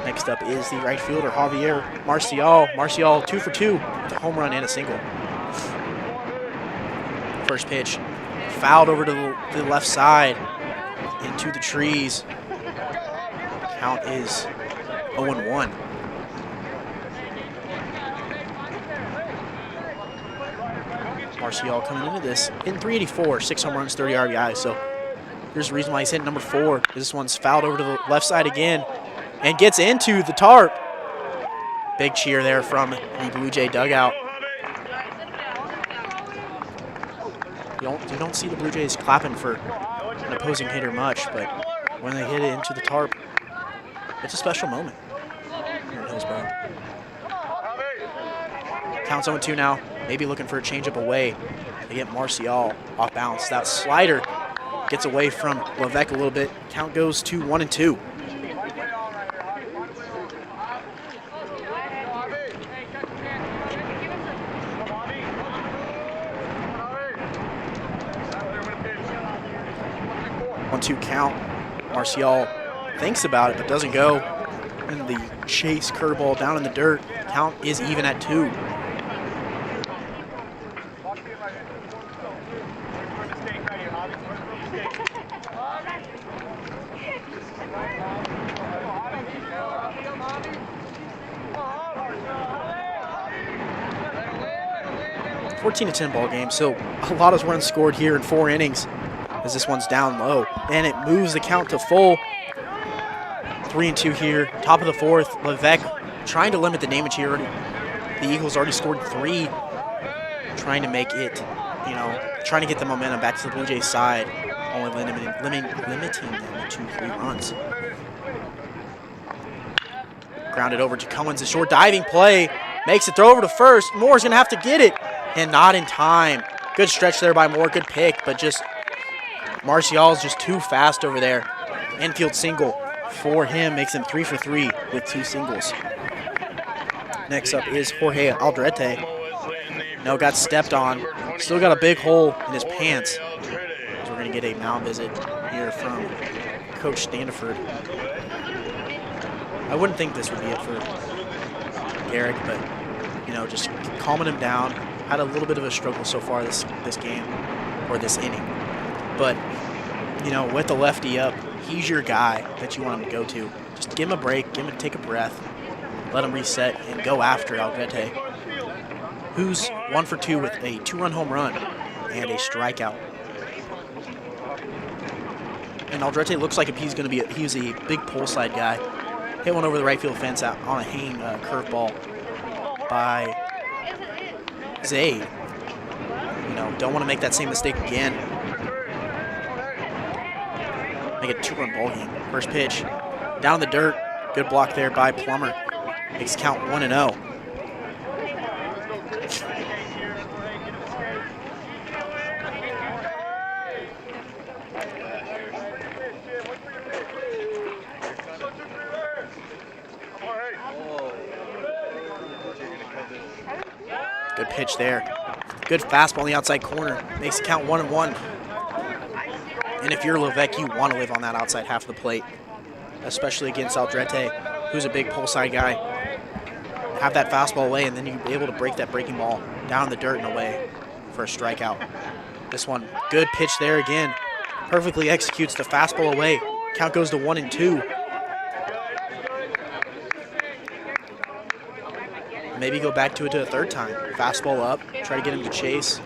Next up is the right fielder, Javier Marcial. Marcial 2 for 2 with a home run and a single. First pitch, fouled over to the left side into the trees. Count is 0-1. Marcial coming into this hitting .384, 6 home runs, 30 RBI. So there's a reason why he's hitting number 4. This one's fouled over to the left side again and gets into the tarp. Big cheer there from the Blue Jay dugout. You don't see the Blue Jays clapping for an opposing hitter much, but when they hit it into the tarp, it's a special moment here in Hillsborough. Counts 0-2 now. Maybe looking for a changeup away. They get Marcial off balance. That slider gets away from Levesque a little bit. Count goes to 1-2. One-two count. Marcial thinks about it but doesn't go. And the chase curveball down in the dirt. Count is even at 2. A 14-10 ball game, so a lot of runs scored here in 4 innings as this one's down low. And it moves the count to full. 3-2 here, top of the 4th. Levesque trying to limit the damage here. The Eagles already scored 3. Trying to make it, you know, trying to get the momentum back to the Blue Jays side. Only limiting them to 3 runs. Grounded over to Cummins, a short diving play. Makes it throw over to first. Moore's going to have to get it. And not in time. Good stretch there by Moore. Good pick, but just Marcial's just too fast over there. Infield single for him, makes him 3 for 3 with 2 singles. Next up is Jorge Aldrete. No, got stepped on. Still got a big hole in his pants. So we're going to get a mound visit here from Coach Standiford. I wouldn't think this would be it for Garrick, but, you know, just calming him down. Had a little bit of a struggle so far this game, or this inning. But, you know, with the lefty up, he's your guy that you want him to go to. Just give him a break, take a breath, let him reset, and go after Aldrete, who's 1 for 2 with a 2-run home run and a strikeout. And Aldrete looks like he's going to be he's a big pull side guy. Hit one over the right field fence out on a hanging curveball by Zaid. You know, don't want to make that same mistake again. Make it a 2-run ball game. First pitch, down in the dirt. Good block there by Plummer. Makes count 1-0. Good pitch there. Good fastball on the outside corner. Makes it count 1-1. And if you're Levesque, you want to live on that outside half of the plate, especially against Aldrete, who's a big pull side guy. Have that fastball away, and then you'll be able to break that breaking ball down in the dirt and away for a strikeout. This one, good pitch there again. Perfectly executes the fastball away. Count goes to 1-2. Maybe go back to it a third time. Fastball up, try to get him to chase.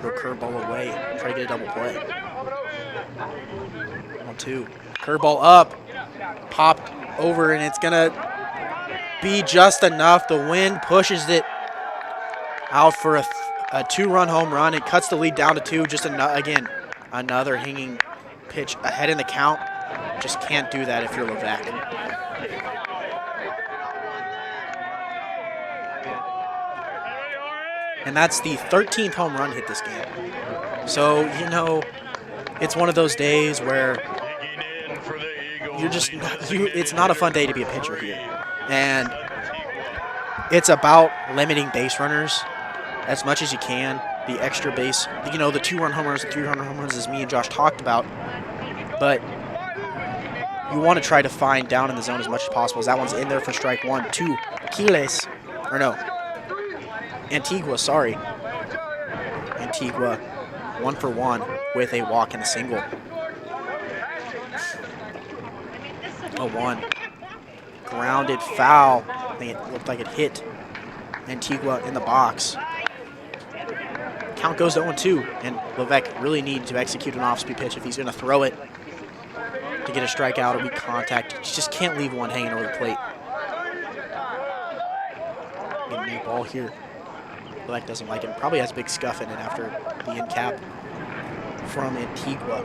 Go curveball away, try to get a double play. 1-2. Curveball up, popped over, and it's gonna be just enough. The wind pushes it out for a 2-run home run. It cuts the lead down to 2. Just again, another hanging pitch ahead in the count. Just can't do that if you're Levesque. And that's the 13th home run hit this game. So, you know, it's one of those days where it's not a fun day to be a pitcher here. And it's about limiting base runners as much as you can. The extra base, you know, the 2-run home runs, the 3-run home runs, as me and Josh talked about. But you want to try to find down in the zone as much as possible. As that one's in there for strike 1. 2, Antigua, sorry. Antigua, 1 for 1 with a walk and a single. 0-1. Grounded foul. I think it looked like it hit Antigua in the box. Count goes to 0-2, and Levesque really needs to execute an off-speed pitch if he's going to throw it to get a strikeout or be contact. You just can't leave one hanging over the plate. Get a new ball here. Levesque doesn't like it. Probably has a big scuff in it after the end cap from Antigua.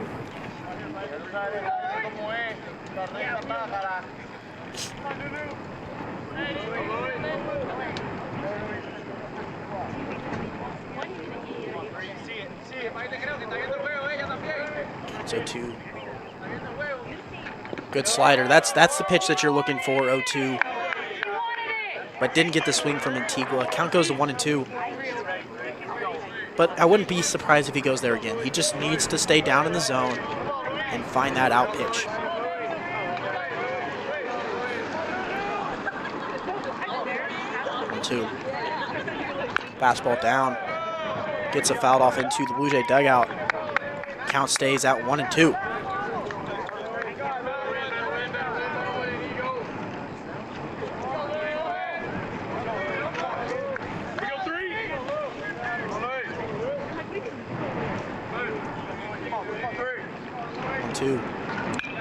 So 2. Good slider. That's the pitch that you're looking for, 0-2. But didn't get the swing from Antigua. Count goes to 1-2. But I wouldn't be surprised if he goes there again. He just needs to stay down in the zone and find that out pitch. Two. Fastball down. Gets a fouled off into the Blue Jay dugout. Count stays at 1-2.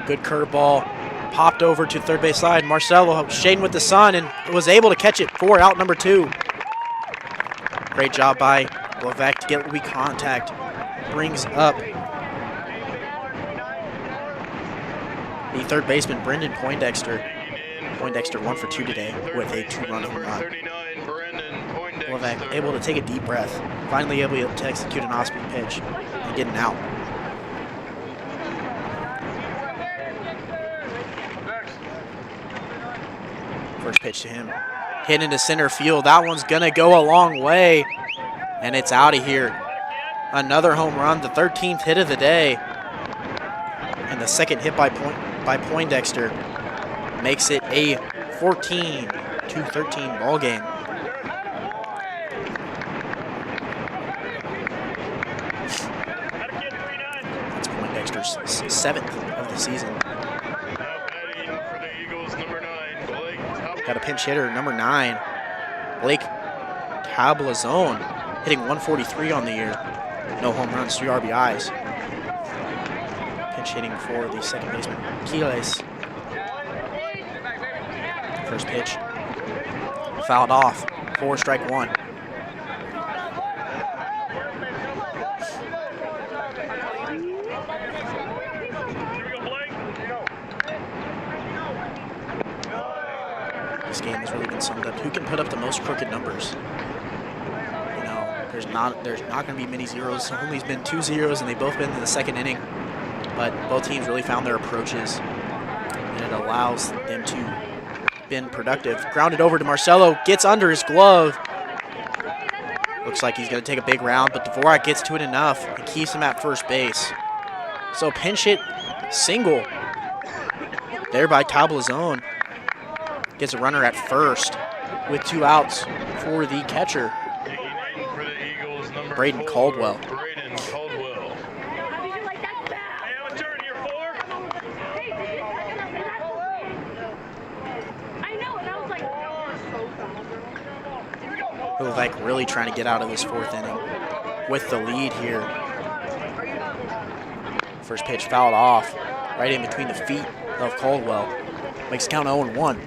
Good curveball, popped over to third base side. Marcelo shading with the sun and was able to catch it for out number 2. Great job by Levesque to get weak contact. Brings up the third baseman, Brendan Poindexter. Poindexter 1 for 2 today with a 2-run home run. Levesque able to take a deep breath, finally able to execute an off-speed pitch and getting out. First pitch to him. Hit into center field. That one's going to go a long way. And it's out of here. Another home run, the 13th hit of the day. And the second hit by Poindexter makes it a 14-13 ball game. That's Poindexter's 7th of the season. Got a pinch hitter, number 9, Blake Tablazone, hitting 143 on the year. No home runs, 3 RBIs. Pinch hitting for the second baseman, Quiles. First pitch, fouled off, 4-1. This game has really been summed up. Who can put up the most crooked numbers? You know, there's not going to be many zeros. Only's been 2 zeros, and they've both been in the second inning. But both teams really found their approaches, and it allows them to been productive. Grounded over to Marcelo, gets under his glove. Looks like he's going to take a big round, but Dvorak gets to it enough and keeps him at first base. So pinch hit single there by Tablazone. Gets a runner at first with 2 outs for the catcher, Braden Caldwell. Like really trying to get out of this 4th inning with the lead here. First pitch fouled off right in between the feet of Caldwell. Makes the count 0-1.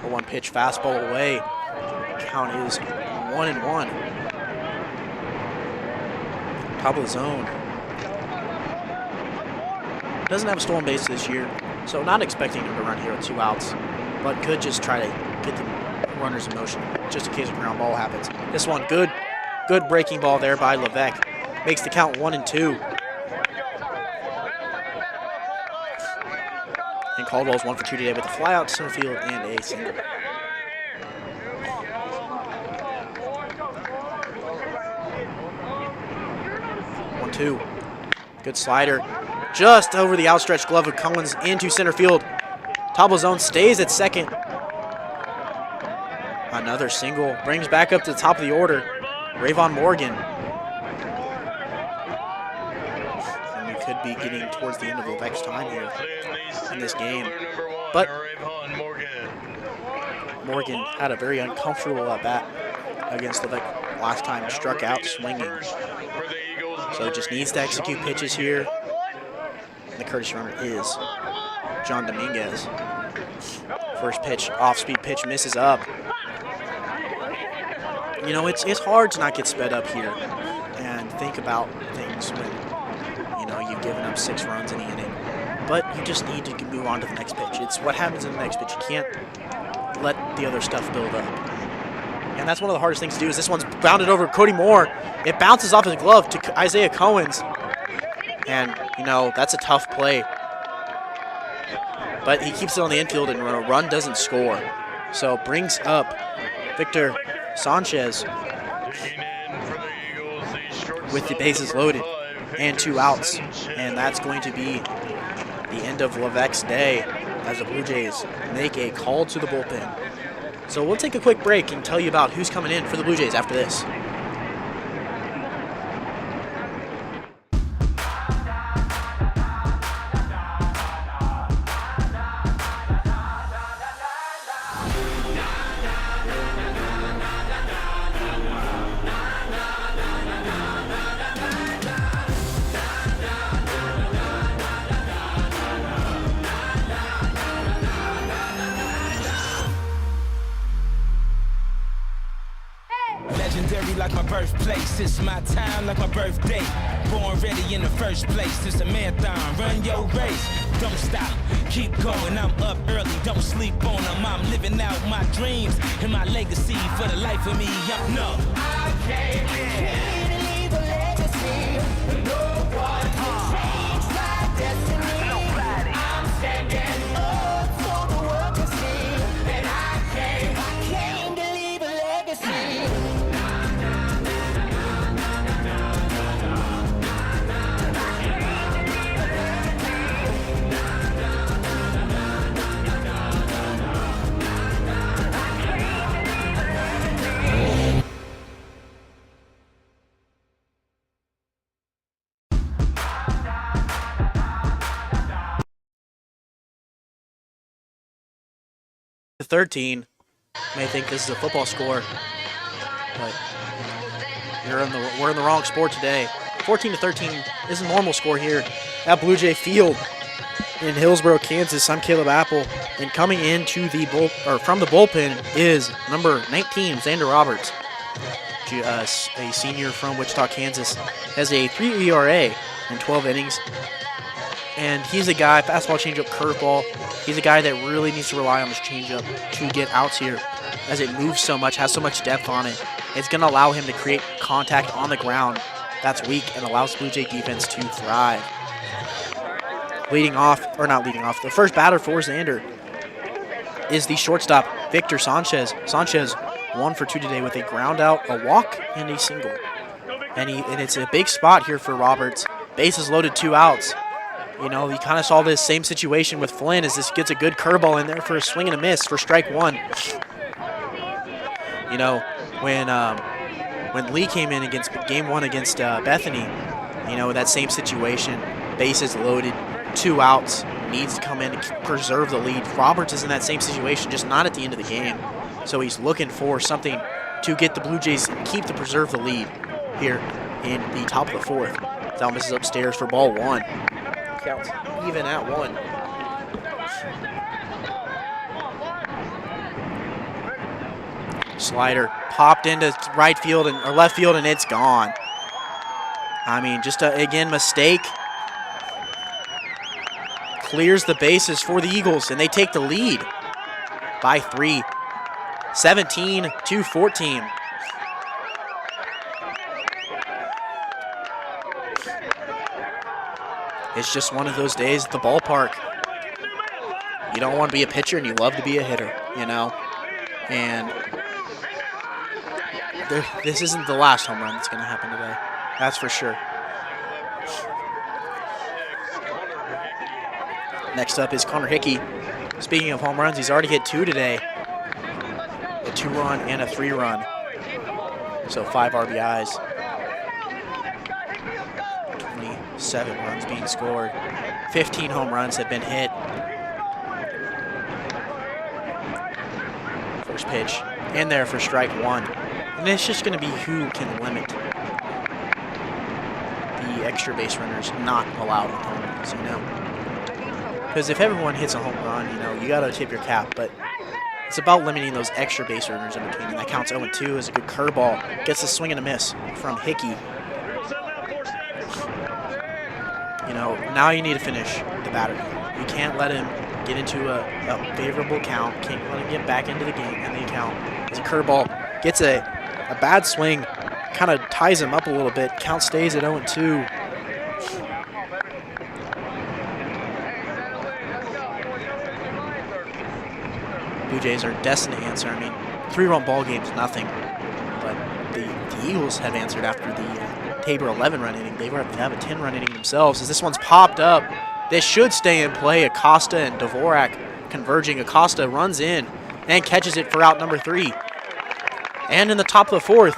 A 1-pitch fastball away. Count is 1-1. Tablazone doesn't have a stolen base this year, so not expecting him to run here with 2 outs, but could just try to get the runners in motion just in case a ground ball happens. This one, good breaking ball there by Levesque. Makes the count 1-2. And Caldwell's 1 for 2 today with a fly out to center field and a single. 1-2. Good slider. Just over the outstretched glove of Collins into center field. Tablazone stays at second. Another single. Brings back up to the top of the order. Rayvon Morgan. And we could be getting towards the end of Levesque's time here in this game. But Morgan had a very uncomfortable at-bat against Levesque last time. Struck out swinging. So just needs to execute pitches here. And the courtesy runner is John Dominguez. First pitch, off-speed pitch, misses up. You know, it's hard to not get sped up here and think about things when, you know, you've given up 6 runs in the inning. But you just need to move on to the next pitch. It's what happens in the next pitch. You can't let the other stuff build up. And that's one of the hardest things to do. Is this one's bounded over Cody Moore. It bounces off his glove to Isaiah Cohen's. And, you know, that's a tough play. But he keeps it on the infield and a run doesn't score. So brings up Victor Sanchez with the bases loaded and 2 outs. And that's going to be the end of Levesque's day as the Blue Jays make a call to the bullpen. So we'll take a quick break and tell you about who's coming in for the Blue Jays after this.
like my birthplace. It's my time like my birthday. Born ready in the first place. It's a marathon. Run your race. Don't stop. Keep going. I'm up early. Don't sleep on them. I'm living out my dreams and my legacy for the life of me. I came here to leave a legacy. No one can change my destiny. Nobody. I'm standing up so the world can see. And I came to leave a legacy.
The 13 may think this is a football score, but we're in the wrong sport today. 14-13 is a normal score here at Blue Jay Field in Hillsboro, Kansas. I'm Caleb Apple, and coming into from the bullpen is number 19, Xander Roberts, a senior from Wichita, Kansas, has a 3 ERA in 12 innings. And he's a guy, fastball, changeup, curveball. He's a guy that really needs to rely on his changeup to get outs here, as it moves so much, has so much depth on it. It's going to allow him to create contact on the ground that's weak and allows Blue Jay defense to thrive. The first batter for Xander is the shortstop, Victor Sanchez. Sanchez 1 for 2 today with a ground out, a walk, and a single. And it's a big spot here for Roberts. Bases loaded, 2 outs. You know, you kind of saw this same situation with Flynn as this gets a good curveball in there for a swing and a miss for strike 1. You know, when Lee came in against game 1 against Bethany, you know, that same situation, bases loaded, 2 outs, needs to come in and preserve the lead. Roberts is in that same situation, just not at the end of the game. So he's looking for something to get the Blue Jays, preserve the lead here in the top of the 4th. Thal misses upstairs for ball 1. Counts even at 1. Slider popped into right field or left field, and it's gone. I mean, just again, mistake. Clears the bases for the Eagles, and they take the lead by 3, 17-14. It's just one of those days at the ballpark. You don't want to be a pitcher and you love to be a hitter, you know? And this isn't the last home run that's going to happen today. That's for sure. Next up is Connor Hickey. Speaking of home runs, he's already hit 2 today. A 2-run and a 3-run. So 5 RBIs. 7 runs being scored. 15 home runs have been hit. First pitch in there for strike 1. And it's just going to be who can limit the extra base runners not allowed on home runs, you know. Because if everyone hits a home run, you know, you got to tip your cap. But it's about limiting those extra base runners in between. And that counts 0-2 as a good curveball. Gets a swing and a miss from Hickey. You know, now you need to finish the batter. You can't let him get into a favorable count. Can't let him get back into the game and the count. It's a curveball. Gets a bad swing. Kind of ties him up a little bit. Count stays at 0-2. Blue Jays are destined to answer. I mean, 3-run ball game's nothing. But the Eagles have answered after the Tabor 11-run inning. They have a 10-run inning themselves. As this one's popped up, this should stay in play. Acosta and Dvorak converging. Acosta runs in and catches it for out number 3. And in the top of the 4th,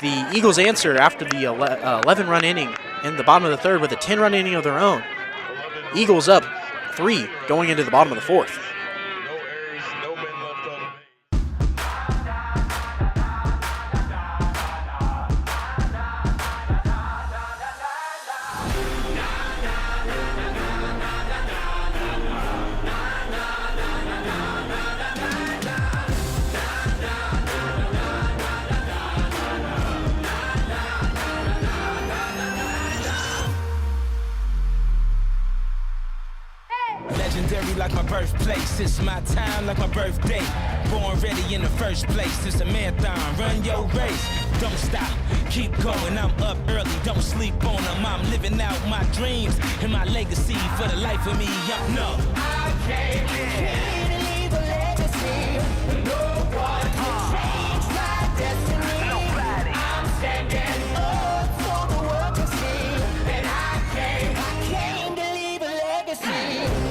the Eagles answer after the 11-run inning in the bottom of the 3rd with a 10-run inning of their own. Eagles up 3 going into the bottom of the 4th.
No errors, no men left on base.
It's my time like my birthday. Born ready in the first place. It's a marathon. Run your race. Don't stop. Keep going. I'm up early. Don't sleep on them. I'm living out my dreams and my legacy for the life of me. I came here to leave a legacy. No one can change my destiny. Nobody. I'm standing up for the world to see. And I came to leave a legacy.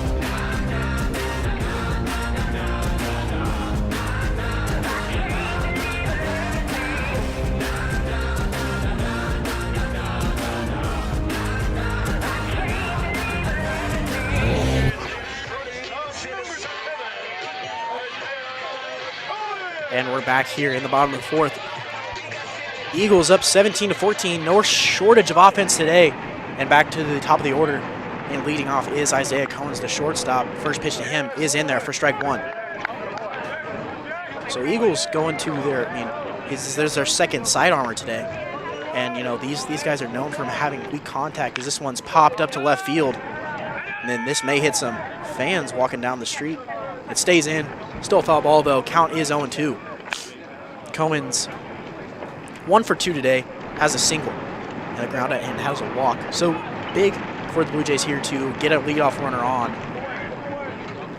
And we're back here in the bottom of the fourth. Eagles up 17-14. No shortage of offense today. And back to the top of the order. And leading off is Isaiah Combs, the shortstop. First pitch to him is in there for strike one. So Eagles going to their, there's their second side armor today. And, these guys are known for having weak contact as this one's popped up to left field. And then this may hit some fans walking down the street. It stays in. Still a foul ball, though. Count is 0-2. Comans, 1 for 2 today, has a single and a ground out and has a walk. So big for the Blue Jays here to get a leadoff runner on.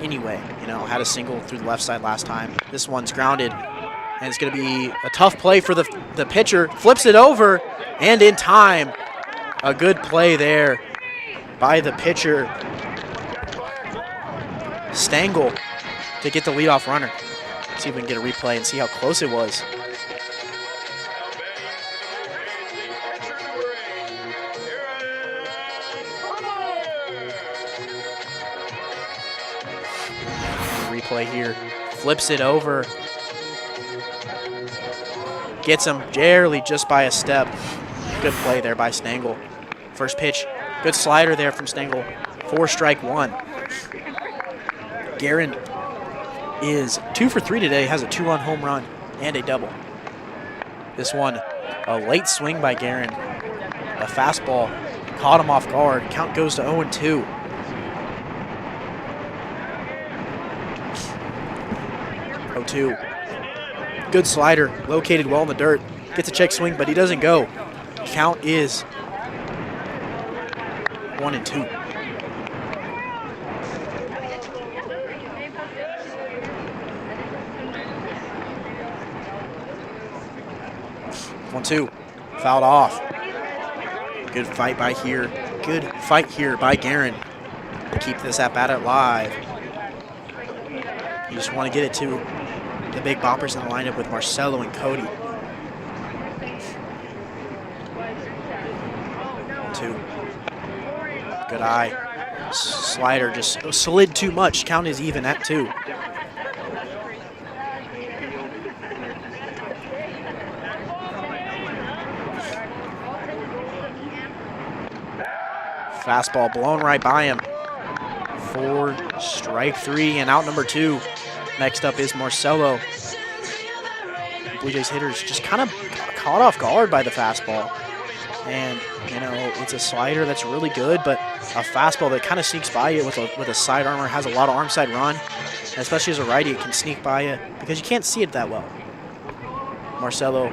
Anyway, had a single through the left side last time. This one's grounded, and it's going to be a tough play for the pitcher. Flips it over, and in time, a good play there by the pitcher, Stengel, to get the leadoff runner. See if we can get a replay and see how close it was. Replay here. Flips it over. Gets him barely just by a step. Good play there by Stengel. First pitch. Good slider there from Stengel. 4 strike 1. Guerin is 2 for 3 today, has a 2-run home run and a double. This one, a late swing by Guerin. A fastball caught him off guard. Count goes to 0-2. Good slider, located well in the dirt. Gets a check swing, but he doesn't go. Count is 1-2. One-two, fouled off. Good fight by here. Good fight here by Guerin to keep this at-bat alive. You just want to get it to the big boppers in the lineup with Marcelo and Cody. 1-2. Good eye. Slider just slid too much. Count is even at 2. Fastball blown right by him. 4 strike 3 and out number 2. Next up is Marcelo. Blue Jays hitters just kind of caught off guard by the fastball. And, it's a slider that's really good, but a fastball that kind of sneaks by you with a side armor, has a lot of arm side run. And especially as a righty, it can sneak by you because you can't see it that well. Marcelo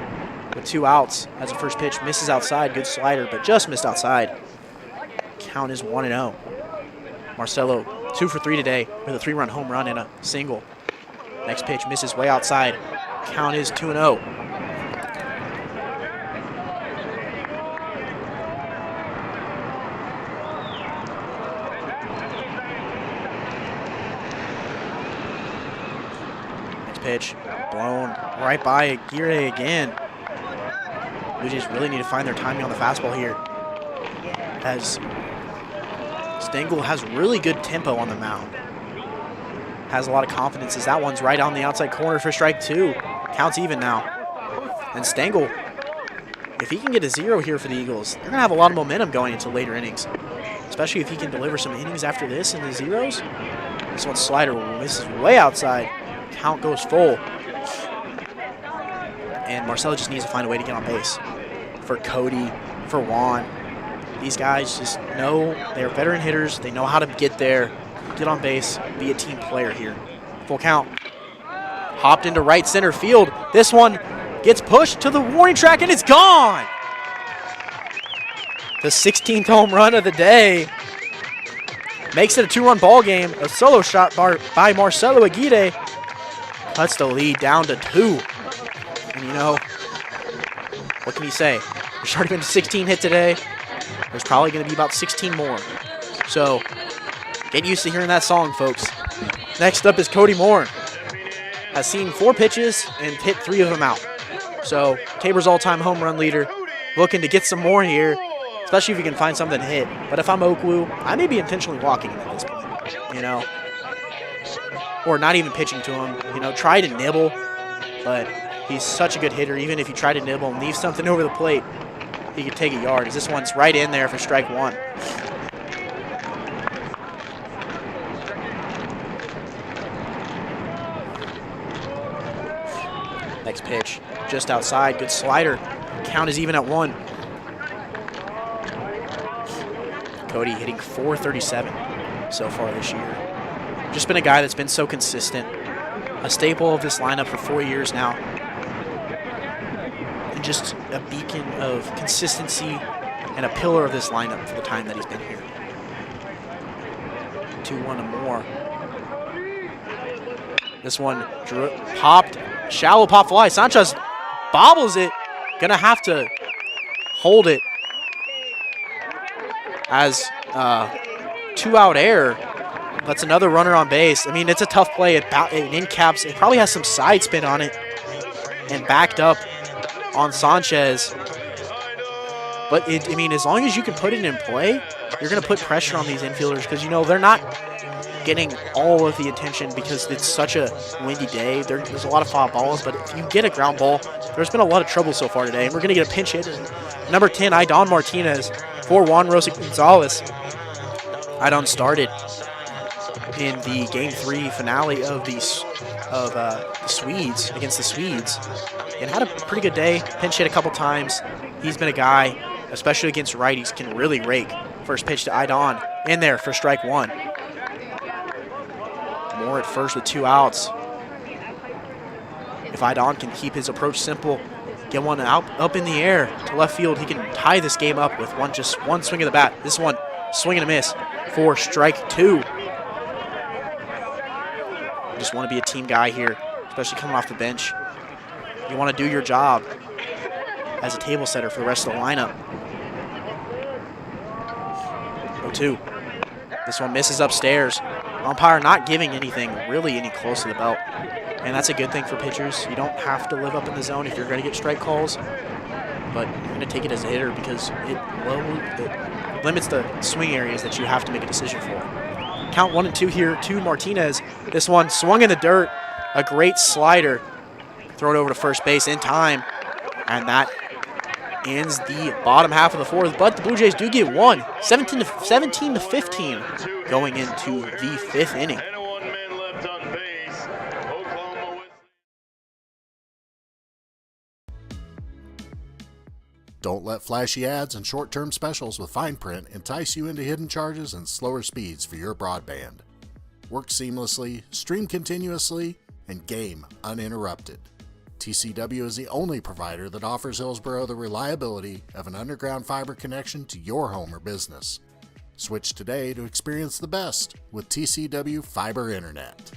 with 2 outs as a first pitch, misses outside. Good slider, but just missed outside. Count is 1-0. Marcelo 2 for 3 today with a 3-run home run and a single. Next pitch misses way outside. Count is 2-0. Next pitch blown right by Aguirre again. Blue Jays really need to find their timing on the fastball here, as Stengel has really good tempo on the mound. Has a lot of confidence as that one's right on the outside corner for strike 2. Counts even now. And Stengel, if he can get a 0 here for the Eagles, they're going to have a lot of momentum going into later innings, especially if he can deliver some innings after this in the zeros. This one's slider misses way outside. Count goes full. And Marcelo just needs to find a way to get on base. For Cody, for Juan, these guys just know they're veteran hitters. They know how to get there get on base, be a team player here. Full count. Hopped into right center field. This one gets pushed to the warning track, and it's gone. The 16th home run of the day. Makes it a 2-run ball game. A solo shot by Marcelo Aguirre cuts the lead down to 2. And you know, what can you say? There's already been 16 hit today. There's probably going to be about 16 more. So get used to hearing that song, folks. Next up is Cody Moore. Has seen 4 pitches and hit 3 of them out. So Tabor's all-time home run leader, looking to get some more here, especially if you can find something to hit. But if I'm Oakwoo, I may be intentionally walking him at this point, you know, or not even pitching to him. You know, try to nibble, but he's such a good hitter. Even if you try to nibble and leave something over the plate, he could take a yard, as this one's right in there for strike 1. Next pitch, just outside, good slider. Count is even at 1. Cody hitting .437 so far this year. Just been a guy that's been so consistent. A staple of this lineup for 4 years now. And just a beacon of consistency and a pillar of this lineup for the time that he's been here. 2-1 to Moore. This one popped, shallow pop fly. Sanchez bobbles it. Gonna have to hold it as 2-out error. That's another runner on base. I mean, it's a tough play. It in caps. It probably has some side spin on it and backed up on Sanchez. But, I mean, as long as you can put it in play, you're going to put pressure on these infielders because, you know, they're not getting all of the attention because it's such a windy day. There's a lot of foul balls, but if you get a ground ball, there's been a lot of trouble so far today. And we're going to get a pinch hit. Number 10, Idon Martinez for Juan Rosa Gonzalez. Idon started in the Game 3 finale of the Swedes, against the Swedes, and had a pretty good day. Pinch hit a couple times. He's been a guy, especially against righties, can really rake. First pitch to Idon, in there for strike 1. Moore at first with 2 outs. If Idon can keep his approach simple, get one up in the air to left field, he can tie this game up with just one swing of the bat. This one, swing and a miss for strike 2. Just want to be a team guy here, especially coming off the bench. You want to do your job as a table setter for the rest of the lineup. 0-2. This one misses upstairs. Umpire not giving anything really any close to the belt. And that's a good thing for pitchers. You don't have to live up in the zone if you're going to get strike calls. But you're going to take it as a hitter because it limits the swing areas that you have to make a decision for. Count 1 and 2 here to Martinez. This one swung in the dirt. A great slider. Throw it over to first base in time. And that ends the bottom half of the 4th. But the Blue Jays do get one. 17 to 15 going into the 5th inning.
Don't let flashy ads and short-term specials with fine print entice you into hidden charges and slower speeds for your broadband. Work seamlessly, stream continuously, and game uninterrupted. TCW is the only provider that offers Hillsboro the reliability of an underground fiber connection to your home or business. Switch today to experience the best with TCW Fiber Internet.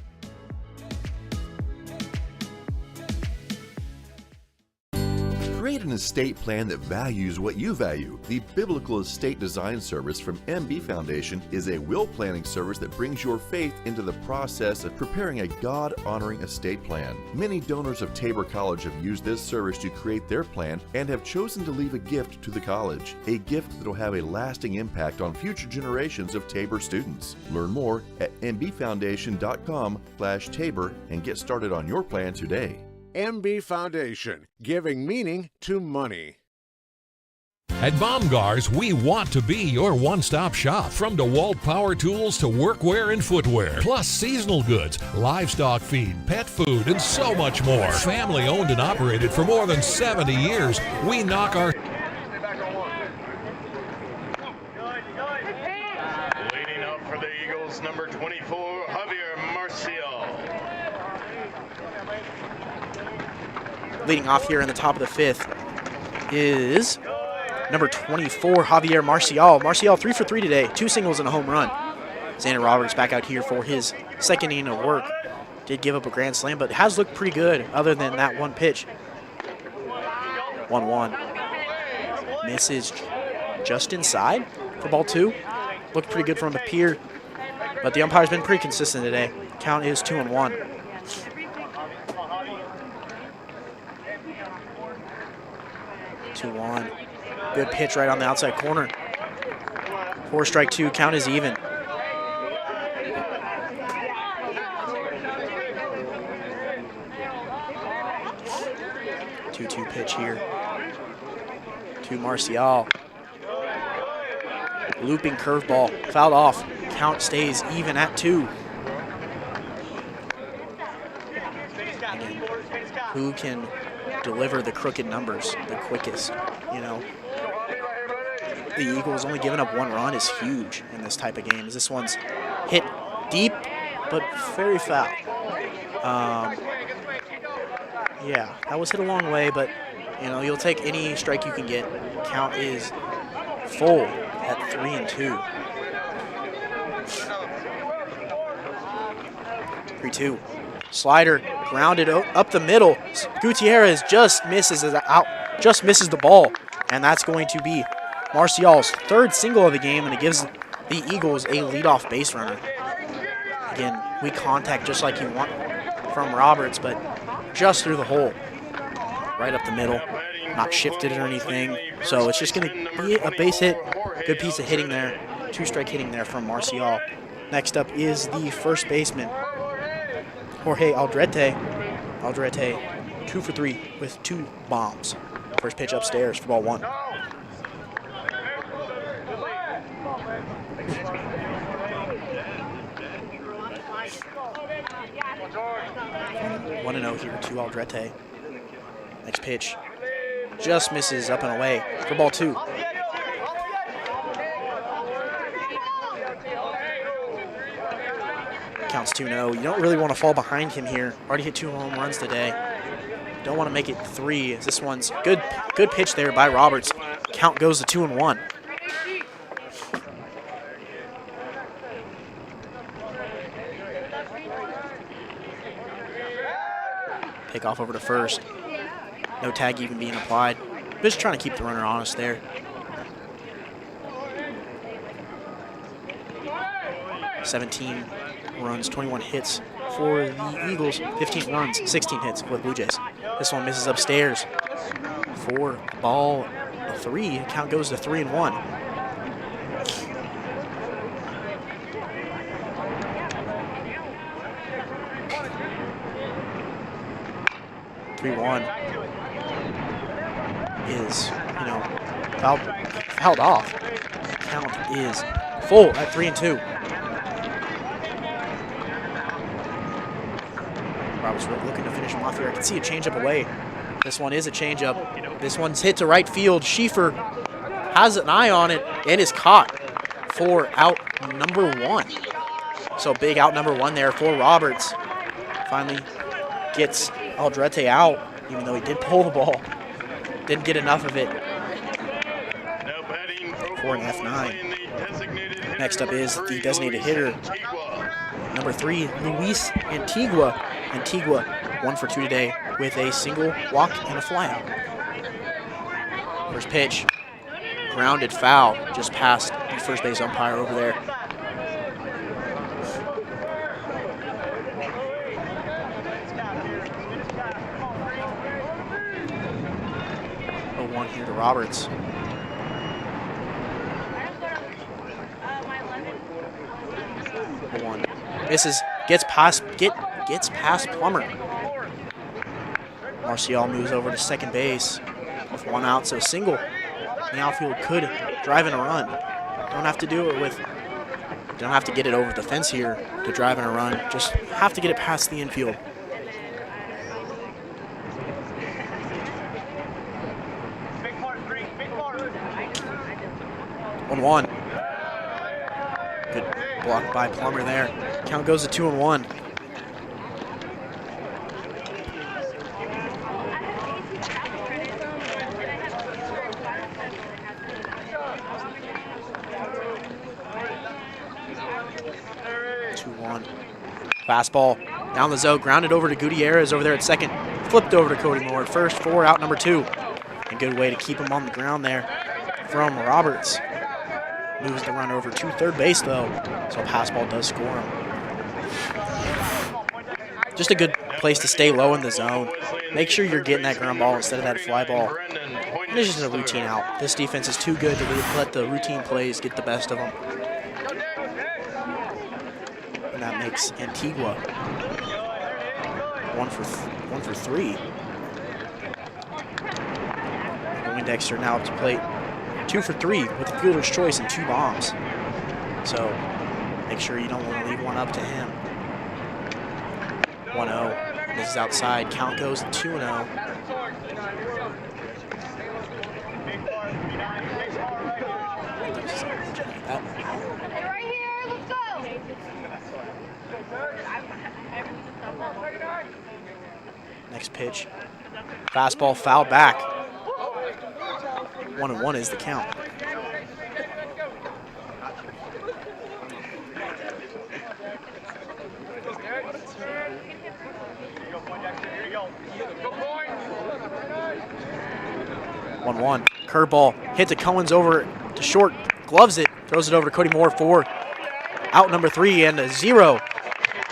Create an estate plan that values what you value. The Biblical Estate Design Service from MB Foundation is a will planning service that brings your faith into the process of preparing a God-honoring estate plan. Many donors of Tabor College have used this service to create their plan and have chosen to leave a gift to the college, a gift that will have a lasting impact on future generations of Tabor students. Learn more at mbfoundation.com/Tabor and get started on your plan today.
MB Foundation, giving meaning to money.
At Baumgar's, we want to be your one-stop shop. From DeWalt power tools to workwear and footwear, plus seasonal goods, livestock feed, pet food, and so much more. Family owned and operated for more than 70 years, we knock our...
Leading up for the Eagles, number 24,
Leading off here in the top of the 5th is number 24, Javier Marcial. Marcial 3 for 3 today, 2 singles and a home run. Xander Roberts back out here for his second inning of work. Did give up a grand slam, but has looked pretty good other than that one pitch. 1-1. Misses just inside for ball 2. Looked pretty good from up here, but the umpire's been pretty consistent today. Count is 2-1. 2-1. Good pitch right on the outside corner. 4 strike 2, count is even. Two pitch here to Marcial. Looping curveball, fouled off. Count stays even at 2. Again, who can deliver the crooked numbers the quickest? You know, the Eagles only giving up 1 run is huge in this type of game. This one's hit deep, but very foul. Yeah, that was hit a long way, but you know, you'll take any strike you can get. Count is full at 3-2. 3-2. Slider grounded up the middle. Gutierrez just misses it out, just misses the ball, and that's going to be Marcial's 3rd single of the game, and it gives the Eagles a leadoff base runner. Again, weak contact just like you want from Roberts, but just through the hole, right up the middle, not shifted or anything. So it's just going to be a base hit. Good piece of hitting there. 2-strike hitting there from Marcial. Next up is the first baseman, Jorge Aldrete. Aldrete, 2 for 3 with 2 bombs. First pitch upstairs for ball 1. 1-0 here to Aldrete. Next pitch just misses up and away for ball 2. Counts 2-0. You don't really want to fall behind him here. Already hit 2 home runs today. Don't want to make it 3. This one's good pitch there by Roberts. Count goes to 2-1. Pick off over to first. No tag even being applied. Just trying to keep the runner honest there. $17 runs, 21 hits for the Eagles. 15 runs, 16 hits for the Blue Jays. This one misses upstairs for ball 3. Count goes to 3-1. Is, you know, fouled off. Count is full at 3-2. Roberts really looking to finish him off here. I can see a changeup away. This one is a changeup. This one's hit to right field. Schieffer has an eye on it and is caught for out number 1. So big out number 1 there for Roberts. Finally gets Aldrete out, even though he did pull the ball. Didn't get enough of it for an F9. Next up is the designated hitter, number 3, Luis Antigua. Antigua 1 for 2 today with a single walk and a flyout. First pitch, grounded foul just past the first base umpire over there. Here to Roberts. 1. Misses, gets past Plummer. Marcial moves over to second base with 1 out, so a single in the outfield could drive in a run. Don't have to get it over the fence here to drive in a run. Just have to get it past the infield. 1-1. Good block by Plummer there. Count goes to 2-1. Fastball down the zone, grounded over to Gutierrez over there at second. Flipped over to Cody Moore at first, 4 out number 2. A good way to keep him on the ground there from Roberts. Moves the run over to third base though, so Fastball does score him. Just a good place to stay low in the zone. Make sure you're getting that ground ball instead of that fly ball. And it's just a routine out. This defense is too good to let the routine plays get the best of them. And that makes Antigua 1 for 3. Poindexter now up to plate 2 for 3 with a fielder's choice and 2 bombs. So make sure you don't want to leave one up to him. 1-0. This is outside. Count goes to 2-0.
Right here, let's go.
Next pitch. Fastball foul back. 1-1 is the count. One. Curveball hit to Cohen's over to short, gloves it, throws it over to Cody Moore for out number 3, and a 0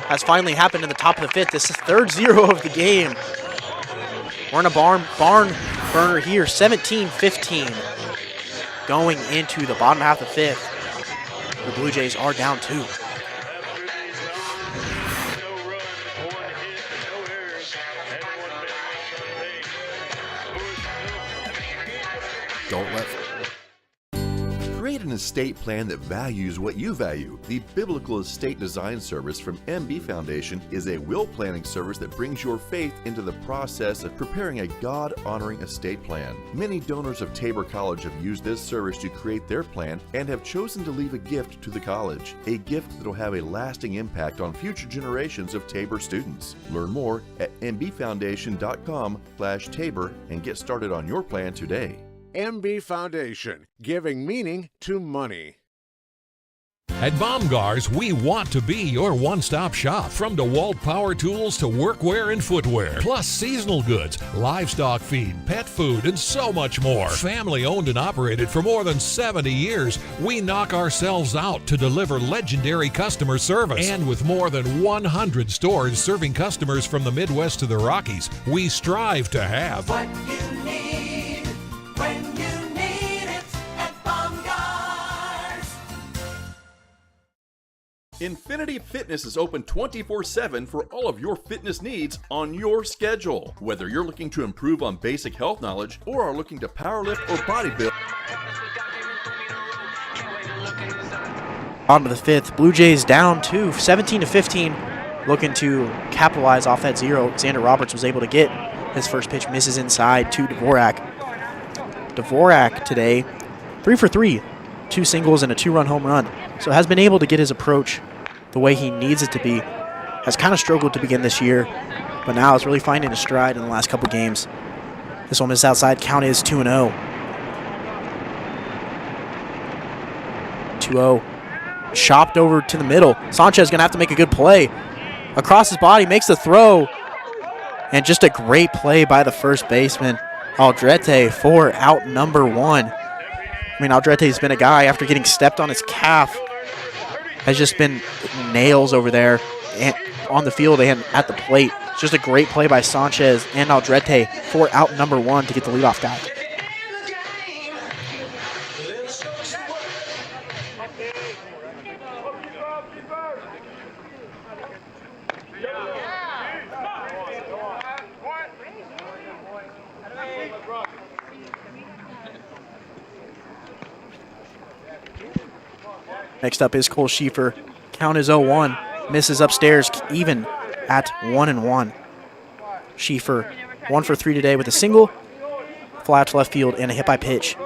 has finally happened in the top of the 5th. This is third 0 of the game. We're in a barn burner here, 17-15. Going into the bottom half of the 5th. The Blue Jays are down 2.
Don't let
Create an estate plan that values what you value. The Biblical Estate Design Service from MB Foundation is a will planning service that brings your faith into the process of preparing a God-honoring estate plan. Many donors of Tabor College have used this service to create their plan and have chosen to leave a gift to the college, a gift that will have a lasting impact on future generations of Tabor students. Learn more at mbfoundation.com/Tabor and get started on your plan today.
MB Foundation, giving meaning to money.
At Baumgars, we want to be your one-stop shop. From DeWalt power tools to workwear and footwear, plus seasonal goods, livestock feed, pet food, and so much more. Family owned and operated for more than 70 years, we knock ourselves out to deliver legendary customer service. And with more than 100 stores serving customers from the Midwest to the Rockies, we strive to have
what you need when you need it at Baumgars.
Infinity Fitness is open 24/7 for all of your fitness needs on your schedule. Whether you're looking to improve on basic health knowledge or are looking to powerlift or bodybuild.
Bottom of the 5th, Blue Jays down 2, 17-15. Looking to capitalize off that 0. Xander Roberts was able to get his first pitch, misses inside to Dvorak. Dvorak today, 3 for 3, 2 singles and a 2-run home run. So has been able to get his approach the way he needs it to be. Has kind of struggled to begin this year, but now is really finding a stride in the last couple games. This one is outside, count is 2-0. 2-0. Chopped over to the middle. Sanchez gonna have to make a good play. Across his body, makes the throw. And just a great play by the first baseman, Aldrete, for out number 1. I mean, Aldrete's been a guy, after getting stepped on his calf, has just been nails over there and on the field and at the plate. It's just a great play by Sanchez and Aldrete for out number 1 to get the leadoff guy. Next up is Cole Schieffer. Count is 0-1. Misses upstairs, even at 1-1. Schieffer, 1 for 3 today with a single, fly out to left field, and a hit by pitch.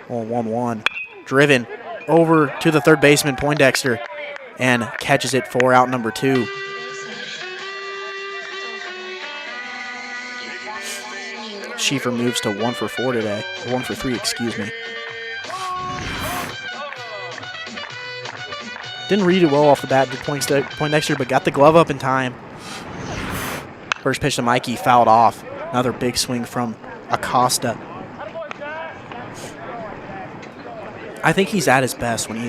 1-1. Driven over to the third baseman, Poindexter, and catches it for out number 2. Schieffer moves to 1 for 4 today. 1 for 3, excuse me. Didn't read it well off the bat, did Poindexter, but got the glove up in time. First pitch to Mikey, fouled off. Another big swing from Acosta. I think he's at his best when he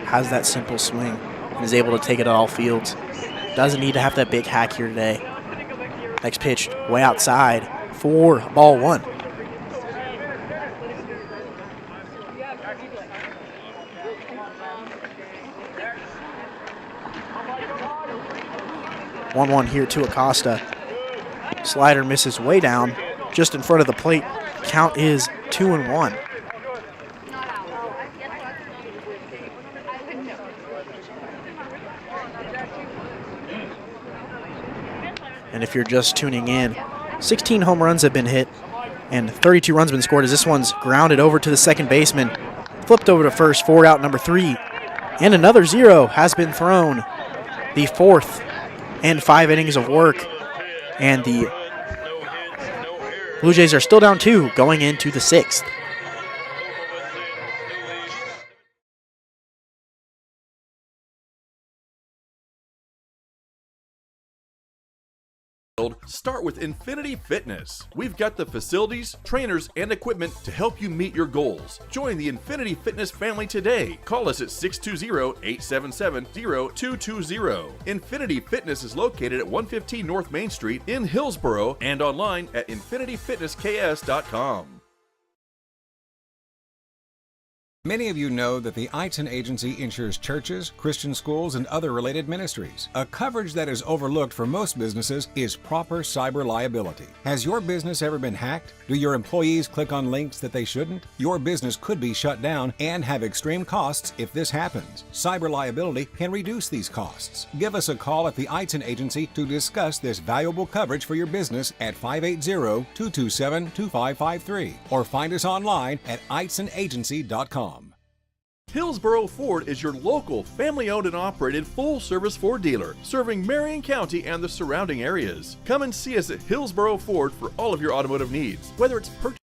has that simple swing and is able to take it at all fields. Doesn't need to have that big hack here today. Next pitch, way outside for ball 1. One here to Acosta. Slider misses way down, just in front of the plate. Count is 2-1. And if you're just tuning in, 16 home runs have been hit and 32 runs have been scored as this one's grounded over to the second baseman. Flipped over to first, forward out number 3. And another 0 has been thrown. The 4th and 5 innings of work. And the Blue Jays are still down 2 going into the 6th.
Start with Infinity Fitness. We've got the facilities, trainers, and equipment to help you meet your goals. Join the Infinity Fitness family today. Call us at 620-877-0220. Infinity Fitness is located at 115 North Main Street in Hillsboro and online at infinityfitnessks.com.
Many of you know that the Eitzen Agency insures churches, Christian schools, and other related ministries. A coverage that is overlooked for most businesses is proper cyber liability. Has your business ever been hacked? Do your employees click on links that they shouldn't? Your business could be shut down and have extreme costs if this happens. Cyber liability can reduce these costs. Give us a call at the Eitzen Agency to discuss this valuable coverage for your business at 580-227-2553 or find us online at eitzenagency.com.
Hillsboro Ford is your local, family-owned and operated full-service Ford dealer, serving Marion County and the surrounding areas. Come and see us at Hillsboro Ford for all of your automotive needs, whether it's purchase.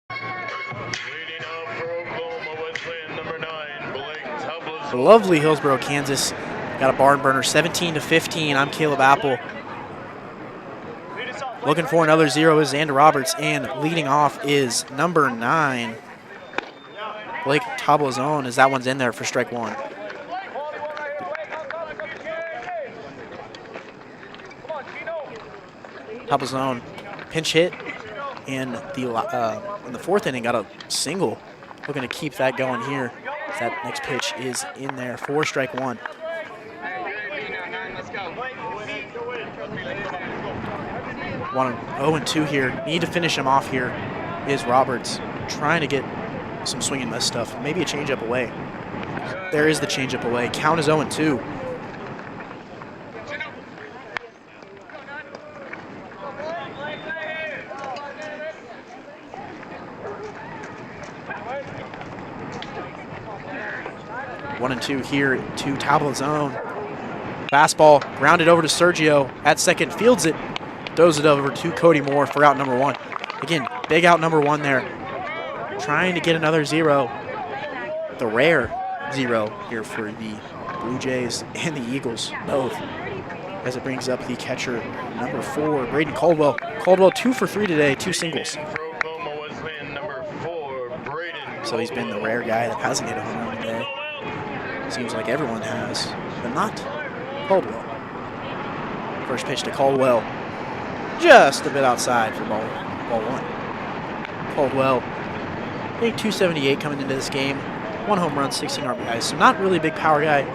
Leading off for Oklahoma Wesleyan, number 9, Blake Tabor.
Lovely Hillsboro, Kansas. Got a barn burner, 17-15. I'm Caleb Apple. Looking for another 0 is Xander Roberts, and leading off is number 9. Blake Tablazone, as that one's in there for strike 1. Tablazone pinch hit in the 4th inning, got a single. Looking to keep that going here. That next pitch is in there for strike 1. 0-2 here. Need to finish him off here is Roberts, trying to get some swing and miss stuff. Maybe a changeup away. There is the changeup away. Count is 0-2. One and 2 here to Tablazone. Fastball grounded over to Sergio at second, fields it, throws it over to Cody Moore for out number 1. Again, big out number 1 there. Trying to get another 0. The rare 0 here for the Blue Jays and the Eagles both. As it brings up the catcher, number 4, Braden Caldwell. Caldwell 2 for 3 today, 2 singles. So he's been the rare guy that hasn't hit a home run today. Seems like everyone has, but not Caldwell. First pitch to Caldwell, just a bit outside for ball 1. Caldwell, I think 278 coming into this game. 1 home run, 16 RBIs, so not really a big power guy.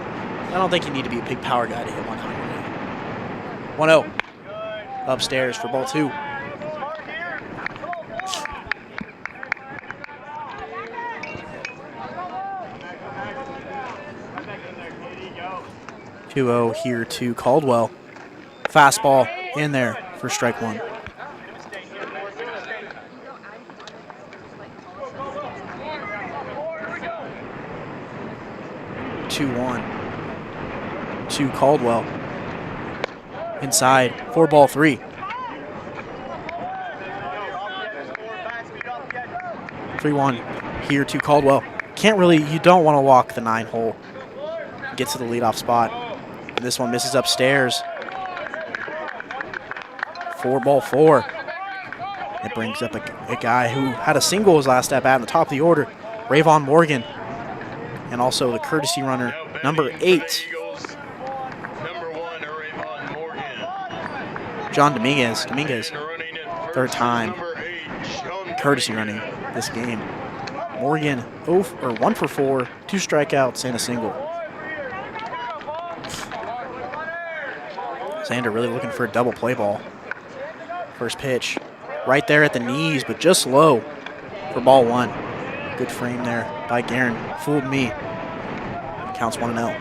I don't think you need to be a big power guy to hit 100. 1-0. Upstairs for ball 2. (2-0) here to Caldwell. Fastball in there for strike 1. To Caldwell. Inside for ball 3. 3-1 here to Caldwell. You don't want to walk the 9 hole. gets to the leadoff spot. And this one misses upstairs. 4-4. It brings up a guy who had a single his last at bat in the top of the order, Rayvon Morgan, and also the courtesy runner, number 8, John Dominguez. Third time courtesy running this game. Morgan 1 for 4, 2 strikeouts and a single. Xander really looking for a double play ball. First pitch, right there at the knees, but just low for ball 1. Good frame there by Guerin. Fooled me. Counts 1-0.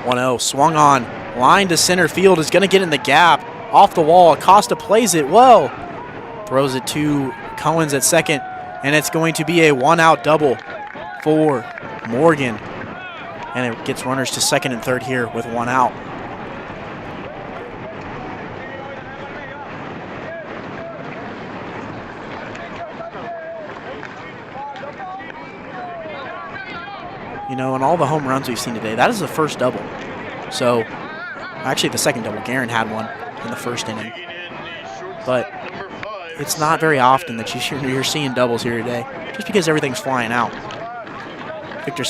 1-0, swung on, line to center field, is going to get in the gap, off the wall. Acosta plays it well, throws it to Cohen's at second, and it's going to be a 1-out double for Morgan. And it gets runners to second and third here with 1 out. You know, in all the home runs we've seen today, that is the first double. So, actually the second double. Guerin had one in the first inning. But it's not very often that you're seeing doubles here today, just because everything's flying out. Victor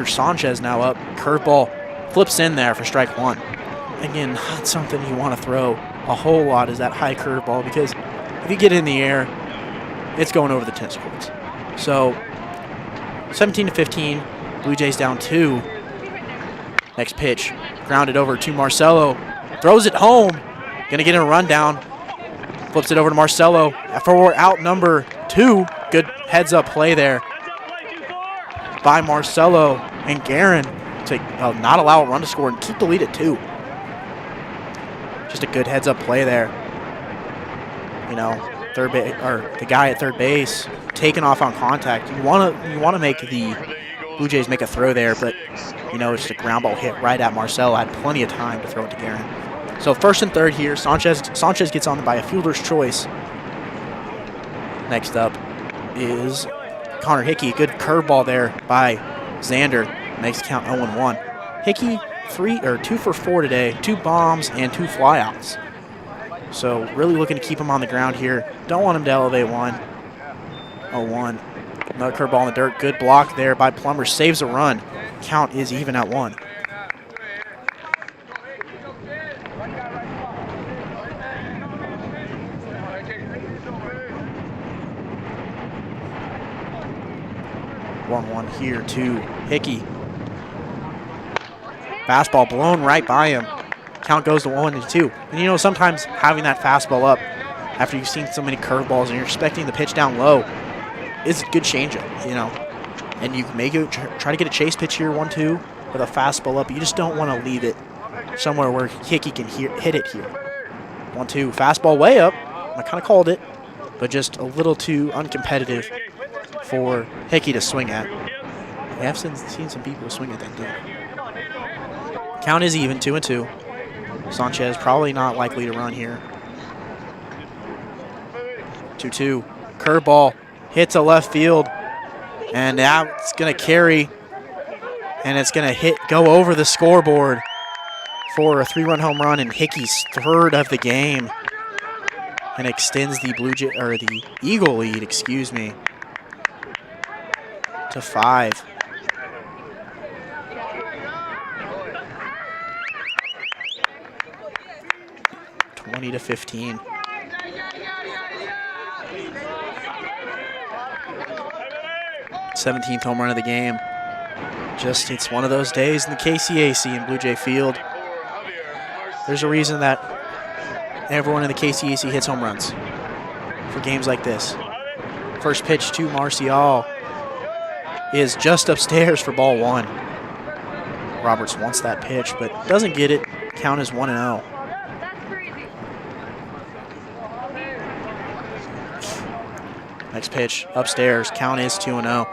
Sanchez now up. Curveball flips in there for strike 1. Again, not something you want to throw a whole lot is that high curveball, because if you get it in the air, it's going over the tennis courts. So, 17-15. Blue Jays down 2. Next pitch, grounded over to Marcelo. Throws it home. Going to get a rundown. Flips it over to Marcelo for out number 2. Good heads-up play there by Marcelo and Guerin to not allow a run to score and keep the lead at 2. Just a good heads-up play there. You know, the guy at third base taking off on contact. You want to make the Blue Jays make a throw there, but you know, it's just a ground ball hit right at Marcelo. Had plenty of time to throw it to Guerin. So first and third here. Sanchez gets on by a fielder's choice. Next up is Connor Hickey. Good curveball there by Xander. Makes the count 0-1. Hickey 2 for 4 today. 2 bombs and 2 flyouts. So really looking to keep him on the ground here. Don't want him to elevate 1. 0-1. Another curveball in the dirt. Good block there by Plummer. Saves a run. Count is even at 1. One here to Hickey. Fastball blown right by him. Count goes to 1-2. And you know, sometimes having that fastball up after you've seen so many curveballs and you're expecting the pitch down low is a good changeup, you know. And you can try to get a chase pitch here, 1-2, with a fastball up. But you just don't want to leave it somewhere where Hickey can hit it here. 1-2, fastball way up. I kind of called it, but just a little too uncompetitive for Hickey to swing at. We have seen some people swing at that deal. Count is even, 2-2. Sanchez probably not likely to run here. 2-2. Curveball hits a left field, and now it's going to carry, and it's going to go over the scoreboard for a 3-run home run, and Hickey's 3rd of the game, and extends the Eagle lead, excuse me, to 5. To 15. 17th home run of the game. It's one of those days in the KCAC in Blue Jay Field. There's a reason that everyone in the KCAC hits home runs for games like this. First pitch to Marcial is just upstairs for ball 1. Roberts wants that pitch, but doesn't get it. Count is 1-0. Next pitch upstairs. Count is 2-0.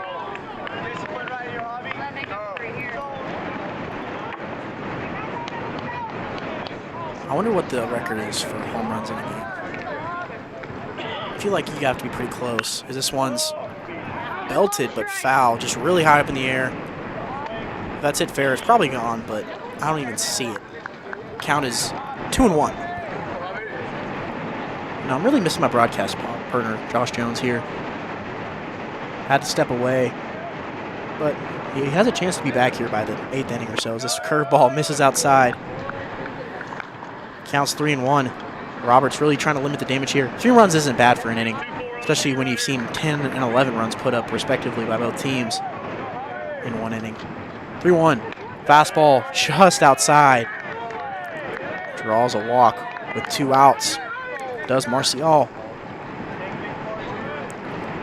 I wonder what the record is for home runs in a game. I feel like you have to be pretty close. Is this one's belted, but foul, just really high up in the air. If that's hit fair, it's probably gone, but I don't even see it. Count is 2-1. Now, I'm really missing my broadcast partner, Josh Jones, here. Had to step away, but he has a chance to be back here by the 8th inning or so as this curveball misses outside. Counts 3-1. Roberts really trying to limit the damage here. 3 runs isn't bad for an inning, especially when you've seen 10 and 11 runs put up respectively by both teams in one inning. 3-1. Fastball just outside. Draws a walk with 2 outs. Does Marcial.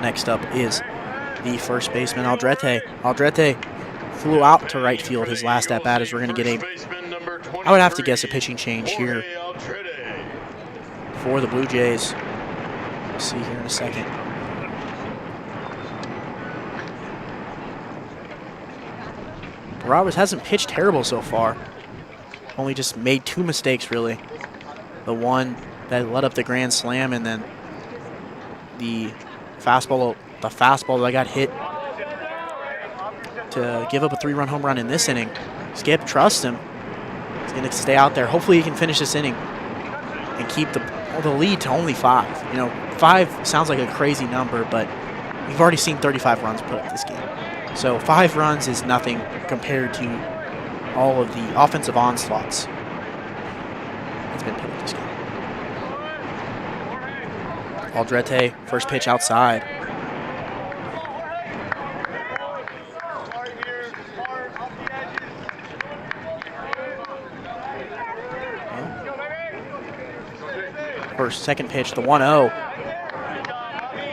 Next up is the first baseman, Aldrete. Aldrete flew out to right field his last at-bat as we're going to get I would have to guess a pitching change here for the Blue Jays. We'll see here in a second. Roberts hasn't pitched terrible so far. Only just made 2 mistakes, really. The one that led up the grand slam, and then the fastball that got hit to give up a 3-run home run in this inning. Skip trusts him. He's going to stay out there. Hopefully he can finish this inning and keep the lead to only 5. You know, 5 sounds like a crazy number, but we've already seen 35 runs put up this game. So 5 runs is nothing compared to all of the offensive onslaughts that's been put up this game. Aldrete, first pitch outside. Second pitch, the 1-0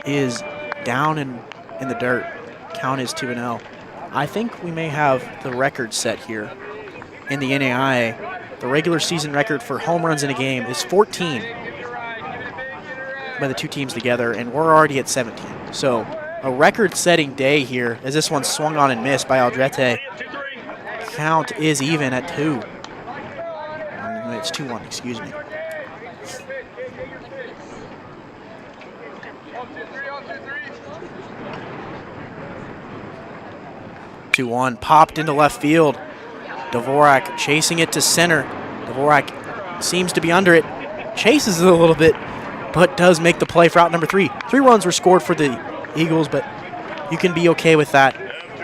is down in the dirt. Count is 2-0. I think we may have the record set here in the NAIA. The regular season record for home runs in a game is 14 by the 2 teams together, and we're already at 17. So a record-setting day here as this one swung on and missed by Aldrete. Count is even at 2. It's 2-1, excuse me. 2-1, popped into left field. Dvorak chasing it to center. Dvorak seems to be under it, chases it a little bit, but does make the play for out number 3. 3 runs were scored for the Eagles, but you can be okay with that.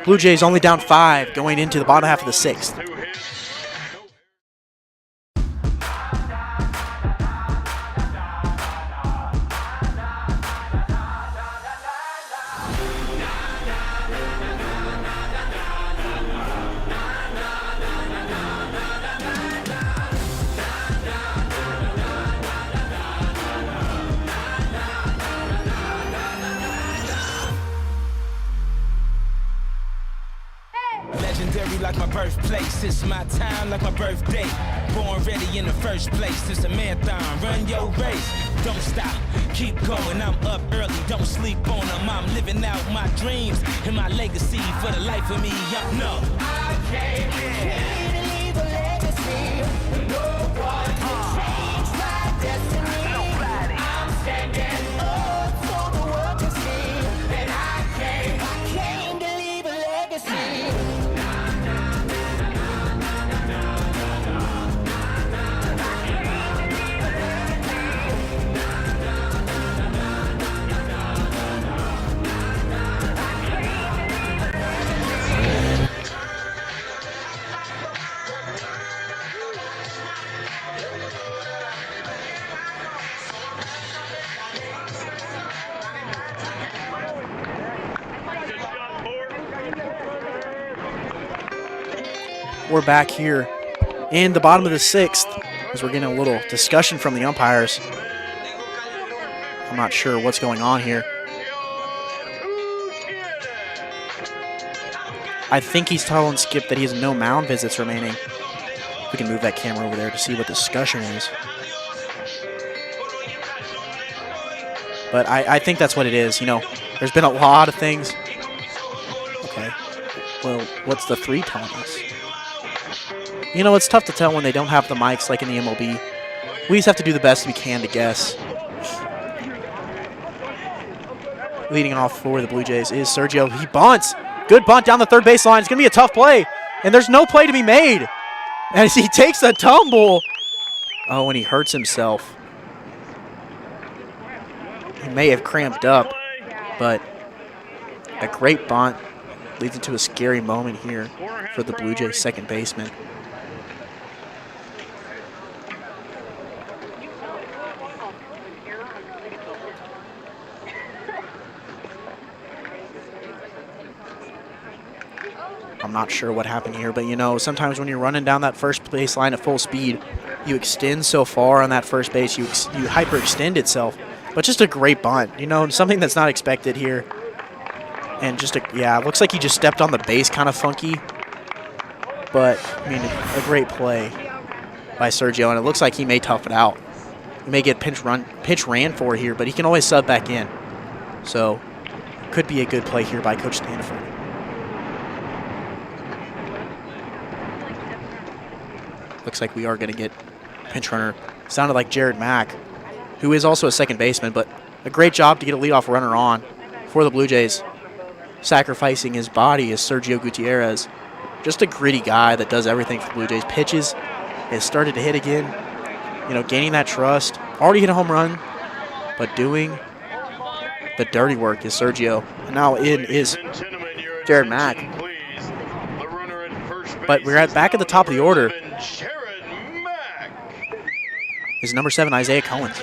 Blue Jays only down 5 going into the bottom half of the 6th.
Like my birthplace, it's my time like my birthday. Born ready in the first place, it's a marathon, run your race. Don't stop, keep going, I'm up early, don't sleep on them. I'm living out my dreams and my legacy for the life of me. No, I came here to leave a legacy. No one can change my destiny. I'm standing up for the world to see. And I came to leave a legacy.
We're back here in the bottom of the 6th as we're getting a little discussion from the umpires. I'm not sure what's going on here. I think he's telling Skip that he has no mound visits remaining. We can move that camera over there to see what the discussion is. But I think that's what it is. You know, there's been a lot of things. Okay. Well, what's the 3 telling us? You know, it's tough to tell when they don't have the mics like in the MLB. We just have to do the best we can to guess. leading off for the Blue Jays is Sergio. He bunts. Good bunt down the third baseline. It's going to be a tough play. And there's no play to be made. As he takes a tumble. Oh, and he hurts himself. He may have cramped up, but a great bunt leads into a scary moment here for the Blue Jays second baseman. I'm not sure what happened here, but you know, sometimes when you're running down that first base line at full speed, you extend so far on that first base, you hyperextend itself. But just a great bunt, you know, something that's not expected here. And just it looks like he just stepped on the base kind of funky. But, I mean, a great play by Sergio, and it looks like he may tough it out. He may get pitch ran for here, but he can always sub back in. So, could be a good play here by Coach Stanford. Looks like we are going to get pinch runner. Sounded like Jared Mack, who is also a second baseman, but a great job to get a leadoff runner on for the Blue Jays. Sacrificing his body is Sergio Gutierrez. Just a gritty guy that does everything for the Blue Jays. Pitches, has started to hit again. You know, gaining that trust. Already hit a home run, but doing the dirty work is Sergio. And now in is Jared Mack. But we're back at the top of the order. Is number 7, Isaiah Cohen.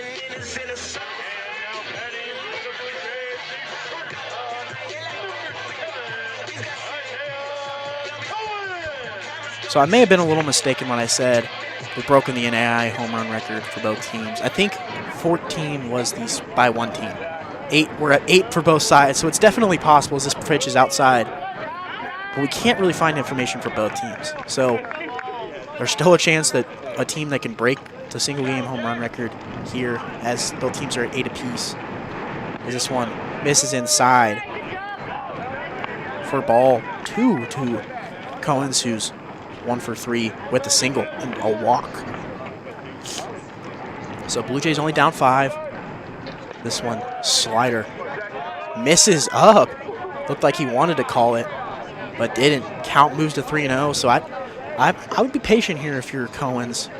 So I may have been a little mistaken when I said we've broken the NAI home run record for both teams. I think 14 was by one team. We're at 8 for both sides, so it's definitely possible as this pitch is outside. But we can't really find information for both teams. So there's still a chance that a team that can break the single game home run record here, as both teams are at 8 apiece, is this one. Misses inside for ball 2 to Cohens, who's 1 for 3 with a single and a walk. So Blue Jays only down 5. This one, slider, misses up. Looked like he wanted to call it, but didn't. Count moves to 3-0. So I would be patient here if you're Cohens.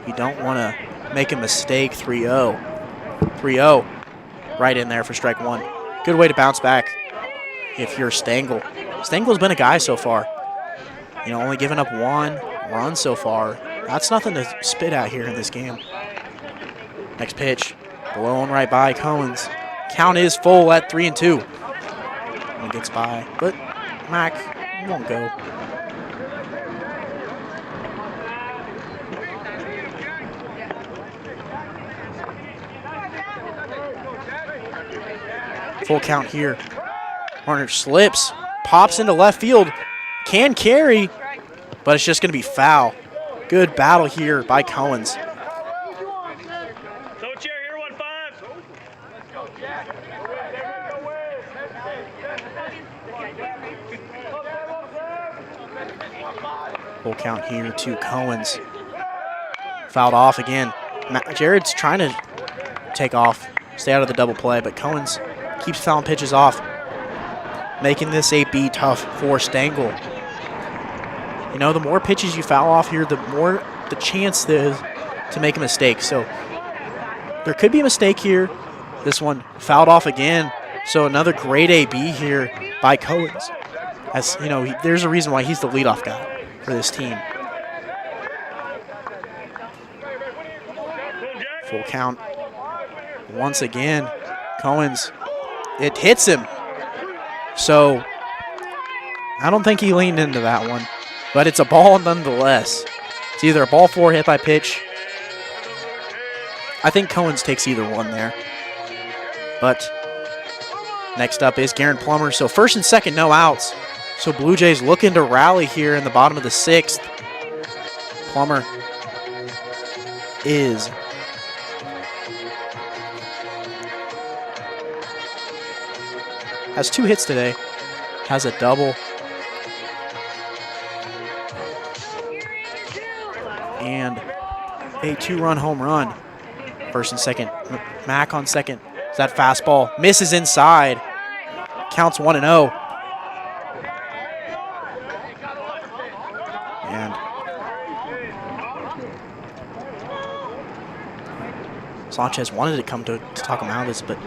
You don't want to make a mistake. 3-0. 3-0. Right in there for strike 1. Good way to bounce back if you're Stengel. Stengel's been a guy so far. You know, only giving up 1 run so far. That's nothing to spit at here in this game. Next pitch. Blown right by Cohens. Count is full at 3-2. And gets by, but Mack won't go. Full count here. Horner slips, pops into left field. Can carry, but it's just going to be foul. Good battle here by Cohens. Full count here to Cohens. Fouled off again. Jared's trying to take off, stay out of the double play, but Cohens keeps fouling pitches off, making this a B tough for Stengel. You know, the more pitches you foul off here, the more the chance there is to make a mistake. So there could be a mistake here. This one fouled off again. So another great AB here by Cohens. As you know, there's a reason why he's the leadoff guy for this team. Full count. Once again, Cohens, it hits him. So I don't think he leaned into that one, but it's a ball nonetheless. It's either a ball 4 hit by pitch. I think Cohens takes either one there. But next up is Garen Plummer. So first and second, no outs. So Blue Jays looking to rally here in the bottom of the 6th. Plummer has 2 hits today, has a double, and a 2-run home run. First and second, Mack on second, So that fastball misses inside. Counts 1-0. And Sanchez wanted to come to talk mound visits, but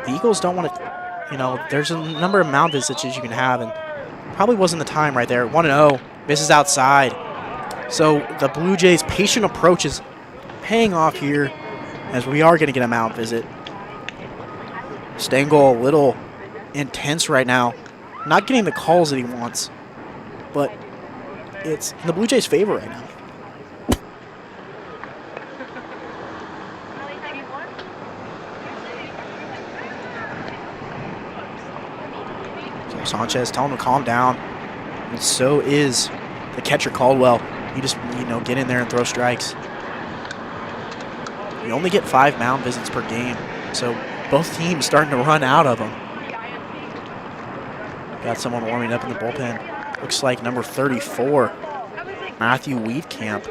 the Eagles don't want to, you know, there's a number of mound visits you can have, and probably wasn't the time right there. 1-0, misses outside. So the Blue Jays' patient approach is paying off here, as we are going to get a mound visit. Stengel a little intense right now. Not getting the calls that he wants, but it's in the Blue Jays' favor right now. So Sanchez telling him to calm down, and so is the catcher Caldwell. You just, you know, get in there and throw strikes. You only get 5 mound visits per game, so both teams starting to run out of them. Got someone warming up in the bullpen. Looks like number 34, Matthew Weedcamp.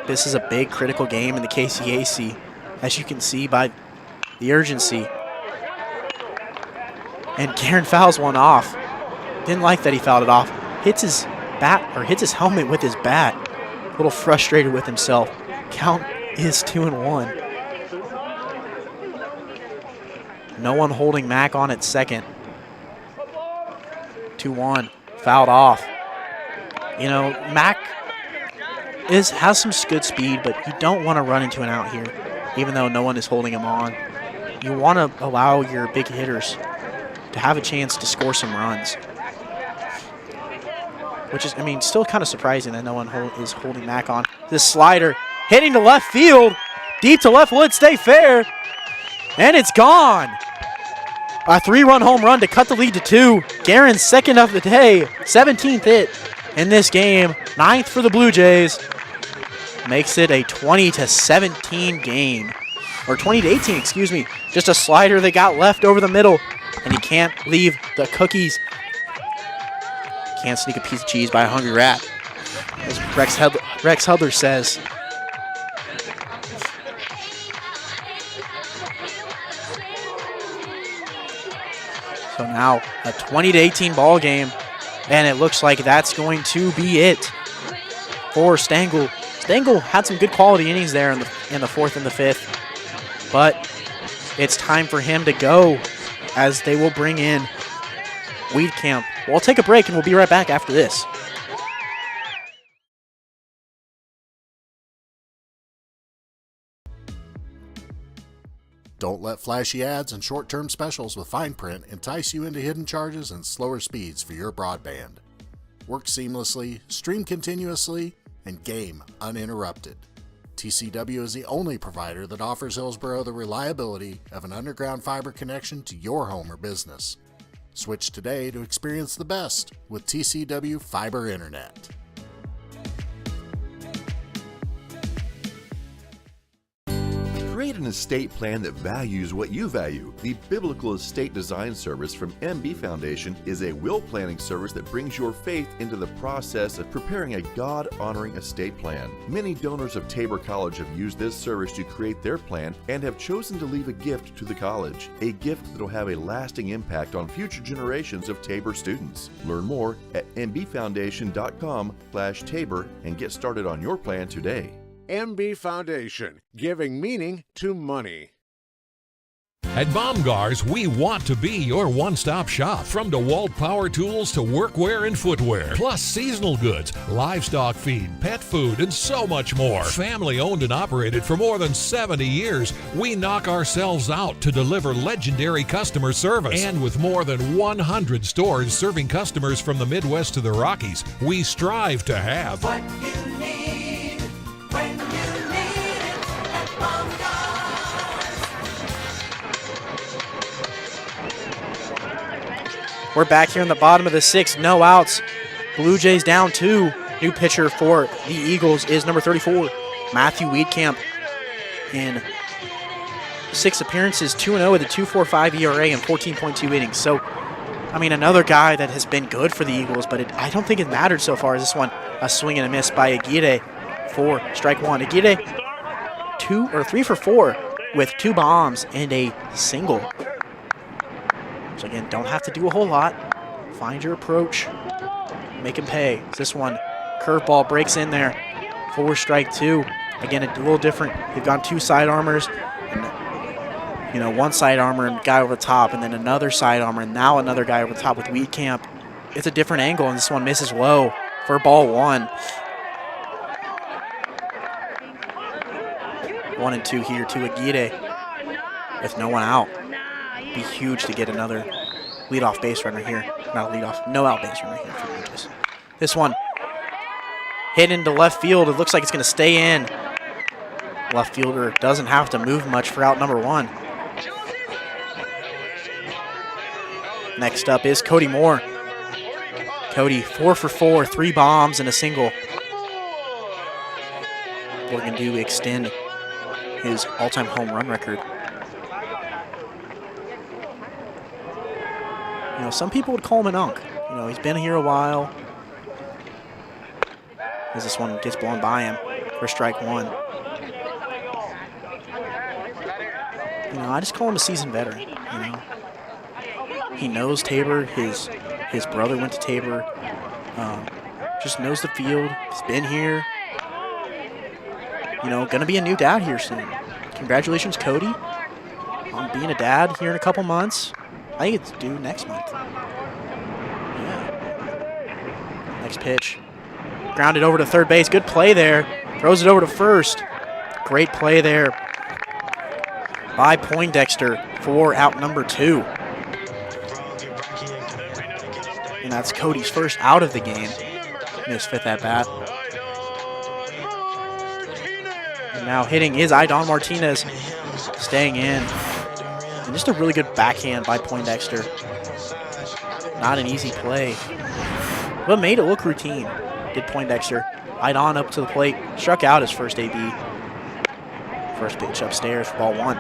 This is a big critical game in the KCAC, as you can see by the urgency. And Garen fouls one off. Didn't like that he fouled it off. Hits his bat, or hits his helmet with his bat. A little frustrated with himself. Count is 2-1. No one holding Mack on at second. 2-1, fouled off. You know, Mack has some good speed, but you don't want to run into an out here, even though no one is holding him on. You want to allow your big hitters to have a chance to score some runs. Which is, I mean, still kind of surprising that no one is holding Mack on. This slider hitting to left field. Deep to left, will it stay fair? And it's gone. A 3-run home run to cut the lead to 2. Garen's second of the day, 17th hit in this game. 9th for the Blue Jays. Makes it a 20-17 game. Or 20-18, excuse me. Just a slider they got left over the middle. And you can't leave the cookies. Can't sneak a piece of cheese by a hungry rat, as Rex Hudler says. So now a 20-18 ball game, and it looks like that's going to be it for Stengel. Stengel had some good quality innings there in the 4th and the 5th, but it's time for him to go, as they will bring in Weedcamp. We'll take a break, and we'll be right back after this.
Don't let flashy ads and short-term specials with fine print entice you into hidden charges and slower speeds for your broadband. Work seamlessly, stream continuously, and game uninterrupted. TCW is the only provider that offers Hillsboro the reliability of an underground fiber connection to your home or business. Switch today to experience the best with TCW Fiber Internet.
Create an estate plan that values what you value. The Biblical Estate Design Service from MB Foundation is a will planning service that brings your faith into the process of preparing a God-honoring estate plan. Many donors of Tabor College have used this service to create their plan and have chosen to leave a gift to the college, a gift that will have a lasting impact on future generations of Tabor students. Learn more at mbfoundation.com/Tabor and get started on your plan today.
MB Foundation, giving meaning to money.
At Baumgars, we want to be your one-stop shop. From DeWalt power tools to workwear and footwear, plus seasonal goods, livestock feed, pet food, and so much more. Family owned and operated for more than 70 years, we knock ourselves out to deliver legendary customer service. And with more than 100 stores serving customers from the Midwest to the Rockies, we strive to have
what you need when you need it at Baumgars.
We're back here in the bottom of the 6th, no outs. Blue Jays down 2. New pitcher for the Eagles is number 34, Matthew Weedcamp. In 6 appearances, 2-0 with a 2.45 ERA and 14.2 innings. So, I mean, another guy that has been good for the Eagles, but I don't think it mattered so far. This one, a swing and a miss by Aguirre 4, strike 1. Aguirre 3 for 4 with 2 bombs and a single. So again, don't have to do a whole lot. Find your approach, make him pay. This one, curveball breaks in there. 4, strike 2. Again, a little different. They've gone 2 side armors, and, one side armor and guy over the top, and then another side armor, and now another guy over the top with Wheatcamp. It's a different angle, and this one misses low for ball 1. 1 and 2 here to Aguirre with no one out. Be huge to get another leadoff base runner here. Not a leadoff, no out base runner here for the Blue Jays. This one hit into left field. It looks like it's going to stay in. Left fielder doesn't have to move much for out number 1. Next up is Cody Moore. Cody 4 for 4, 3 bombs and a single. Looking to extend his all-time home run record. Some people would call him an unk. He's been here a while. As this one gets blown by him for strike 1. I just call him a seasoned veteran. He knows Tabor. His brother went to Tabor. Just knows the field. He's been here. Gonna be a new dad here soon. Congratulations, Cody, on being a dad here in a couple months. I think it's due next month. Yeah. Next pitch. Grounded over to third base. Good play there. Throws it over to first. Great play there by Poindexter for out number 2. And that's Cody's first out of the game in his 5th at-bat. And now hitting is Idon Martinez, staying in. And just a really good backhand by Poindexter. Not an easy play, but made it look routine, did Poindexter. Idon up to the plate, struck out his first AB. First pitch upstairs for ball 1.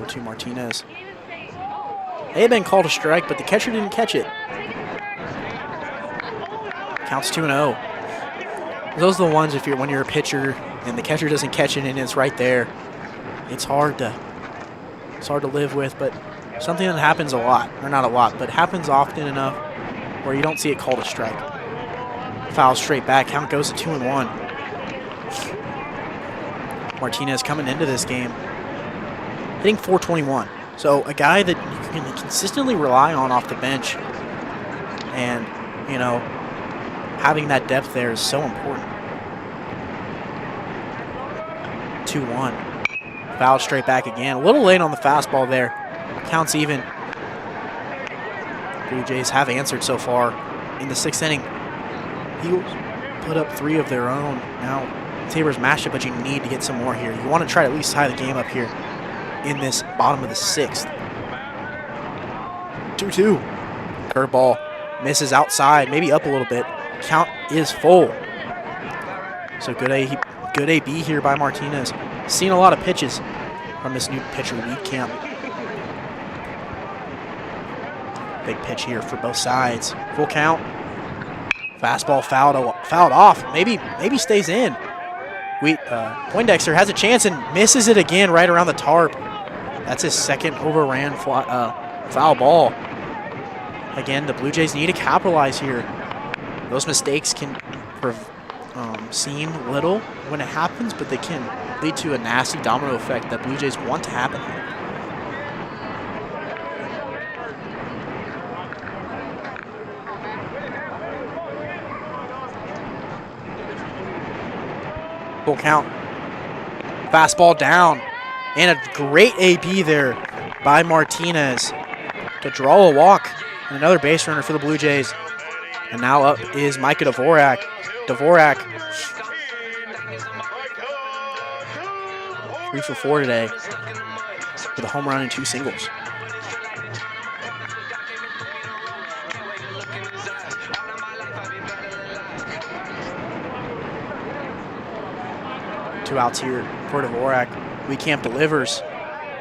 To Martinez. They had been called a strike, but the catcher didn't catch it. Counts 2-0. Those are the ones when you're a pitcher and the catcher doesn't catch it and it's right there. It's hard to live with, but something that happens a lot, or not a lot, but happens often enough where you don't see it called a strike. Foul straight back. Count goes to 2-1. Martinez coming into this game hitting .421. So a guy that you can consistently rely on off the bench. And, having that depth there is so important. 2-1. Fouled straight back again. A little late on the fastball there. Counts even. Blue Jays have answered so far in the 6th inning. Eagles put up 3 of their own. Now, Tabor's mashed it, but you need to get some more here. You want to try to at least tie the game up here in this bottom of the 6th. 2-2. Curveball misses outside, maybe up a little bit. Count is full. So good AB here by Martinez. Seen a lot of pitches from this new pitcher, Wheatcamp. Big pitch here for both sides. Full count. Fastball fouled off. Maybe stays in. Poindexter has a chance and misses it again right around the tarp. That's his second overran foul ball. Again, the Blue Jays need to capitalize here. Those mistakes can seem little when it happens, but they can lead to a nasty domino effect that Blue Jays want to happen here. Full count. Fastball down. And a great AB there by Martinez to draw a walk. And another base runner for the Blue Jays. And now up is Micah Dvorak. 3 for 4 today with a home run and 2 singles. Two outs here for Dvorak. Camp delivers.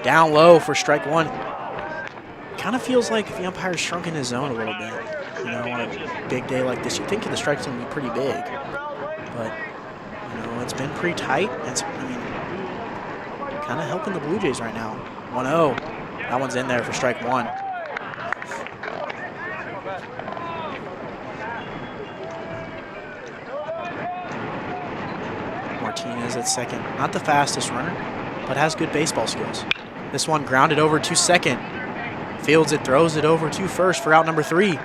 Down low for strike one. Kind of feels like the umpire's shrunk in his zone a little bit. You know, on a big day like this, you'd think the strike's going to be pretty big. But, you know, it's been pretty tight. It's, kind of helping the Blue Jays right now. 1-0. That one's in there for strike one. Martinez at second. Not the fastest runner, but has good baseball skills. This one grounded over to second. Fields it, throws it over to first for out number 3.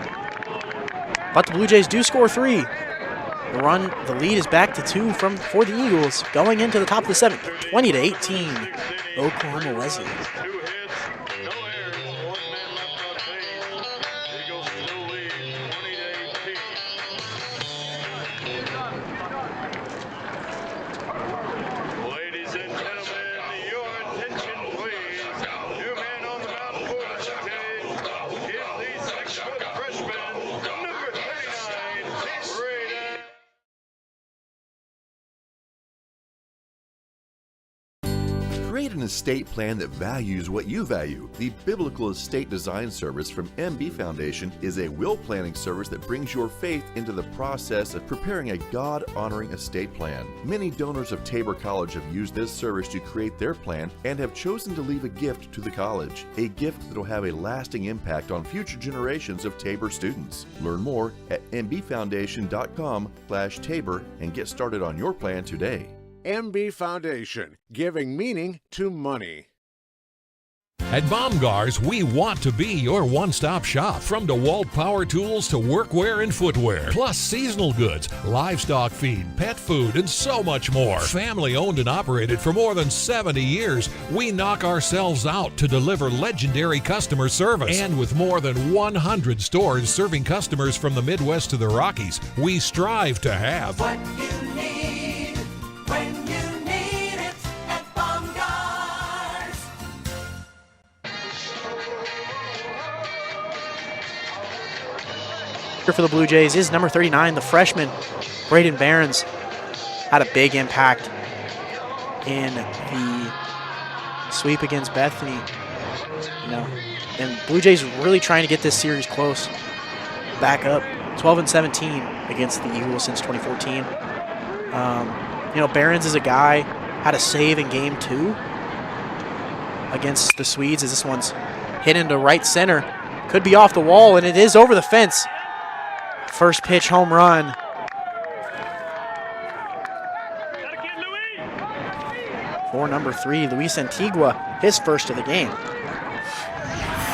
But the Blue Jays do score 3. The lead is back to 2 for the Eagles going into the top of the 7th. 20-18, Oklahoma Wesleyan.
Create an estate plan that values what you value. The Biblical Estate Design Service from MB Foundation is a will planning service that brings your faith into the process of preparing a God-honoring estate plan. Many donors of Tabor College have used this service to create their plan and have chosen to leave a gift to the college, a gift that will have a lasting impact on future generations of Tabor students. Learn more at mbfoundation.com/Tabor and get started on your plan today.
MB Foundation, giving meaning to money.
At Baumgars, we want to be your one-stop shop. From DeWalt power tools to workwear and footwear, plus seasonal goods, livestock feed, pet food, and so much more. Family owned and operated for more than 70 years, we knock ourselves out to deliver legendary customer service. And with more than 100 stores serving customers from the Midwest to the Rockies, we strive to have
what you need when you need it at Baumgars.
For the Blue Jays is number 39, the freshman, Braden Behrens. Had a big impact in the sweep against Bethany. And Blue Jays really trying to get this series close. Back up 12-17 against the Eagles since 2014. Behrens is a guy, had a save in game 2 against the Swedes as this one's hit into right center. Could be off the wall, and it is over the fence. First pitch home run. For number 3, Luis Antigua, his first of the game.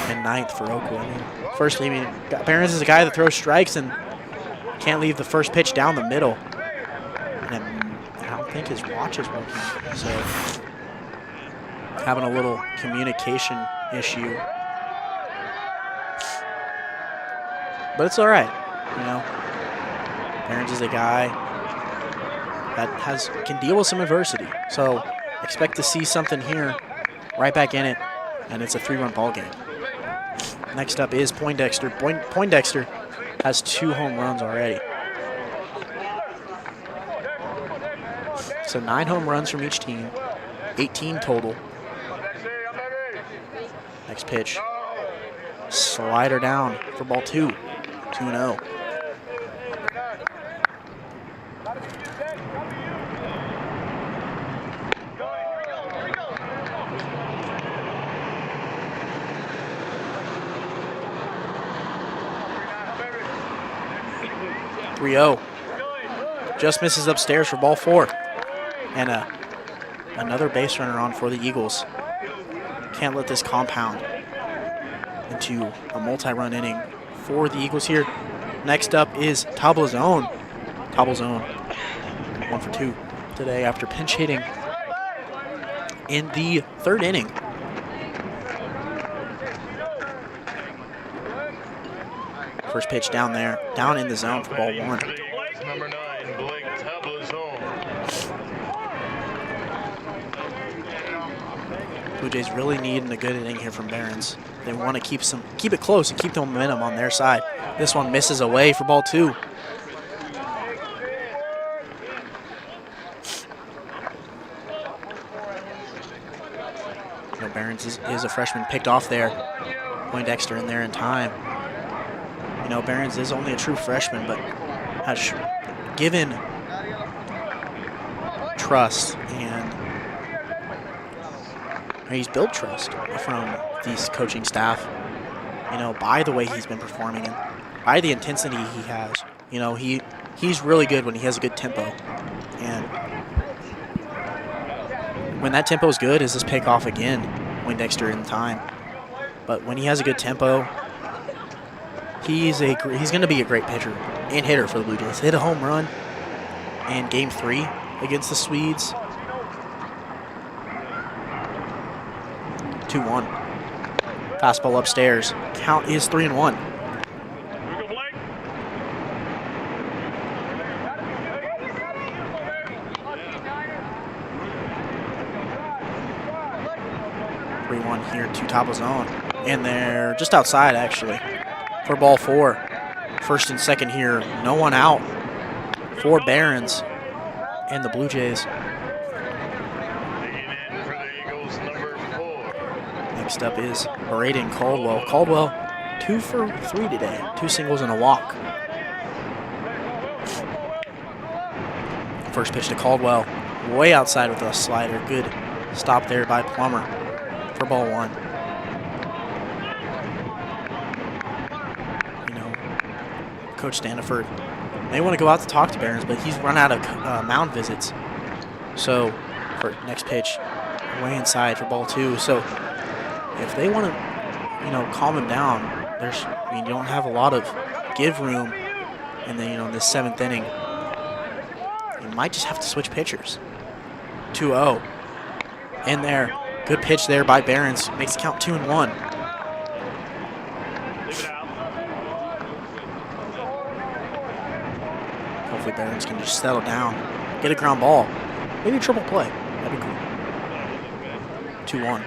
And 9th for Oakland. Behrens is a guy that throws strikes and can't leave the first pitch down the middle. And I don't think his watch is working, so having a little communication issue. But it's all right. Behrens is a guy that can deal with some adversity. So expect to see something here, right back in it, and it's a 3-run ball game. Next up is Poindexter. Poindexter has 2 home runs already. So 9 home runs from each team, 18 total. Next pitch, slider down for ball 2, 2-0. 3-0. Just misses upstairs for ball 4. And another base runner on for the Eagles. Can't let this compound into a multi-run inning for the Eagles here. Next up is Tablazone. 1 for 2 today after pinch hitting in the 3rd inning. First pitch down there, down in the zone for ball 1.
Number 9, Blake Tablazone.
Blue Jays really needing a good inning here from Behrens. They want to keep it close and keep the momentum on their side. This one misses away for ball 2. Behrens is a freshman, picked off there. Poindexter in there in time. Behrens is only a true freshman, but has given trust and he's built trust from these coaching staff, by the way he's been performing and by the intensity he has. He's really good when he has a good tempo. And when that tempo is good, is this pick off again, Poindexter in time. But when he has a good tempo, he's going to be a great pitcher and hitter for the Blue Jays. Hit a home run in Game 3 against the Swedes. 2-1. Fastball upstairs. Count is 3-1. 3-1 here to top of zone. And they're just outside, actually, for ball 4. First and second here. No one out for Behrens and the Blue Jays. Next up is Braden Caldwell. Caldwell, 2 for 3 today. 2 singles and a walk. First pitch to Caldwell. Way outside with a slider. Good stop there by Plummer for ball 1. Coach Standiford may want to go out to talk to Behrens, but he's run out of mound visits. So for next pitch, way inside for ball 2. So if they want to, calm him down, you don't have a lot of give room in the, this 7th inning. You might just have to switch pitchers. 2-0 in there. Good pitch there by Behrens. Makes the count 2-1. Hopefully Behrens can just settle down, get a ground ball, maybe a triple play. That'd be cool. 2-1.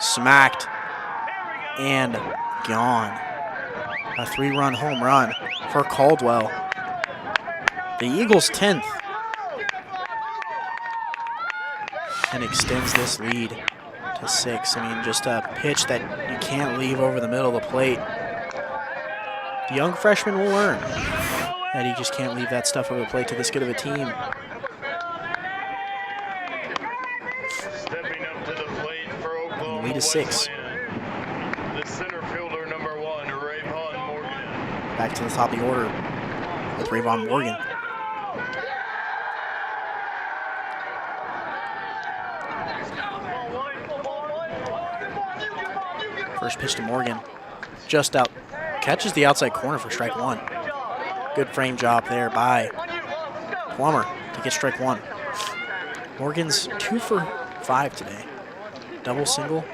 Smacked and gone. A 3-run home run for Caldwell. The Eagles' 10th. And extends this lead to 6. Just a pitch that you can't leave over the middle of the plate. The young freshman will learn that he just can't leave that stuff over the plate to this good of a team.
Stepping up to the plate for Oklahoma.
Lead is 6.
The center fielder, number 1, Rayvon Morgan.
Back to the top of the order with Rayvon Morgan. First pitch to Morgan. Just out. Catches the outside corner for strike 1. Good frame job there by Plummer to get strike 1. Morgan's 2 for 5 today. Double, single,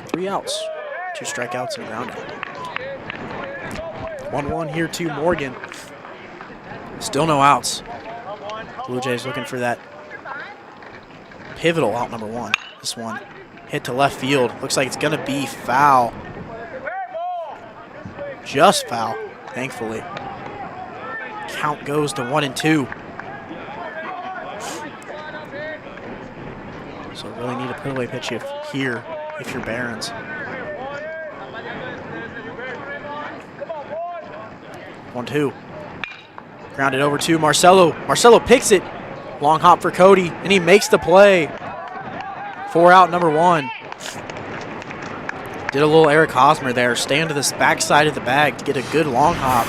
3 outs. 2 strikeouts and a ground out. 1-1 here to Morgan. Still no outs. Blue Jays looking for that pivotal out number 1. This one hit to left field. Looks like it's going to be foul. Just foul, thankfully. Count goes to 1-2. So really need a put away pitch here if you're Behrens. 1-2. Grounded over to Marcelo. Marcelo picks it. Long hop for Cody, and he makes the play. 4 out, number 1. Did a little Eric Hosmer there. Stand to the backside of the bag to get a good long hop.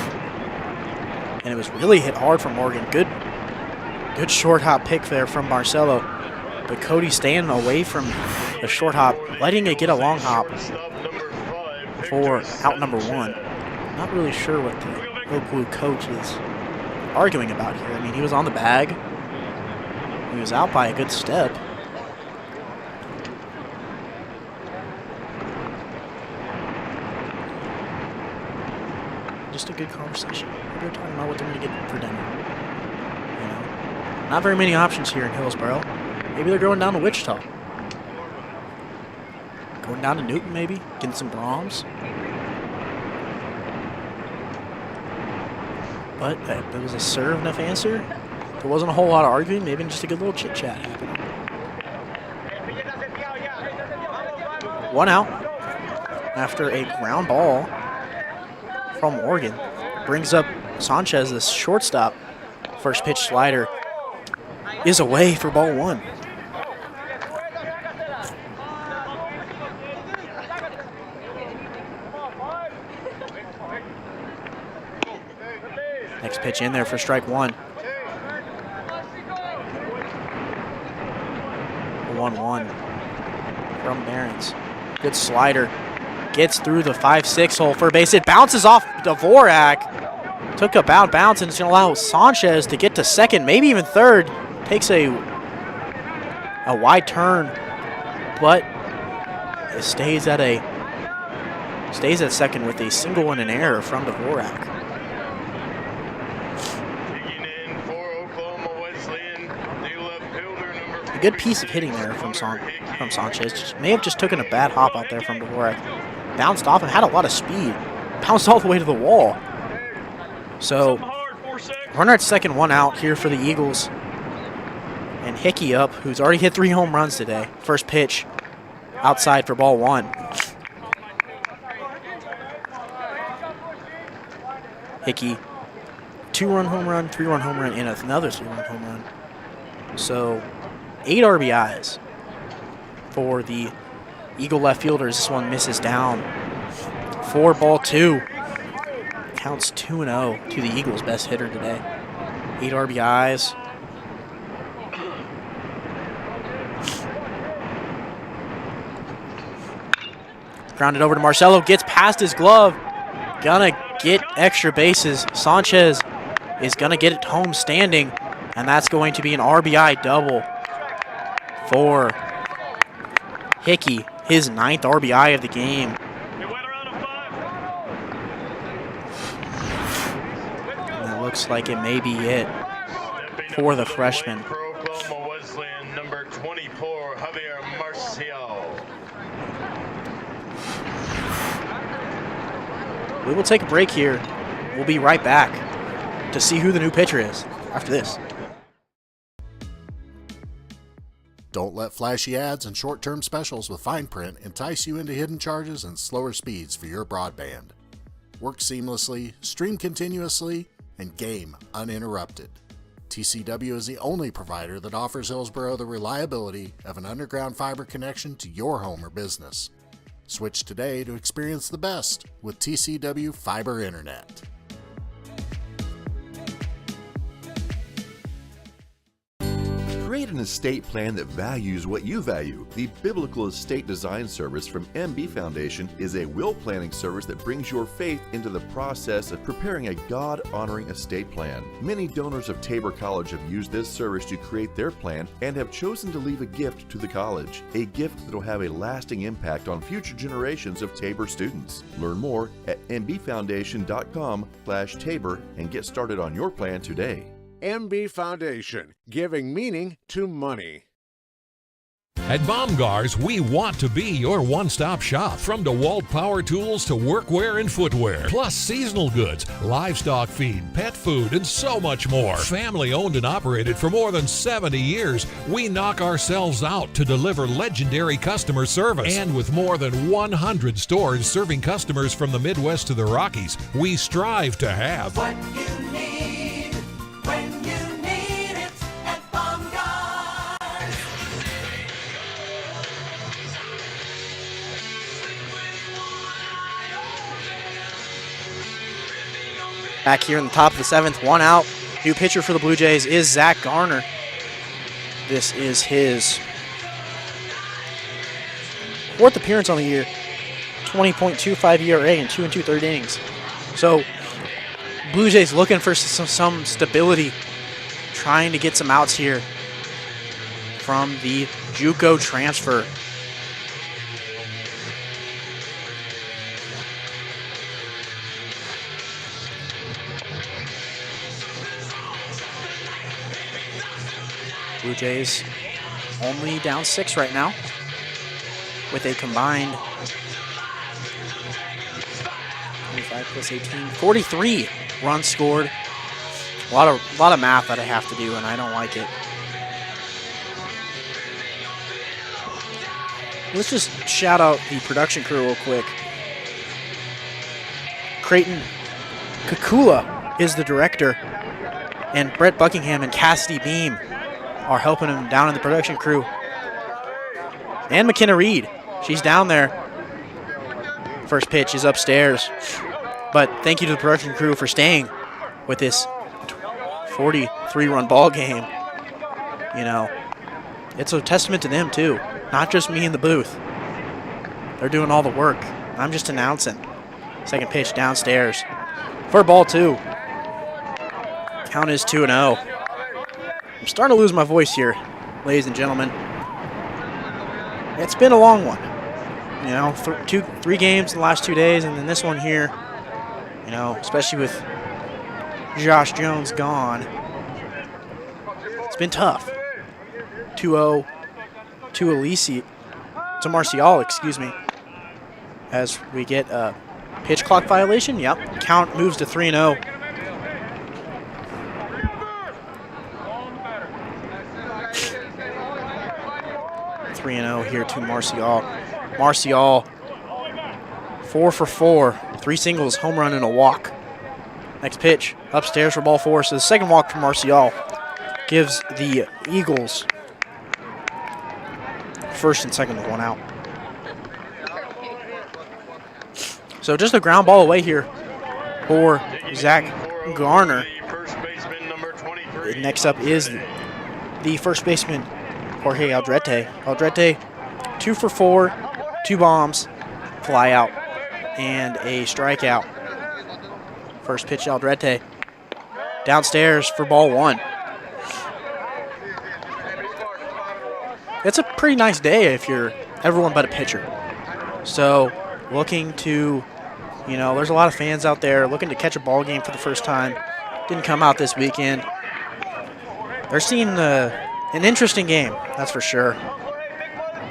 And it was really hit hard from Morgan. Good short hop pick there from Marcelo. But Cody standing away from the short hop, letting it get a long hop for out number 1. Not really sure what the Oak Blue coach is arguing about here. He was on the bag. He was out by a good step. Just a good conversation. They're talking about what they're going to get for dinner. Not very many options here in Hillsboro. Maybe they're going down to Wichita. Going down to Newton, maybe. Getting some Brahms. But it was a serve enough answer. There wasn't a whole lot of arguing. Maybe just a good little chit-chat happening. One out after a ground ball from Oregon. Brings up Sanchez, this shortstop. First pitch slider is away for ball one. Next pitch in there for strike one. 1-1 from Barons. Good slider. Gets through the 5-6 hole for a base hit. Bounces off Dvorak. Took a bounce and it's going to allow Sanchez to get to second, maybe even third. Takes a wide turn, but it stays at second with a single and an error from Dvorak. A good piece of hitting there from Sanchez. May have just taken a bad hop out there from Dvorak. Bounced off and had a lot of speed. Bounced all the way to the wall. So, runner at second, one out here for the Eagles. And Hickey up, who's already hit 3 home runs today. First pitch outside for ball one. Hickey, 2-run home run, 3-run home run, and another 3-run home run. So, 8 RBIs for the Eagle left fielders. This one misses down for ball two. Counts 2-0 to the Eagles' best hitter today. 8 RBIs. Grounded over to Marcelo, gets past his glove. Gonna get extra bases. Sanchez is gonna get it home standing, and that's going to be an RBI double for Hickey, his 9th RBI of the game. And that looks like it may be it for the freshman.
Oklahoma Wesleyan, number 24, Javier Marcial.
We will take a break here. We'll be right back to see who the new pitcher is after this.
Don't let flashy ads and short-term specials with fine print entice you into hidden charges and slower speeds for your broadband. Work seamlessly, stream continuously, and game uninterrupted. TCW is the only provider that offers Hillsboro the reliability of an underground fiber connection to your home or business. Switch today to experience the best with TCW Fiber Internet.
Create an estate plan that values what you value. The Biblical Estate Design Service from MB Foundation is a will planning service that brings your faith into the process of preparing a God-honoring estate plan. Many donors of Tabor College have used this service to create their plan and have chosen to leave a gift to the college, a gift that will have a lasting impact on future generations of Tabor students. Learn more at mbfoundation.com/Tabor and get started on your plan today.
MB Foundation, giving meaning to money.
At Baumgar's, we want to be your one-stop shop. From DeWalt power tools to workwear and footwear, plus seasonal goods, livestock feed, pet food, and so much more. Family owned and operated for more than 70 years, we knock ourselves out to deliver legendary customer service. And with more than 100 stores serving customers from the Midwest to the Rockies, we strive to have
what you need when you need it at Baumgart's.
Back here in the top of the 7th, one out. New pitcher for the Blue Jays is Zach Garner. This is his 4th appearance on the year. 20.25 ERA in 2 2/3 innings. So Blue Jays looking for some stability, trying to get some outs here from the JUCO transfer. Blue Jays only down 6 right now with a combined 25 plus 18, 43 runs scored. A lot of math that I have to do, and I don't like it. let's just shout out the production crew real quick. Creighton Kakula is the director, and Brett Buckingham and Cassidy Beam are helping him down in the production crew. And McKenna Reed, she's down there. First pitch is upstairs. But thank you to the production crew for staying with this 43-run ball game. You know, it's a testament to them too, not just me in the booth. They're doing all the work. I'm just announcing. Second pitch downstairs for ball 2. Count is 2-0. I'm starting to lose my voice here, ladies and gentlemen. It's been a long one. You know, 3 games in the last 2 days, and then this one here. You know, especially with Josh Jones gone. It's been tough. 2-0 to Marcial, excuse me. As we get a pitch clock violation. Yep. Count moves to 3-0. Here to Marcial. Marcial, 4 for 4. 3 singles, home run, and a walk. Next pitch, upstairs for ball 4. So the second walk from Marcial gives the Eagles first and second with 1 out. So just a ground ball away here for Zach Garner. Next up is the first baseman, Jorge Aldrete. Aldrete, 2 for 4, 2 bombs, fly out, and a strikeout. First pitch, Aldrete. Downstairs for ball 1. It's a pretty nice day if you're everyone but a pitcher. So looking to, you know, there's a lot of fans out there looking to catch a ball game for the first time. Didn't come out this weekend. They're seeing an interesting game, that's for sure.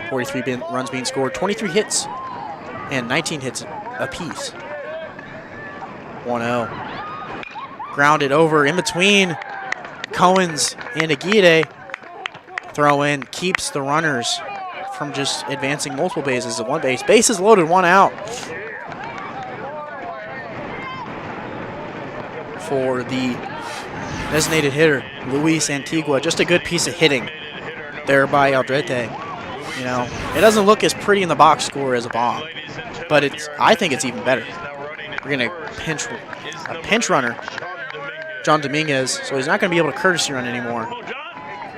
43 runs being scored, 23 hits, and 19 hits apiece. 1-0. Grounded over in between Cohen's and Aguirre. Throw in keeps the runners from just advancing multiple bases at 1 base. Bases loaded, 1 out. For the designated hitter, Luis Antigua. Just a good piece of hitting there by Aldrete. You know, it doesn't look as pretty in the box score as a bomb, but I think it's even better. We're going to pinch runner, John Dominguez, so he's not going to be able to courtesy run anymore,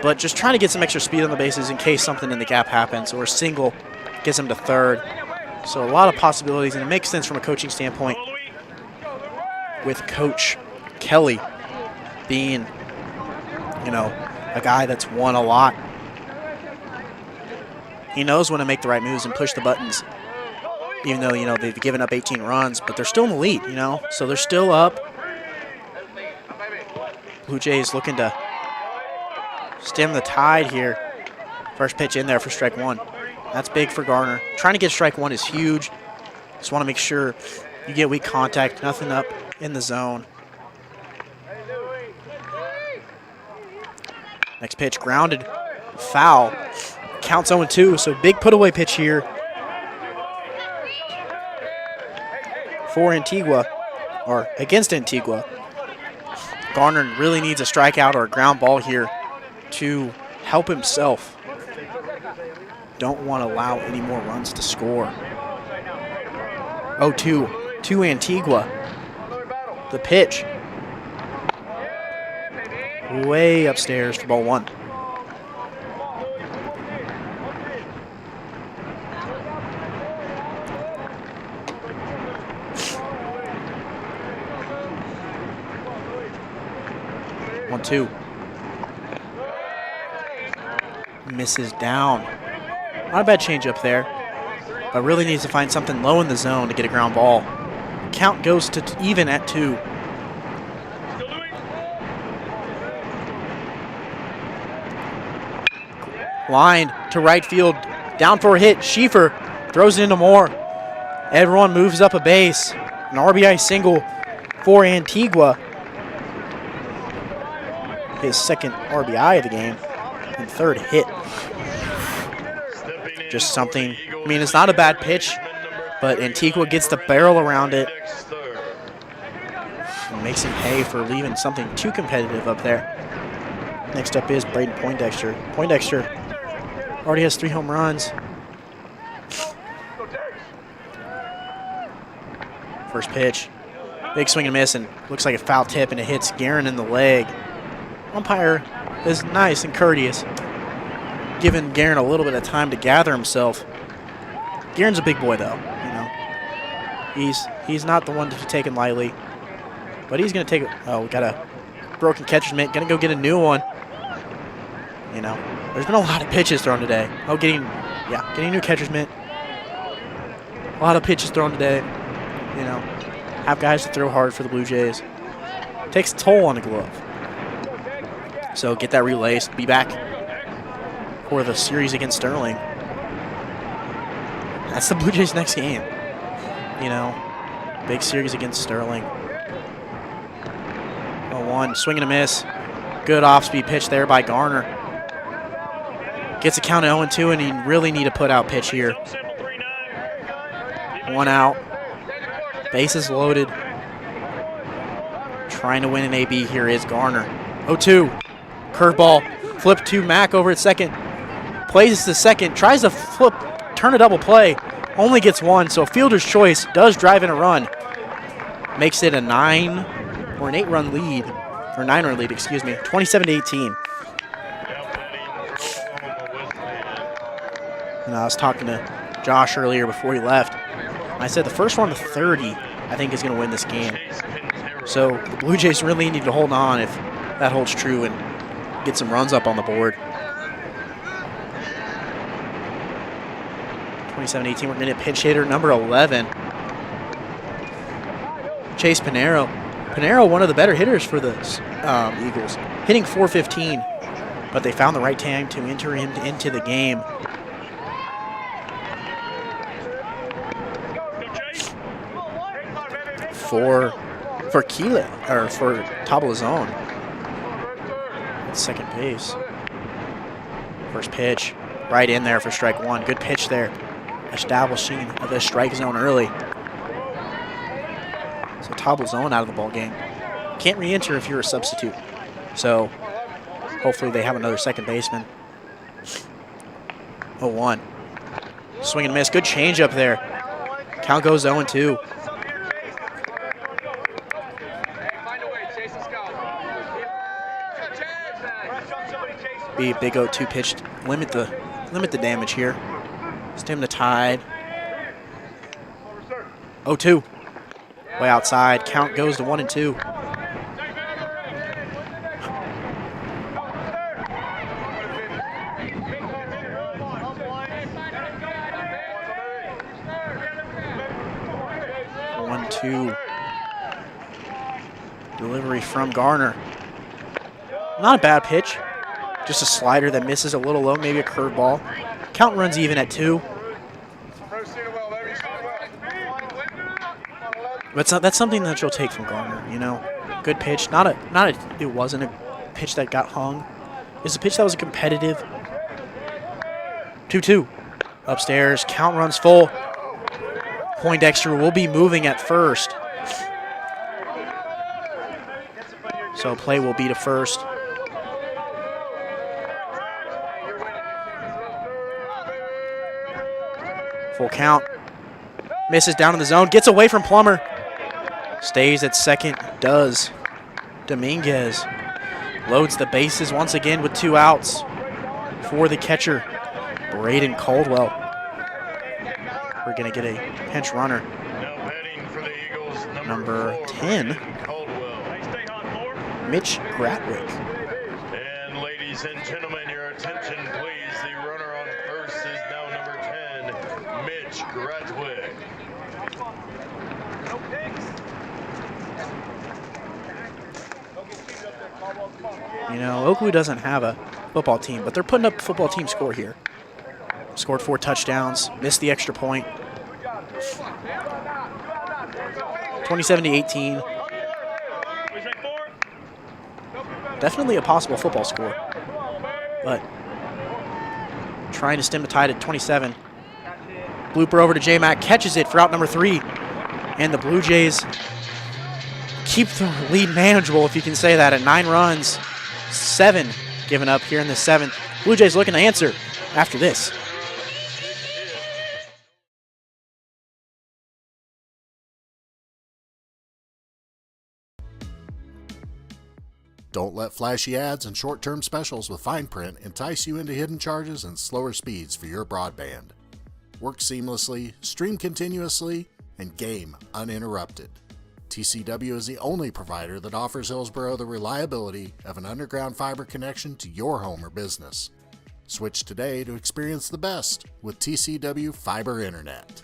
but just trying to get some extra speed on the bases in case something in the gap happens, or a single gets him to third. So a lot of possibilities, and it makes sense from a coaching standpoint with Coach Kelly being, you know, a guy that's won a lot. He knows when to make the right moves and push the buttons, even though, you know, they've given up 18 runs, but they're still in the lead, you know, so they're still up. Blue Jays looking to stem the tide here. First pitch in there for strike 1. That's big for Garner. Trying to get strike 1 is huge. Just want to make sure you get weak contact, nothing up in the zone. Next pitch grounded, foul. Counts 0-2, so big put-away pitch here for Antigua, or against Antigua. Garner really needs a strikeout or a ground ball here to help himself. Don't want to allow any more runs to score. 0-2 to Antigua. The pitch. Way upstairs for ball 1. Two. Misses down. Not a bad change up there, but really needs to find something low in the zone to get a ground ball. Count goes to even at 2. Line to right field, down for a hit. Schieffer throws it into Moore. Everyone moves up a base. An RBI single for Antigua. His second RBI of the game and third hit. just something. I mean, it's not a bad pitch, but Antigua gets the barrel around it and makes him pay for leaving something too competitive up there. Next up is Braden Poindexter. Poindexter already has 3 home runs. First pitch, big swing and miss, and looks like a foul tip, and it hits Guerin in the leg. Umpire is nice and courteous, giving Guerin a little bit of time to gather himself. Guerin's a big boy, though. He's not the one to be taken lightly, but he's going to take. Oh, we got a broken catcher's mitt. Going to go get a new one. There's been a lot of pitches thrown today. Oh, getting a new catcher's mitt. A lot of pitches thrown today. Have guys to throw hard for the Blue Jays. Takes a toll on the glove. So get that relaced. Be back for the series against Sterling. That's the Blue Jays' next game. Big series against Sterling. 0-1, swing and a miss. Good off-speed pitch there by Garner. Gets a count at 0-2, and he really need a put-out pitch here. 1 out. Bases loaded. Trying to win an AB here is Garner. 0-2. Curveball. Flip to Mack over at second. Plays to second. Tries to flip, turn a double play. Only gets 1, so fielder's choice does drive in a run. Makes it a 8-run lead. Or 9-run lead, excuse me. 27-18. And I was talking to Josh earlier before he left. I said the first one to 30, I think, is going to win this game. So the Blue Jays really need to hold on if that holds true and get some runs up on the board. 27-18, we're going to pitch hitter number 11. Chase Pinero. Pinero, one of the better hitters for the Eagles, hitting .415, but they found the right time to enter him into the game. For Tablazone. Second base. First pitch, right in there for strike 1. Good pitch there, establishing the strike zone early. So Tablazone out of the ball game. Can't re-enter if you're a substitute. So hopefully they have another second baseman. 0-1. Swing and miss. Good change up there. Count goes 0-2. Be a big 0-2 pitch. Limit the damage here. Stem the tide. 0-2. Way outside. Count goes to 1-2. Delivery from Garner. Not a bad pitch. Just a slider that misses a little low, maybe a curveball. Count runs even at 2. But that's something that you'll take from Garner, Good pitch. It wasn't a pitch that got hung. It's a pitch that was competitive. 2-2. Upstairs, count runs full. Poindexter will be moving at first. So play will be to first. Full count. Misses down in the zone. Gets away from Plummer. Stays at second. Does. Dominguez loads the bases once again with 2 outs for the catcher, Braden Caldwell. We're going to get a pinch runner. Number 10, Mitch Gratwick.
And ladies and gentlemen, your attention please. The runner on first is now number 10, Mitch Gratwick.
Oakley doesn't have a football team, but they're putting up a football team score here. Scored 4 touchdowns, missed the extra point. 27-18. Definitely a possible football score, but trying to stem the tide at 27. Blooper over to J-Mac, catches it for out number 3. And the Blue Jays keep the lead manageable, if you can say that, at 9 runs. 7 given up here in the 7th. Blue Jays looking to answer after this.
Don't let flashy ads and short-term specials with fine print entice you into hidden charges and slower speeds for your broadband. Work seamlessly, stream continuously, and game uninterrupted. TCW is the only provider that offers Hillsboro the reliability of an underground fiber connection to your home or business. Switch today to experience the best with TCW Fiber Internet.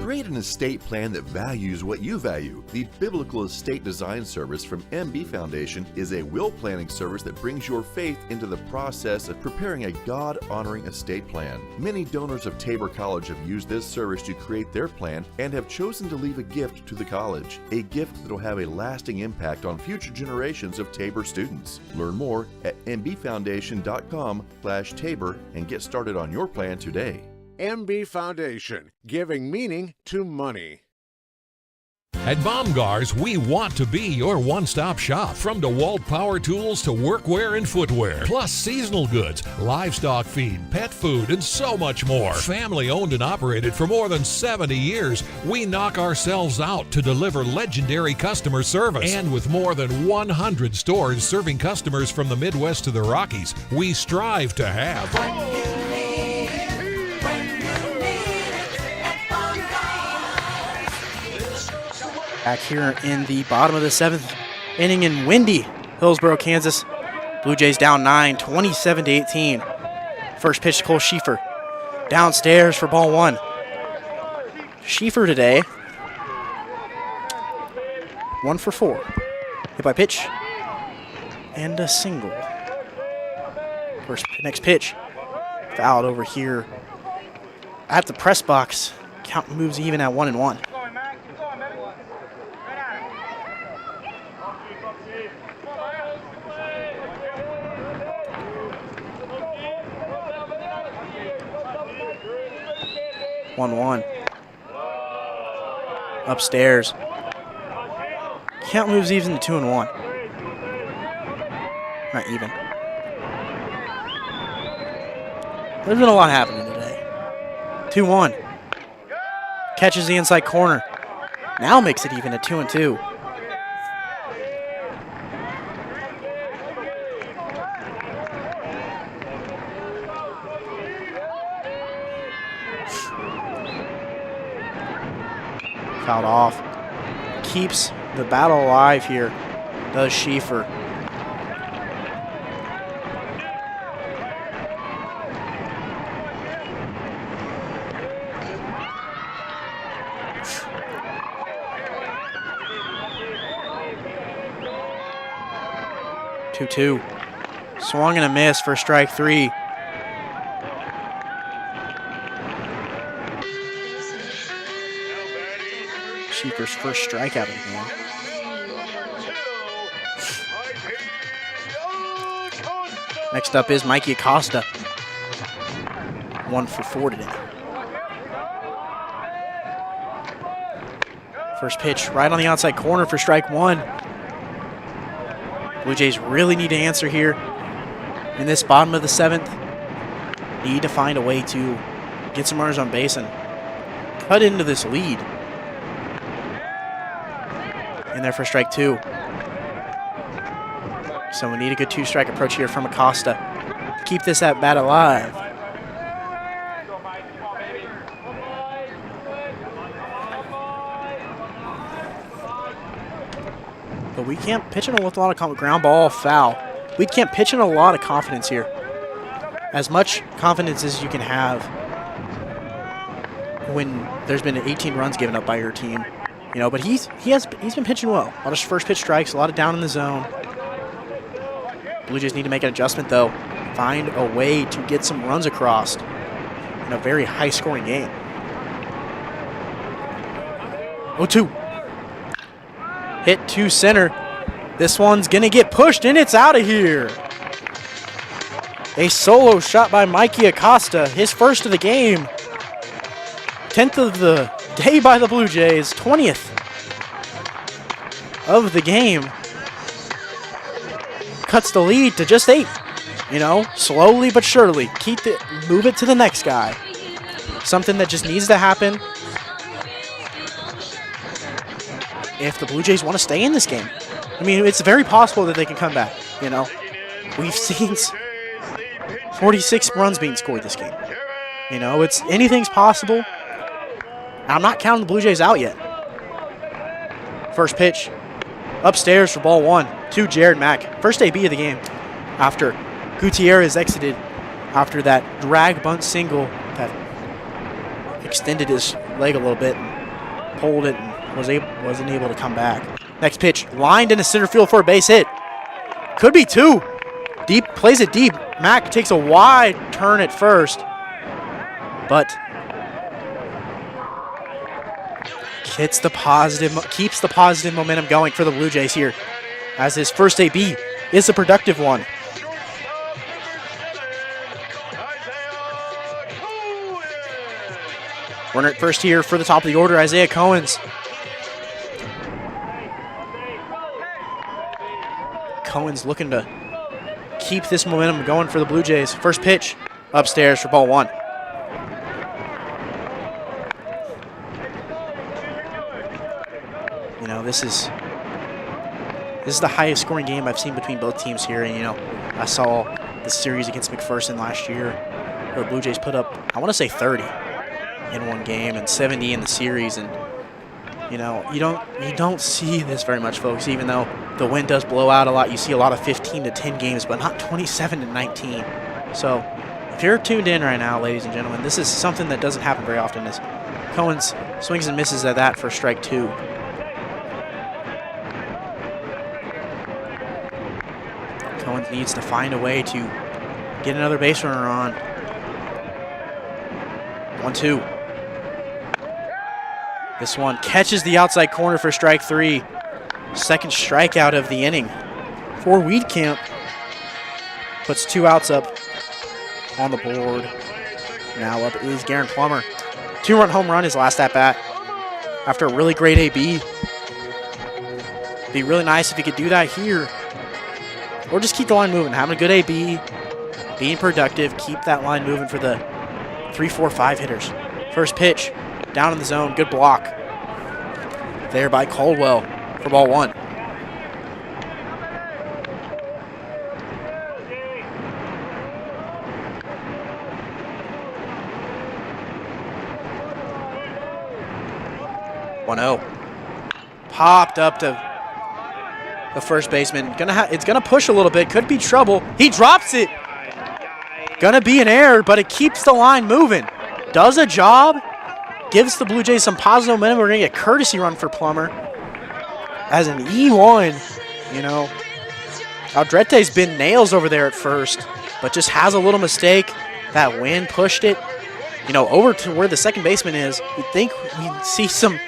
Create an estate plan that values what you value. The Biblical Estate Design Service from MB Foundation is a will planning service that brings your faith into the process of preparing a God-honoring estate plan. Many donors of Tabor College have used this service to create their plan and have chosen to leave a gift to the college, a gift that will have a lasting impact on future generations of Tabor students. Learn more at mbfoundation.com/Tabor and get started on your plan today.
MB Foundation, giving meaning to money.
At Baumgars, we want to be your one-stop shop. From DeWalt power tools to workwear and footwear, plus seasonal goods, livestock feed, pet food, and so much more. Family owned and operated for more than 70 years, we knock ourselves out to deliver legendary customer service. And with more than 100 stores serving customers from the Midwest to the Rockies, we strive to have
back here in the bottom of the 7th inning in windy Hillsboro, Kansas. Blue Jays down 9, 27-18. First pitch to Cole Schieffer. Downstairs for ball 1. Schieffer today, 1 for 4. Hit by pitch and a single. Next pitch, fouled over here at the press box. Count moves even at 1-1. Upstairs. Count moves even to 2-1. Not even. There's been a lot happening today. 2-1. Catches the inside corner. Now makes it even at 2-2. Fouled off. Keeps the battle alive here, does Schieffer. Two. Swung and a miss for strike 3. Schieffer's first strikeout of the game. Next up is Mikey Acosta. 1 for 4 today. First pitch right on the outside corner for strike 1. Blue Jays really need to answer here in this bottom of the 7th. Need to find a way to get some runners on base and cut into this lead. In there for strike 2. So we need a good 2-strike approach here from Acosta to keep this at bat alive. But we can't pitch in with a lot of ground ball foul. We can't pitch in a lot of confidence here. As much confidence as you can have when there's been 18 runs given up by your team. You know, but he's been pitching well. A lot of first pitch strikes, a lot of down in the zone. Blue Jays need to make an adjustment though. Find a way to get some runs across in a very high scoring game. 0-2. Hit to center. This one's going to get pushed, and it's out of here. A solo shot by Mikey Acosta, his first of the game. 10th of the day by the Blue Jays, 20th of the game. Cuts the lead to just 8. You know, slowly but surely. Move it to the next guy. Something that just needs to happen if the Blue Jays want to stay in this game. I mean, it's very possible that they can come back, you know. We've seen 46 runs being scored this game. You know, anything's possible. I'm not counting the Blue Jays out yet. First pitch, upstairs for ball 1 to Jared Mack. First AB of the game after Gutierrez exited after that drag bunt single that extended his leg a little bit and pulled it and wasn't able to come back. Next pitch, lined into center field for a base hit. Could be 2. Deep, plays it deep. Mack takes a wide turn at first, but keeps the positive momentum going for the Blue Jays here, as his first AB is a productive one. Runner at first here for the top of the order, Isaiah Cohen's. Cohen's looking to keep this momentum going for the Blue Jays. First pitch, upstairs for ball 1. You know, this is the highest scoring game I've seen between both teams here. And, you know, I saw the series against McPherson last year where the Blue Jays put up, I want to say 30 in one game and 70 in the series. And, you know, you don't see this very much, folks, even though the wind does blow out a lot. You see a lot of 15-10 games, but not 27-19. So if you're tuned in right now, ladies and gentlemen, this is something that doesn't happen very often. As Cohen's swings and misses at that for strike 2. Cohen needs to find a way to get another base runner on. 1-2. This one catches the outside corner for strike 3. Second strikeout of the inning for Weedcamp. Puts 2 outs up on the board. Now up is Garen Plummer. 2-run home run his last at-bat after a really great AB. Be really nice if he could do that here. Or just keep the line moving. Having a good AB, being productive, keep that line moving for the 3, 4, 5 hitters. First pitch, down in the zone, good block. There by Caldwell for ball 1. Popped up to the first baseman. It's gonna push a little bit. Could be trouble. He drops it. Gonna be an error, but it keeps the line moving. Does a job. Gives the Blue Jays some positive momentum. We're gonna get a courtesy run for Plummer. As an E1, you know, Aldrete's been nails over there at first, but just has a little mistake. That wind pushed it, you know, over to where the second baseman is. You'd think we'd see some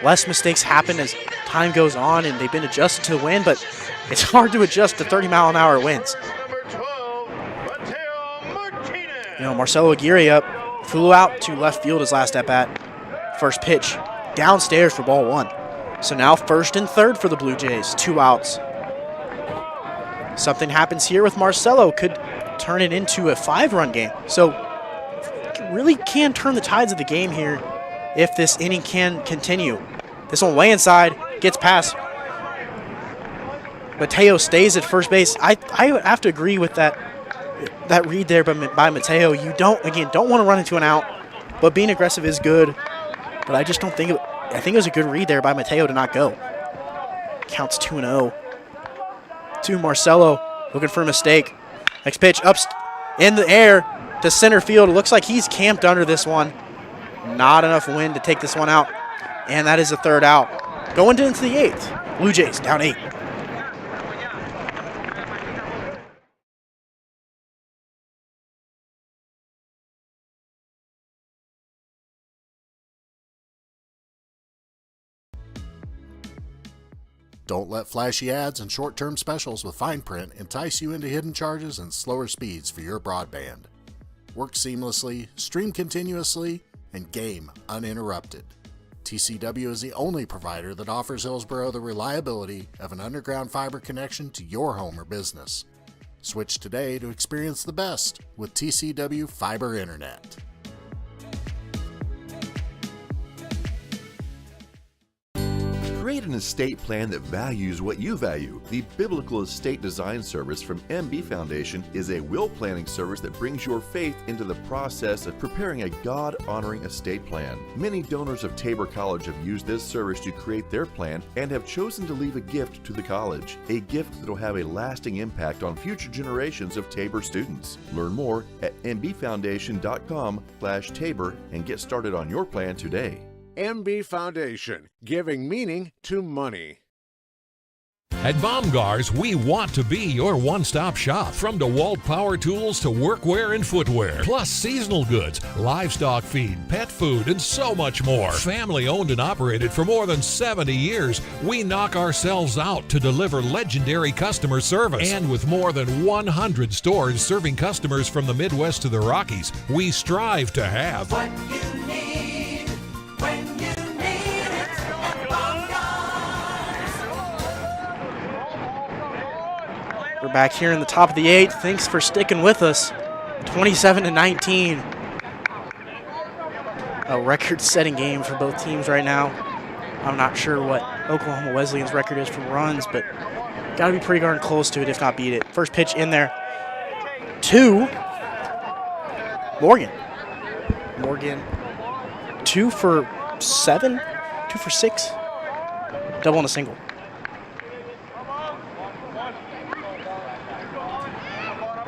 less mistakes happen as time goes on and they've been adjusted to the wind, but it's hard to adjust to 30-mile-an-hour winds. You know, Marcelo Aguirre up, flew out to left field his last at-bat. First pitch, downstairs for ball 1. So now first and third for the Blue Jays, 2 outs. Something happens here with Marcelo, could turn it into a 5-run game. So really can turn the tides of the game here if this inning can continue. This one way inside, gets past. Mateo stays at first base. I would have to agree with that read there by Mateo. You don't want to run into an out, but being aggressive is good. But I just don't think I think it was a good read there by Mateo to not go. Counts 2-0. To Marcelo, looking for a mistake. Next pitch, up in the air to center field. It looks like he's camped under this one. Not enough wind to take this one out. And that is the 3rd out. Going into the 8th. Blue Jays down 8.
Don't let flashy ads and short-term specials with fine print entice you into hidden charges and slower speeds for your broadband. Work seamlessly, stream continuously, and game uninterrupted. TCW is the only provider that offers Hillsboro the reliability of an underground fiber connection to your home or business. Switch today to experience the best with TCW Fiber Internet.
Create an estate plan that values what you value. The Biblical Estate Design Service from MB Foundation is a will planning service that brings your faith into the process of preparing a God-honoring estate plan. Many donors of Tabor College have used this service to create their plan and have chosen to leave a gift to the college, a gift that will have a lasting impact on future generations of Tabor students. Learn more at mbfoundation.com/Tabor and get started on your plan today.
MB Foundation, giving meaning to money.
At Baumgars, we want to be your one-stop shop. From DeWalt power tools to workwear and footwear, plus seasonal goods, livestock feed, pet food, and so much more. Family owned and operated for more than 70 years, we knock ourselves out to deliver legendary customer service. And with more than 100 stores serving customers from the Midwest to the Rockies, we strive to have
What you need when you need it at Baumgars.
We're back here in the top of the 8th. Thanks for sticking with us. 27-19. A record-setting game for both teams right now. I'm not sure what Oklahoma Wesleyan's record is for runs, but got to be pretty darn close to it, if not beat it. First pitch in there to Morgan. Morgan, 2 for 7, 2 for 6, double and a single.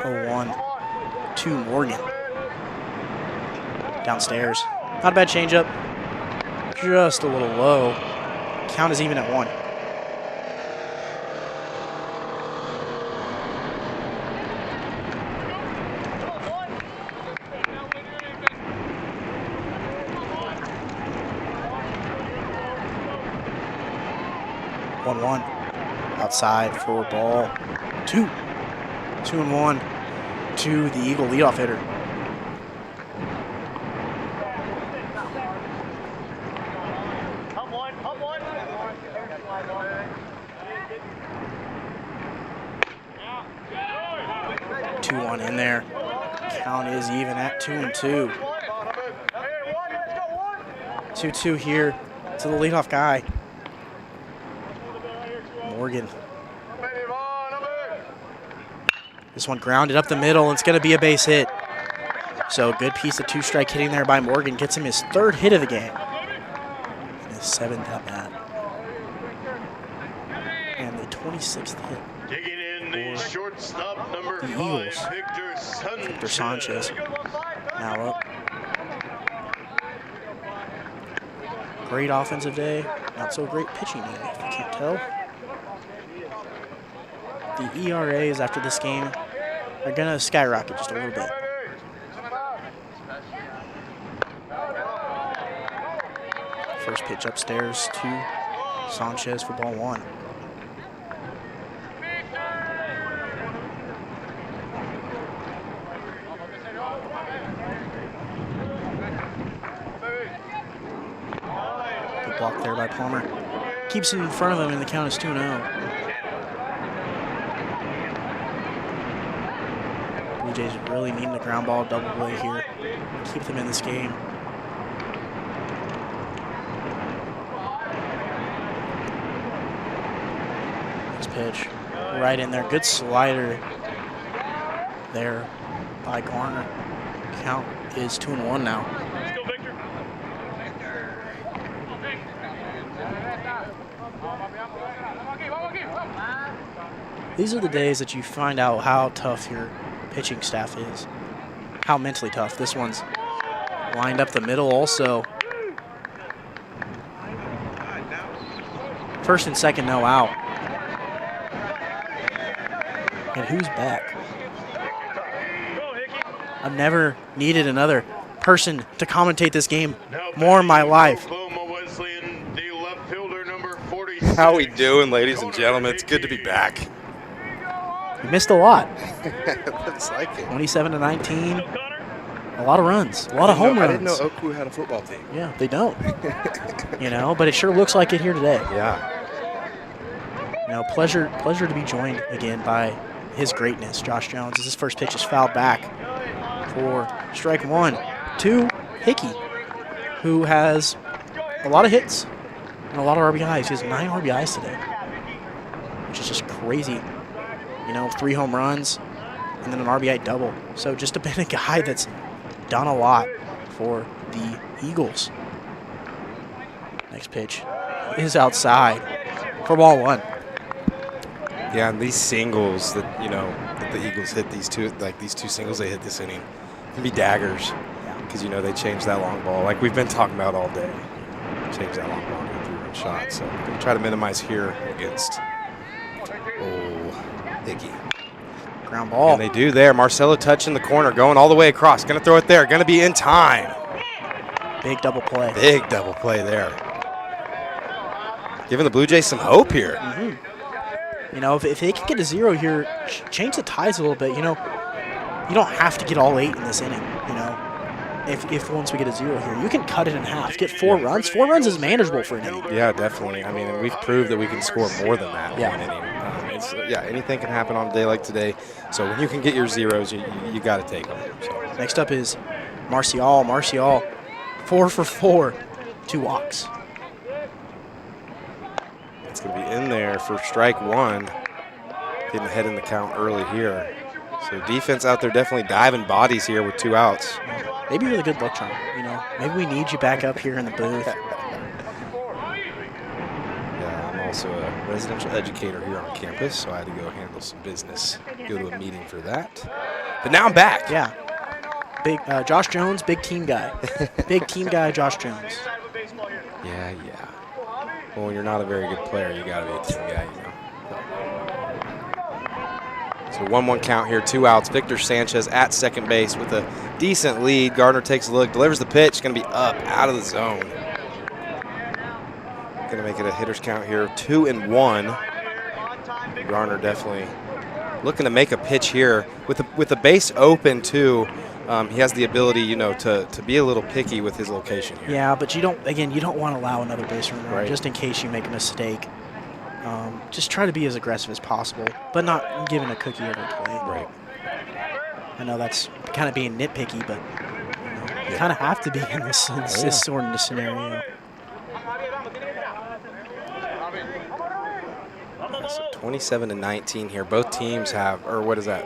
Oh, 1 to Morgan. Downstairs. Not a bad changeup. Just a little low. Count is even at 1. Outside for ball 2. 2-1 to the Eagle leadoff hitter. Two one in there. Count is even at 2-2. 2-2 here to the leadoff guy. Morgan. This one grounded up the middle, and it's going to be a base hit. So a good piece of 2-strike hitting there by Morgan. Gets him his 3rd hit of the game. And his 7th at bat. And the 26th hit.
Digging in the shortstop, number
the
5,
Eagles.
Victor Sanchez.
Now up. Great offensive day. Not so great pitching day, if you can't tell. The ERAs after this game are going to skyrocket just a little bit. First pitch upstairs to Sanchez for ball 1. Good block there by Palmer. Keeps it in front of him, and the count is 2-0. Blue Jays really needing a ground ball double play here. Keep them in this game. Next pitch, right in there. Good slider there by Garner. Count is 2-1 now. These are the days that you find out how tough your pitching staff is. How mentally tough. This one's lined up the middle also. First and second, no out. And who's back? I've never needed another person to commentate this game more in my life.
Oklahoma Wesleyan, the left fielder, number 46,
How we doing, ladies and gentlemen? It's good to be back.
You missed a lot.
Looks like it.
27-19. A lot of runs. A lot of home runs.
I didn't know Oakwood had a football team.
Yeah, they don't. But it sure looks like it here today.
Yeah.
Pleasure to be joined again by his greatness, Josh Jones, as his first pitch is fouled back for strike one to Hickey, who has a lot of hits and a lot of RBIs. He has 9 RBIs today, which is just crazy. 3 home runs and then an RBI double. So just been a guy that's done a lot for the Eagles. Next pitch is outside for ball 1.
Yeah, and these singles that that the Eagles hit, these two singles they hit this inning, can be daggers. Because they changed that long ball, like we've been talking about all day. Change that long ball to a 3-run shot. So we're gonna try to minimize here against Hickey.
Ground ball.
And they do there. Marcelo touching the corner, going all the way across. Gonna throw it there. Gonna be in time.
Big double play.
Big double play there. Giving the Blue Jays some hope here.
Mm-hmm. If they can get a 0 here, change the ties a little bit. You don't have to get all 8 in this inning. If once we get a 0 here, you can cut it in half. Get 4 runs. 4 runs is manageable for an inning.
Yeah, definitely. I mean, and we've proved that we can score more than that in an inning. Anything can happen on a day like today. So when you can get your zeros, you got to take them. So.
Next up is Marcial. Marcial, 4 for 4, 2 walks.
It's going to be in there for strike 1. Getting ahead in the count early here. So defense out there definitely diving bodies here with 2 outs.
Maybe you're the good luck charm. Maybe we need you back up here in the booth.
Yeah, I'm also a residential educator here on campus, so I had to go handle some business, go to a meeting for that. But now I'm back.
Yeah. Big Josh Jones, big team guy. Big team guy, Josh Jones.
Yeah. Well, when you're not a very good player, you got to be a team guy, So 1-1 count here, 2 outs. Victor Sanchez at second base with a decent lead. Gardner takes a look, delivers the pitch. Going to be up, out of the zone. Going to make it a hitter's count here, 2-1. Gardner definitely looking to make a pitch here with the base open too. He has the ability, to be a little picky with his location here.
Yeah, but you don't want to allow another base runner,
right,
just in case you make a mistake. Just try to be as aggressive as possible, but not giving a cookie every play.
Right.
I know that's kind of being nitpicky, but you kind of have to be in this sort of scenario.
So 27-19 here. Both teams have, or what is that?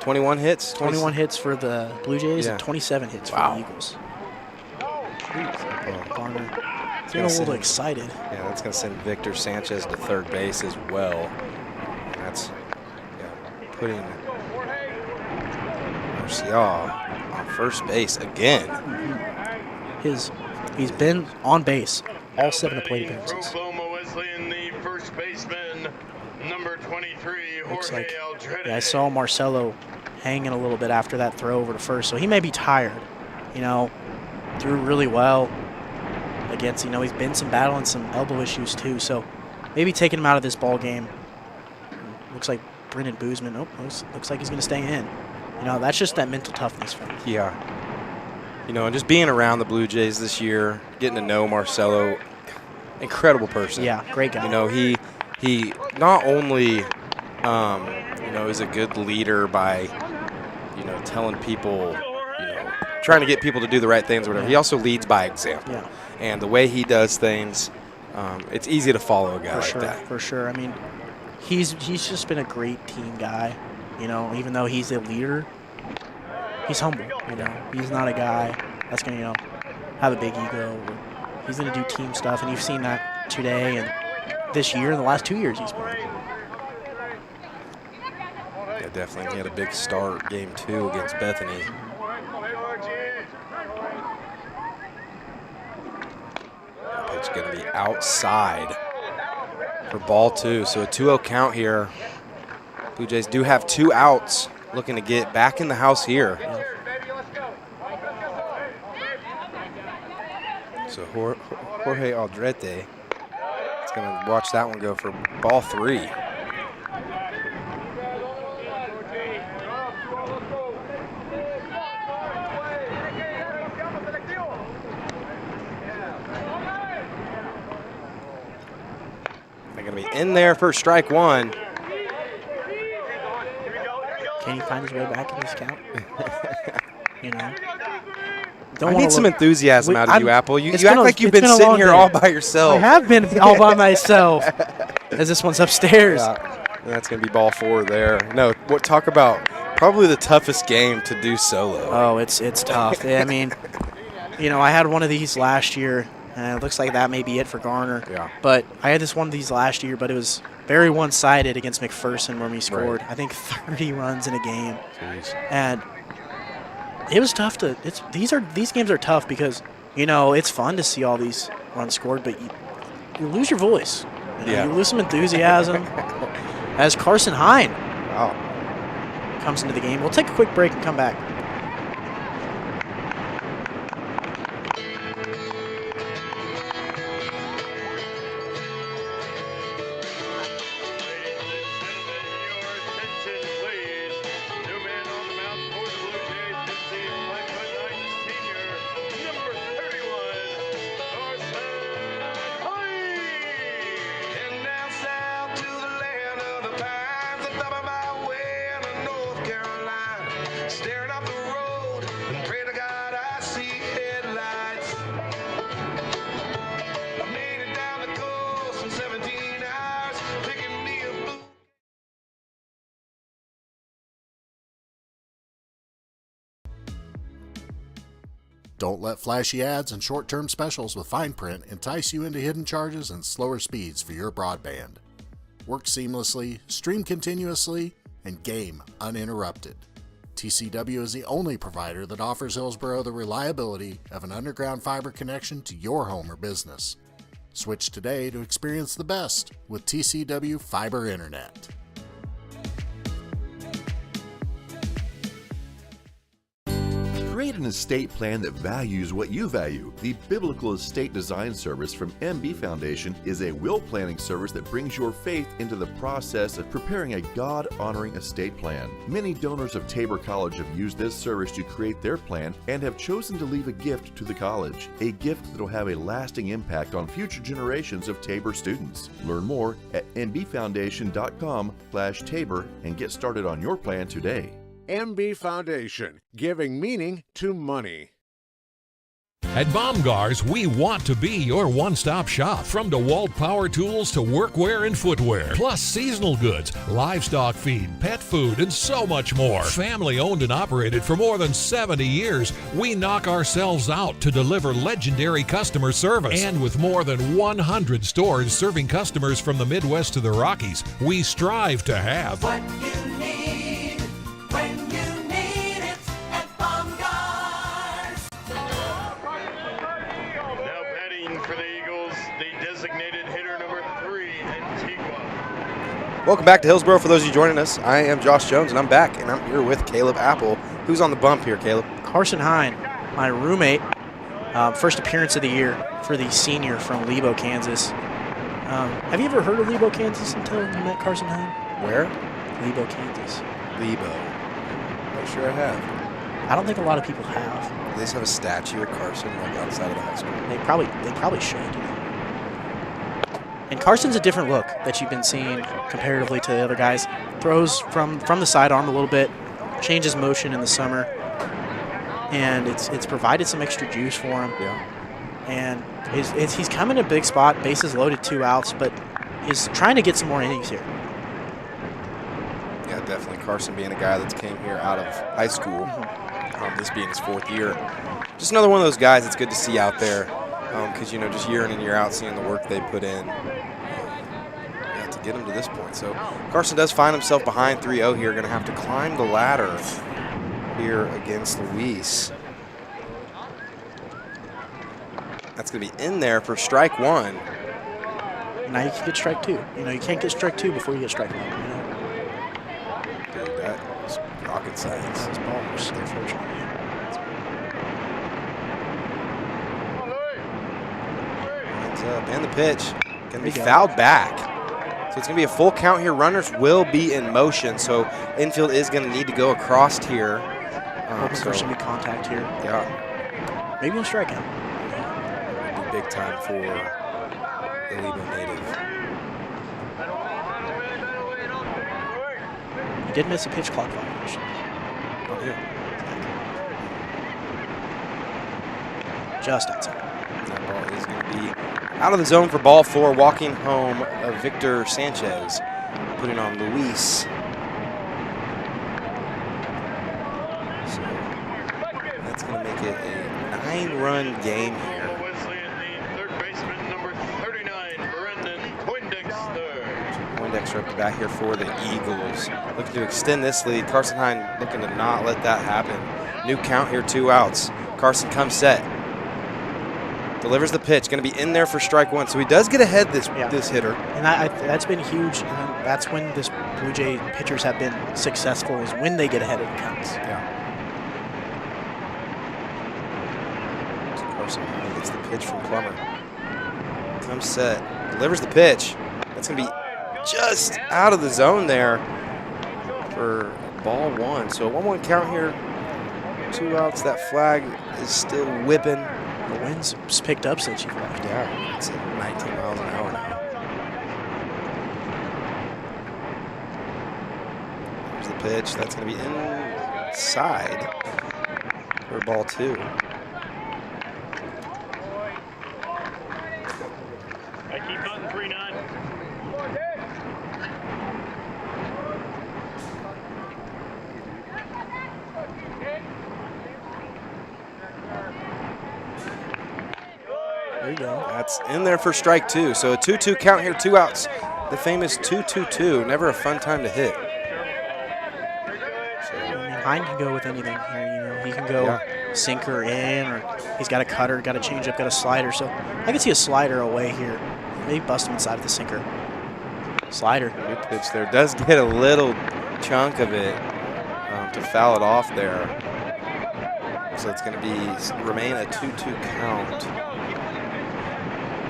21 hits?
21 hits for the Blue Jays and 27 hits for the Eagles. Garner getting a little excited.
Yeah, that's going to send Victor Sanchez to third base as well. That's putting Marcial on first base again.
He's been on base all 7 plate appearances.
Wesleyan, the first baseman, number 23,
Looks like, I saw Marcelo hanging a little bit after that throw over to first, so he may be tired. Threw really well against, he's been some battling some elbow issues too, so maybe taking him out of this ball game. Looks like Brendan Boozman, looks like he's going to stay in. That's just that mental toughness for him.
Yeah. And just being around the Blue Jays this year, getting to know Marcelo, incredible person.
Yeah, great guy.
He not only, is a good leader by, telling people, trying to get people to do the right things or whatever. He also leads by example.
Yeah.
And the way he does things, it's easy to follow a guy like that.
For sure. I mean, he's just been a great team guy. Even though he's a leader, he's humble. He's not a guy that's going to, have a big ego. He's going to do team stuff, and you've seen that today and this year and the last 2 years he's been.
Yeah, definitely. He had a big start game 2 against Bethany. Pitch going to be outside for ball 2. So a 2-0 count here. Blue Jays do have 2 outs, looking to get back in the house here. So Jorge Aldrete is going to watch that one go for ball 3. They're going to be in there for strike 1.
Can he find his way back in this count? You know?
I need some enthusiasm out of you, Apple. You act like you've been
a
sitting
long
here
day.
all by yourself.
I have been all by myself, as this one's upstairs.
Yeah, that's going to be ball 4 there. No, talk about probably the toughest game to do solo.
Oh, it's tough. I mean, you know, I had one of these last year, and it looks like that may be it for Garner.
Yeah.
But I had one of these last year, but it was very one-sided against McPherson when we scored,
Right.
I think, 30 runs in a game.
Jeez.
And it was tough to these games are tough because, you know, it's fun to see all these runs scored, but you lose your voice. You know,
Yeah.
you lose some enthusiasm. As Carson Hine
Wow.
comes into the game. We'll take a quick break and come back.
Don't let flashy ads and short-term specials with fine print entice you into hidden charges and slower speeds for your broadband. Work seamlessly, stream continuously, and game uninterrupted. TCW is the only provider that offers Hillsboro the reliability of an underground fiber connection to your home or business. Switch today to experience the best with TCW Fiber Internet.
Create an estate plan that values what you value. The Biblical Estate Design Service from MB Foundation is a will planning service that brings your faith into the process of preparing a God-honoring estate plan. Many donors of Tabor College have used this service to create their plan and have chosen to leave a gift to the college, a gift that will have a lasting impact on future generations of Tabor students. Learn more at mbfoundation.com/Tabor and get started on your plan today.
MB Foundation, giving meaning to money.
At Baumgars, we want to be your one-stop shop. From DeWalt power tools to workwear and footwear, plus seasonal goods, livestock feed, pet food, and so much more. Family owned and operated for more than 70 years, we knock ourselves out to deliver legendary customer service. And with more than 100 stores serving customers from the Midwest to the Rockies, we strive to have
What you need when you need it at Baumgars.
Now batting for the Eagles, the designated hitter number 3, Antigua.
Welcome back to Hillsboro. For those of you joining us, I am Josh Jones, and I'm back, and I'm here with Caleb Apple. Who's on the bump here, Caleb?
Carson Hine, my roommate, first appearance of the year for the senior from Lebo, Kansas. Have you ever heard of Lebo, Kansas until you met Carson Hine?
Where?
Lebo, Kansas.
Lebo. Not sure I have.
I don't think a lot of people have.
They just have a statue of Carson like outside of the high school.
They probably should. And Carson's a different look that you've been seeing comparatively to the other guys. Throws from the sidearm a little bit, changes motion in the summer, and it's provided some extra juice for him.
Yeah.
And he's come in a big spot, bases loaded, 2 outs, but is trying to get some more innings here.
Yeah, definitely. Carson being a guy that came here out of high school, this being his 4th year. Just another one of those guys that's good to see out there because, you know, just year in and year out, seeing the work they put in to get him to this point. So Carson does find himself behind 3-0 here, going to have to climb the ladder here against Luis. That's going to be in there for strike 1.
Now you can get strike 2. You know, you can't get strike 2 before you get strike 1. You know?
Dude, that is rocket science.
Those balls, unfortunately.
Lines up, and the pitch. Going to be fouled back. So it's going to be a full count here. Runners will be in motion, so infield is going to need to go across here.
Hoping for some contact here.
Yeah.
Maybe a strikeout.
It'd be big time for the Lebo native.
He did miss a pitch clock violation.
Oh, yeah.
Just outside.
That ball is going to be out of the zone for ball 4, walking home of Victor Sanchez, putting on Luis. So that's going to make it a 9-run game here.
Wesleyan, the third baseman, number 39, Brendan Poindexter.
Poindexter up the bat here for the Eagles. Looking to extend this lead. Carson Hine looking to not let that happen. New count here, 2 outs. Carson comes set. Delivers the pitch, going to be in there for strike 1. So he does get ahead this hitter.
And that's been huge. And that's when this Blue Jay pitchers have been successful, is when they get ahead of the counts.
Yeah. So Carson gets the pitch from Plummer. Comes set, delivers the pitch. That's going to be just out of the zone there for ball 1. So a 1-1 count here. 2 outs. That flag is still whipping.
The wind's picked up since you've left.
Yeah, it's at 19 miles an hour now. There's the pitch. That's going to be inside for ball 2.
I keep button 3-9.
There you go.
That's in there for strike 2. So a 2-2 count here, 2 outs. The famous 2-2-2. Never a fun time to hit.
So, I mean, Hine can go with anything here. You know, he can go sinker in, or he's got a cutter, got a changeup, got a slider. So I can see a slider away here. Maybe bust him inside of the sinker. Slider.
Good pitch there. Does get a little chunk of it to foul it off there. So it's going to remain a 2-2 count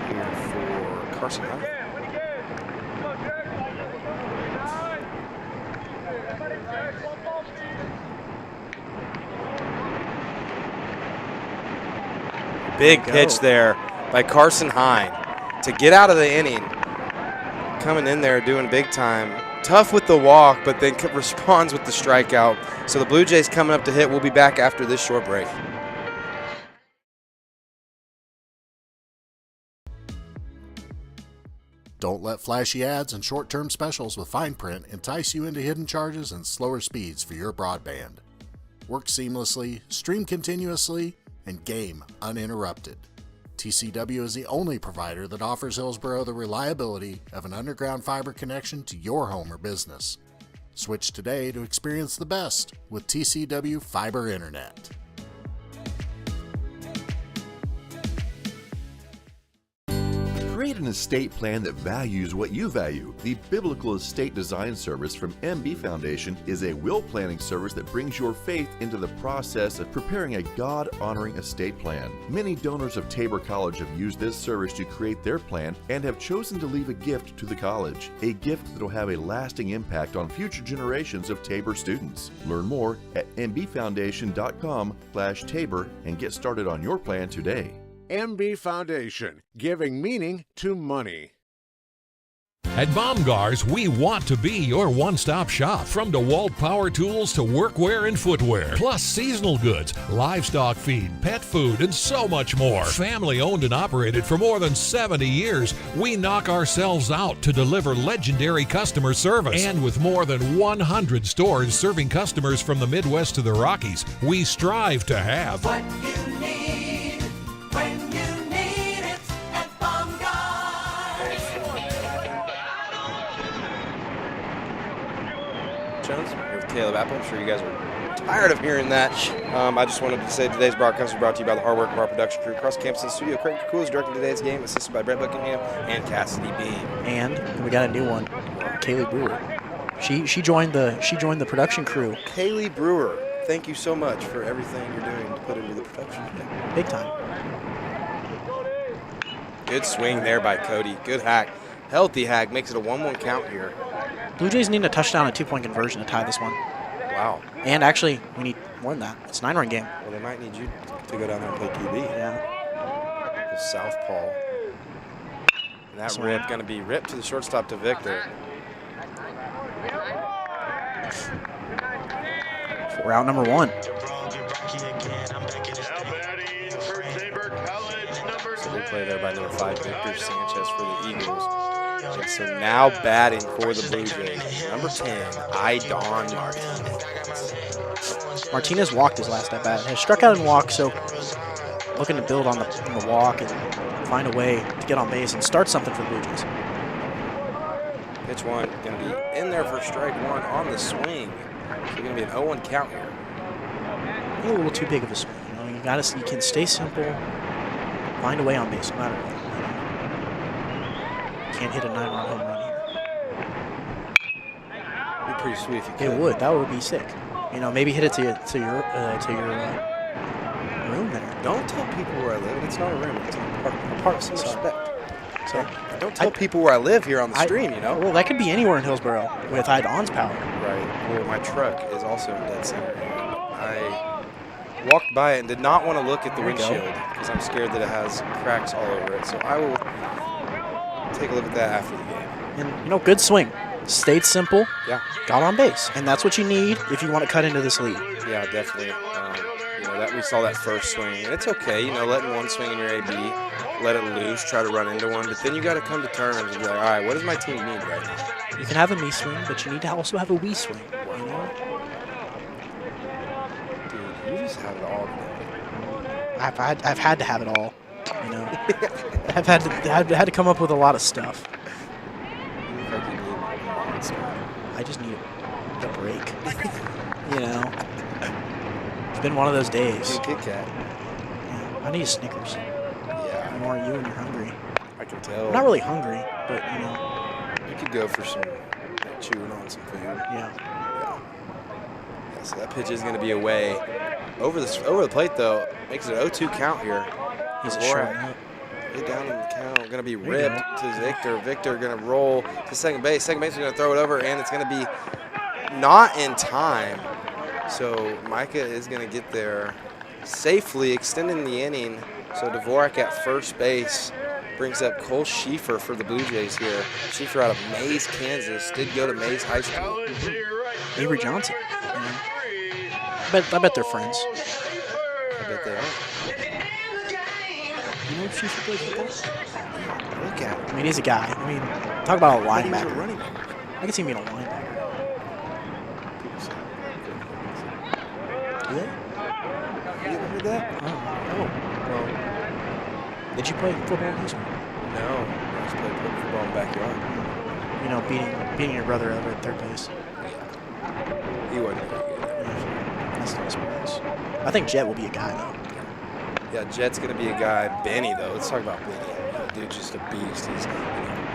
here for Carson Hine. Big pitch there by Carson Hine to get out of the inning. Coming in there doing big time. Tough with the walk, but then responds with the strikeout. So the Blue Jays coming up to hit. We'll be back after this short break.
Don't let flashy ads and short-term specials with fine print entice you into hidden charges and slower speeds for your broadband. Work seamlessly, stream continuously, and game uninterrupted. TCW is the only provider that offers Hillsboro the reliability of an underground fiber connection to your home or business. Switch today to experience the best with TCW Fiber Internet.
Create an estate plan that values what you value. The Biblical Estate Design Service from MB Foundation is a will planning service that brings your faith into the process of preparing a God-honoring estate plan. Many donors of Tabor College have used this service to create their plan and have chosen to leave a gift to the college, a gift that will have a lasting impact on future generations of Tabor students. Learn more at mbfoundation.com/Tabor and get started on your plan today.
MB Foundation, giving meaning to money.
At Baumgars, we want to be your one-stop shop. From DeWalt power tools to workwear and footwear, plus seasonal goods, livestock feed, pet food, and so much more. Family owned and operated for more than 70 years, we knock ourselves out to deliver legendary customer service. And with more than 100 stores serving customers from the Midwest to the Rockies, we strive to have
What you need when you need it at Baumgars.
Jones, here with Caleb Apple. I'm sure you guys are tired of hearing that. I just wanted to say today's broadcast is brought to you by the hard work of our production crew across campus and studio. Craig Cool is directing today's game, assisted by Brett Buckingham and Cassidy Beam.
And we got a new one, Kaylee Brewer. She joined the production crew.
Kaylee Brewer, thank you so much for everything you're doing to put into the production.
Big time.
Good swing there by Cody. Good hack. Healthy hack. Makes it a 1-1 count here.
Blue Jays need a touchdown and 2-point conversion to tie this one.
Wow.
And actually, we need more than that. It's a 9-run game.
Well, they might need you to go down there and play QB.
Yeah.
The southpaw. And that rip going to be ripped to the shortstop to Victor.
We're out number 1.
So we play there by number 5, Victor Sanchez for the Eagles. And so now batting for the Blue Jays, number 10, Idon Martinez.
Martinez walked his last at bat. Has struck out and walked, so looking to build on the walk and find a way to get on base and start something for the Blue Jays.
Pitch 1 going to be in there for strike 1 on the swing. So going to be an 0-1 count here.
A little too big of a swing. You know, you can stay simple, find a way on base, no matter what. Can't hit a 9-run home run here.
Be pretty sweet if you could.
It would. That would be sick. You know, maybe hit it to your room there.
Don't tell people where I live. It's not a room. It's a park. Some respect.
So
don't tell people where I live here on the stream. You know.
Well, that could be anywhere in Hillsboro with Idon's power.
Right. Well, my truck is also in dead center. I walked by it and did not want to look at the windshield because I'm scared that it has cracks all over it. So I will take a look at that after the game.
And, you know, good swing. Stayed simple.
Yeah.
Got on base. And that's what you need if you want to cut into this lead.
Yeah, definitely. You know, that we saw that first swing. And it's okay, you know, letting one swing in your AB, let it loose, try to run into one. But then you got to come to terms and be like, all right, what does my team need right now?
You can have a me swing, but you need to also have a we swing. You know?
Dude, you just have it all today.
I've had to have it all. You know, I've had to come up with a lot of stuff. I just need a break. You know, it's been one of those days.
Kit Kat.
Yeah, I need a Snickers.
Yeah.
I know you when you're hungry.
I can tell.
I'm not really hungry, but you know.
You could go for some chewing on some food.
Yeah.
So that pitch is going to be away. Over the plate though, makes it an 0-2 count here.
He's a short.
Get down in the count. Going to be ripped to Victor. Victor going to roll to second base. Second base is going to throw it over, and it's going to be not in time. So Micah is going to get there safely, extending the inning. So Dvorak at first base brings up Cole Schieffer for the Blue Jays here. Schieffer out of Mays, Kansas. Did go to Mays High School.
Avery Johnson. I bet they're friends.
I bet they are.
You know if Schieffer plays football?
Look at him.
I mean, he's a guy. I mean, talk about a linebacker.
He's a running back.
I can see him being a linebacker. Do they?
You ever heard that?
Oh.
Well,
did you play football in high school?
no. I just played football in the backyard.
You know, beating your brother over at third base.
He wasn't very good.
That's not a surprise. I think Jet will be a guy, though.
Yeah, Jet's going to be a guy. Benny, though. Let's talk about Benny. Dude's just a beast. He's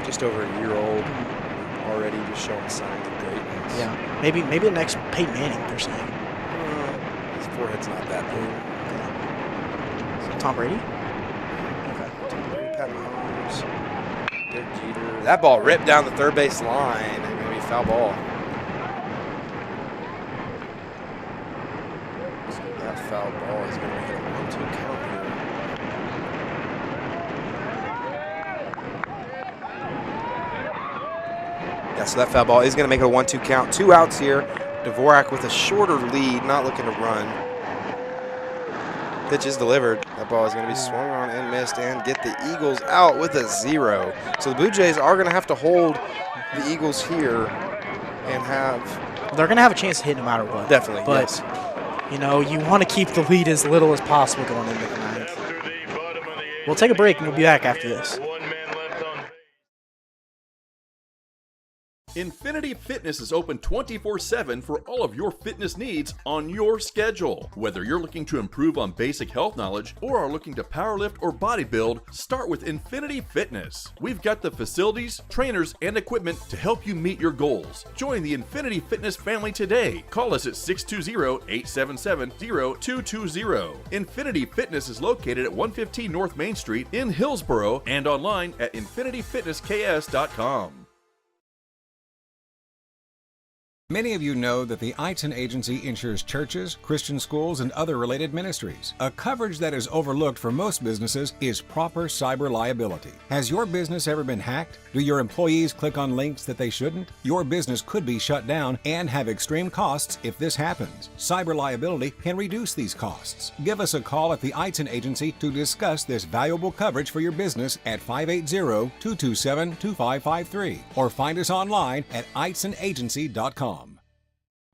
just over a year old, already just showing signs of greatness.
Yeah. Maybe the next Peyton Manning, they're saying.
His forehead's not that big.
Okay. Tom Brady?
Okay. Tom Brady, Pat Mahomes, Derek Jeter. That ball ripped down the third base line. And maybe foul ball. So that foul ball is going to hit a 1-2 count here. Yeah, so that foul ball is going to make it a 1-2 count. 2 outs here. Dvorak with a shorter lead, not looking to run. Pitch is delivered. That ball is going to be swung on and missed and get the Eagles out with a 0. So the Blue Jays are going to have to hold the Eagles here and have...
They're going to have a chance to hit no matter what.
Definitely,
but,
yes.
You know, you want to keep the lead as little as possible going into the ninth. We'll take a break and we'll be back after this.
Infinity Fitness is open 24/7 for all of your fitness needs on your schedule. Whether you're looking to improve on basic health knowledge or are looking to powerlift or bodybuild, start with Infinity Fitness. We've got the facilities, trainers, and equipment to help you meet your goals. Join the Infinity Fitness family today. Call us at 620-877-0220. Infinity Fitness is located at 115 North Main Street in Hillsboro and online at infinityfitnessks.com.
Many of you know that the Eitzen Agency insures churches, Christian schools, and other related ministries. A coverage that is overlooked for most businesses is proper cyber liability. Has your business ever been hacked? Do your employees click on links that they shouldn't? Your business could be shut down and have extreme costs if this happens. Cyber liability can reduce these costs. Give us a call at the Eitzen Agency to discuss this valuable coverage for your business at 580-227-2553 or find us online at eitzenagency.com.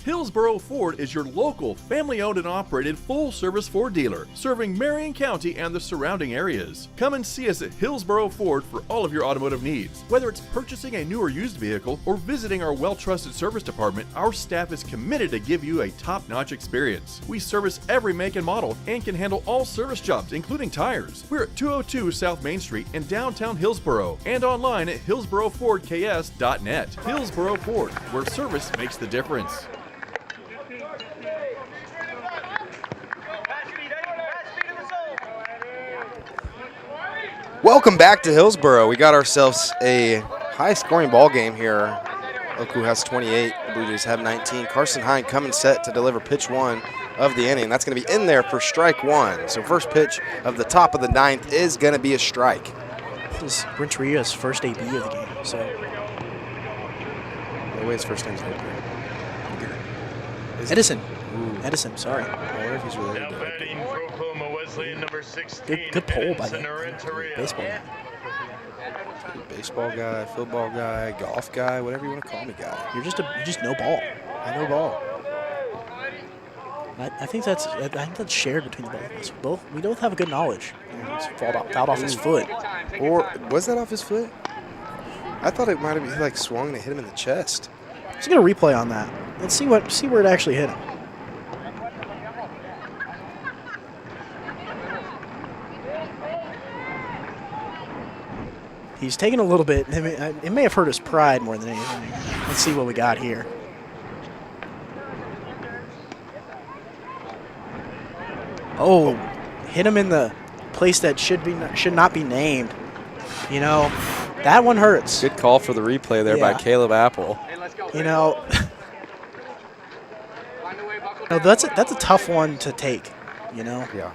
Hillsboro Ford is your local, family-owned and operated full-service Ford dealer, serving Marion County and the surrounding areas. Come and see us at Hillsboro Ford for all of your automotive needs. Whether it's purchasing a new or used vehicle or visiting our well-trusted service department, our staff is committed to give you a top-notch experience. We service every make and model and can handle all service jobs, including tires. We're at 202 South Main Street in downtown Hillsboro and online at hillsborofordks.net. Hillsboro Ford, where service makes the difference.
Welcome back to Hillsboro. We got ourselves a high-scoring ball game here. Oku has 28. The Blue Jays have 19. Carson Hine coming set to deliver pitch one of the inning. That's going to be in there for strike one. So first pitch of the top of the ninth is going to be a strike.
This is Renteria's first AB of the game. So
the way his first name's named.
Edison. Edison, sorry.
I wonder if he's related
Now
to
batting for Oklahoma Wesleyan, number 16.
Good poll by the
Edison Renteria.
baseball guy.
baseball guy, football guy, golf guy, whatever you want to call me, guy.
You just know ball.
I know ball.
I think that's shared between the both of us. We both have a good knowledge. It's fouled off his foot.
Or was that off his foot? I thought it might have been like swung and it hit him in the chest.
Let's get a replay on that. Let's see where it actually hit him. He's taking a little bit. It may have hurt his pride more than anything. Let's see what we got here. Oh, hit him in the place that should not be named. You know, that one hurts.
Good call for the replay there by Caleb Apple.
You know, no, that's a tough one to take. You know.
Yeah.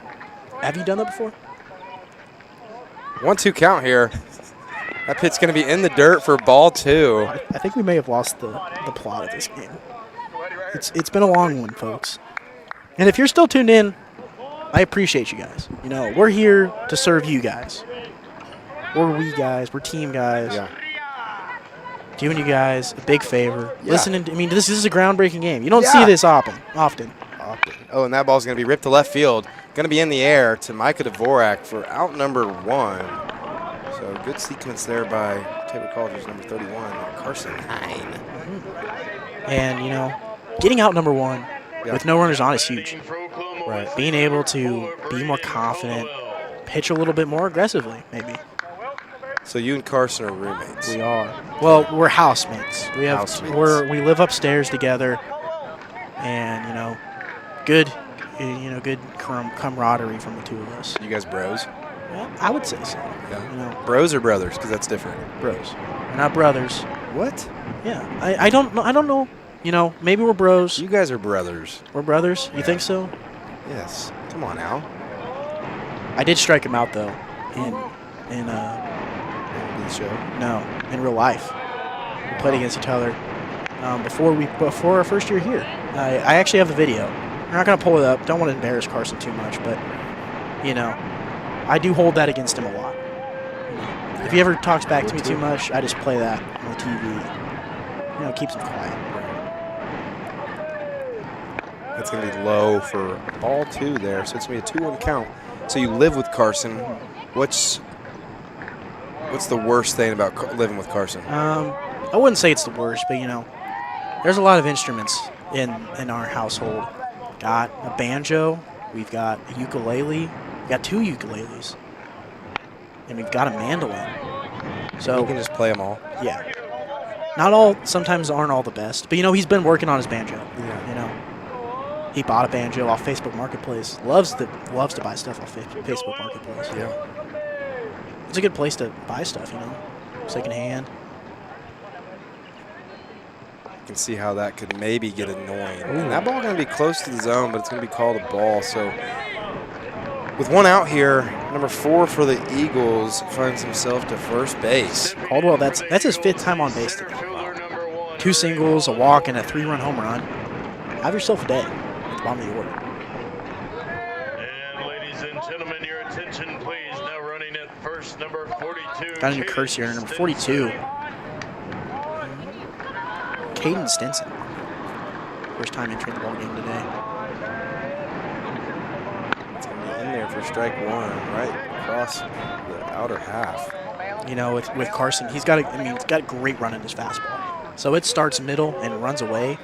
Have you done that before?
1-2 count here. That pitch's going to be in the dirt for ball two.
I think we may have lost the plot of this game. It's been a long one, folks. And if you're still tuned in, I appreciate you guys. You know, we're here to serve you guys. We're we guys. We're team guys.
Yeah.
Doing you guys a big favor.
Yeah.
Listening. This is a groundbreaking game. You don't see this often.
Oh, and that ball's going to be ripped to left field. Going to be in the air to Micah Dvorak for out number one. So good sequence there by Tabor College's number 31, Carson Hine.
And, you know, getting out number one with no runners on is huge.
Right.
Being able to be more confident, pitch a little bit more aggressively, maybe.
So you and Carson are roommates.
We are. Well, we're housemates. We live upstairs together, and good camaraderie from the two of us.
You guys bros?
Well, I would say so.
Yeah. Bros or brothers? Because that's different.
Bros. We're not brothers.
What?
Yeah. I don't know. Maybe we're bros.
You guys are brothers.
We're brothers. You think so?
Yes. Come on now.
I did strike him out though. In
the show?
No, in real life. We played against each other before our first year here. I actually have the video. We're not gonna pull it up. Don't want to embarrass Carson too much, but I do hold that against him a lot. If he ever talks back to me too much, I just play that on the TV. Keeps him quiet.
That's going to be low for ball two there, so it's going to be a 2-1 count. So you live with Carson. What's the worst thing about living with Carson?
I wouldn't say it's the worst, but, there's a lot of instruments in our household. Got a banjo, we've got a ukulele, we've got 2 ukuleles, and we've got a mandolin. So
you can just play them all.
Yeah. Sometimes aren't all the best. But, he's been working on his banjo. Yeah. He bought a banjo off Facebook Marketplace. Loves to buy stuff off Facebook Marketplace.
Yeah.
It's a good place to buy stuff, secondhand.
You can see how that could maybe get annoying. And that ball going to be close to the zone, but it's going to be called a ball. So with one out here, number 4 for the Eagles finds himself to first base.
Caldwell, that's his 5th time on base today. 2 singles, a walk, and a 3-run home run. Have yourself a day at the bottom of the order.
And ladies and gentlemen, your attention please. Now running at first, number 42.
Got a new curse here, number 42. Caden Stinson. First time entering the ball game today.
It's going to be in there for strike 1, right across the outer half.
With Carson, he's got a great run in his fastball. So it starts middle and runs away.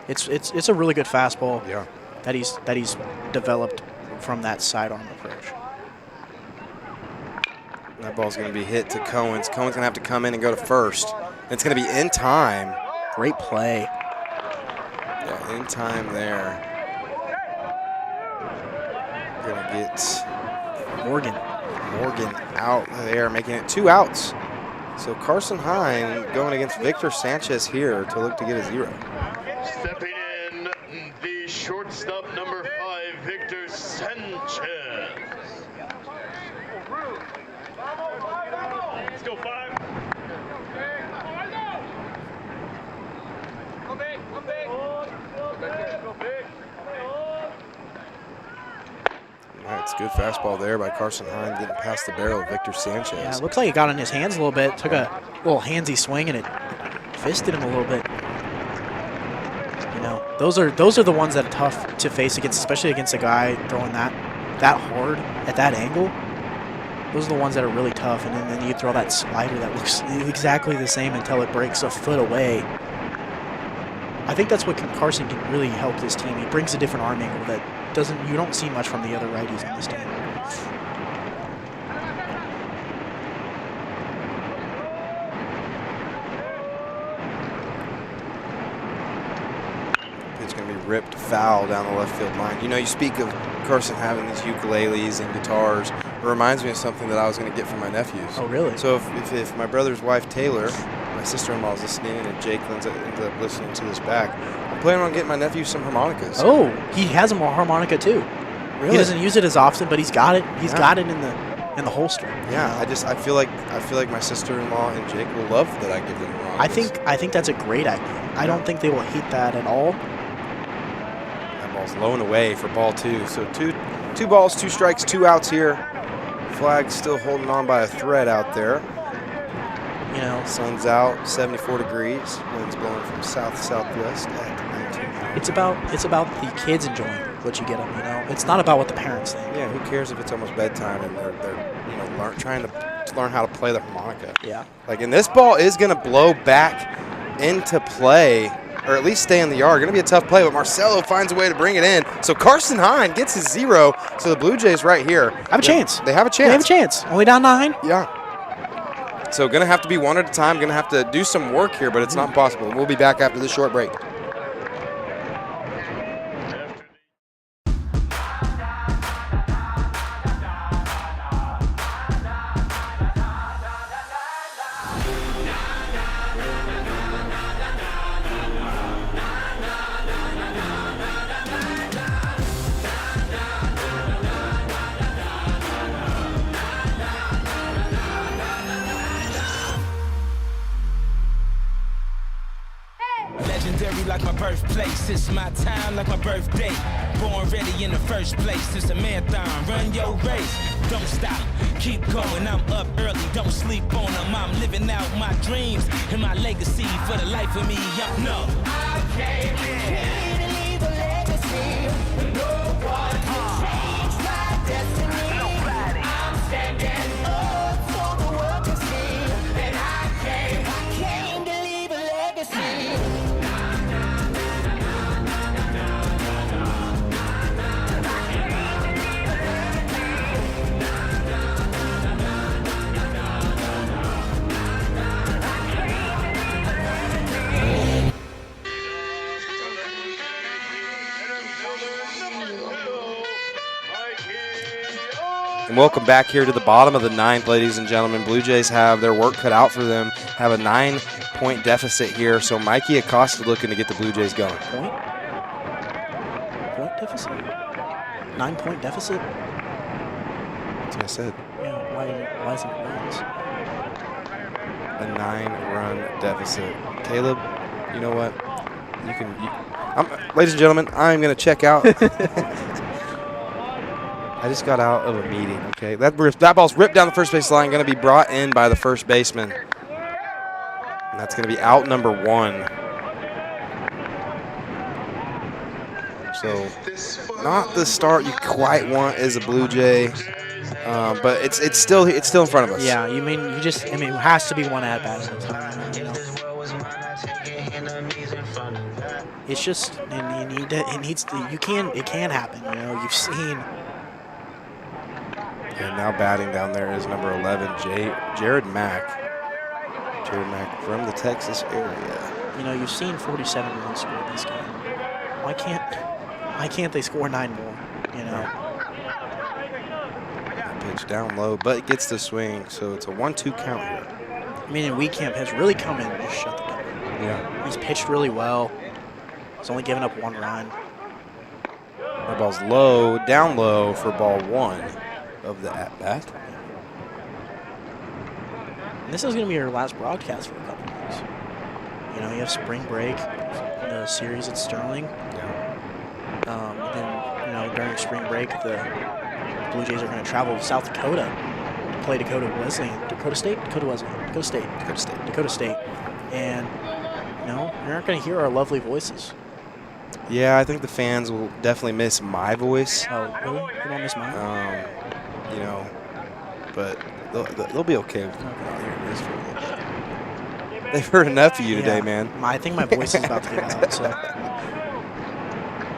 It's a really good fastball.
Yeah.
That he's developed from that sidearm approach.
That ball's going to be hit to Cohen's. Cohen's going to have to come in and go to first. It's going to be in time.
Great play.
Yeah, in time there. Going to get
Morgan
out there, making it 2 outs. So Carson Hine going against Victor Sanchez here to look to get a 0.
Stepping in, the shortstop, number 5, Victor Sanchez. Let's go 5.
That's good fastball there by Carson Hine, getting past the barrel of Victor Sanchez.
Yeah, it looks like it got in his hands a little bit. Took a little handsy swing and it fisted him a little bit. Those are the ones that are tough to face against, especially against a guy throwing that hard at that angle. Those are the ones that are really tough, and then you throw that slider that looks exactly the same until it breaks a foot away. I think that's what Carson can really help this team. He brings a different arm angle that you don't see much from the other righties on this team.
It's going to be ripped foul down the left field line. You speak of Carson having these ukuleles and guitars. It reminds me of something that I was going to get for my nephews.
Oh, really?
So if my brother's wife, Taylor, my sister-in-law is listening, and Jake ends up listening to this back, I'm planning on getting my nephew some harmonicas.
Oh, he has a harmonica too.
Really?
He doesn't use it as often, but he's got it. He's got it in the holster.
Yeah, I feel like my sister-in-law and Jake will love that I give them harmonicas.
I think that's a great idea. I don't think they will hate that at all.
That ball's low and away for ball 2. So two balls, 2 strikes, 2 outs here. Flag still holding on by a thread out there. Sun's out, 74 degrees. Wind's blowing from south-southwest at 19.
It's about the kids enjoying what you get them. It's not about what the parents think.
Yeah, who cares if it's almost bedtime and they're trying to learn how to play the harmonica.
Yeah.
And this ball is going to blow back into play, or at least stay in the yard. Going to be a tough play, but Marcelo finds a way to bring it in. So Carson Hine gets his 0. So the Blue Jays right here
have a chance.
They have a chance.
Only down 9.
Yeah. So going to have to be one at a time. Going to have to do some work here, but it's not impossible. We'll be back after this short break.
Legendary like my birthplace, it's my time like my birthday. Born ready in the first place, it's a marathon, run your race. Don't stop, keep going, I'm up early, don't sleep on them. I'm living out my dreams and my legacy for the life of me, y'all know. I came here to leave a legacy, no one can change my destiny. Nobody. I'm standing up so the world can see that I came to leave
And welcome back here to the bottom of the ninth, ladies and gentlemen. Blue Jays have their work cut out for them, have a 9-point deficit here. So Mikey Acosta looking to get the Blue Jays going.
Point deficit? 9-point deficit?
That's what I said.
Yeah, why isn't it runs?
A 9-run deficit. Caleb, you know what? Ladies and gentlemen, I'm going to check out. I just got out of a meeting, okay? That ball's ripped down the first base line, going to be brought in by the first baseman. And that's going to be out number 1. So not the start you quite want as a Blue Jay, but it's still in front of us.
Yeah, it has to be one at bat at a time. You know? It's just it can happen. You know, you've seen.
And now batting down there is number 11, Jared Mack. Jared Mack from the Texas area.
You know, you've seen 47 runs scored this game. Why can't they score 9 more? You know.
Pitch down low, but it gets the swing, so it's a 1-2 count here.
I mean, and Wiegkamp has really come in and just shut the door.
Yeah.
He's pitched really well. He's only given up 1 run.
The ball's low, down low for ball 1 of the at-bat.
And this is going to be your last broadcast for a couple of weeks. You know, you have spring break, the series at Sterling.
Yeah.
Then, you know, during spring break, the Blue Jays are going to travel to South Dakota to play Dakota State. And, you know, you're not going to hear our lovely voices.
Yeah, I think the fans will definitely miss my voice.
Oh, really? You don't miss mine?
You know, but they'll be okay with not hearing this for a little bit. They've heard enough of you today, man.
I think my voice is about to get out. So.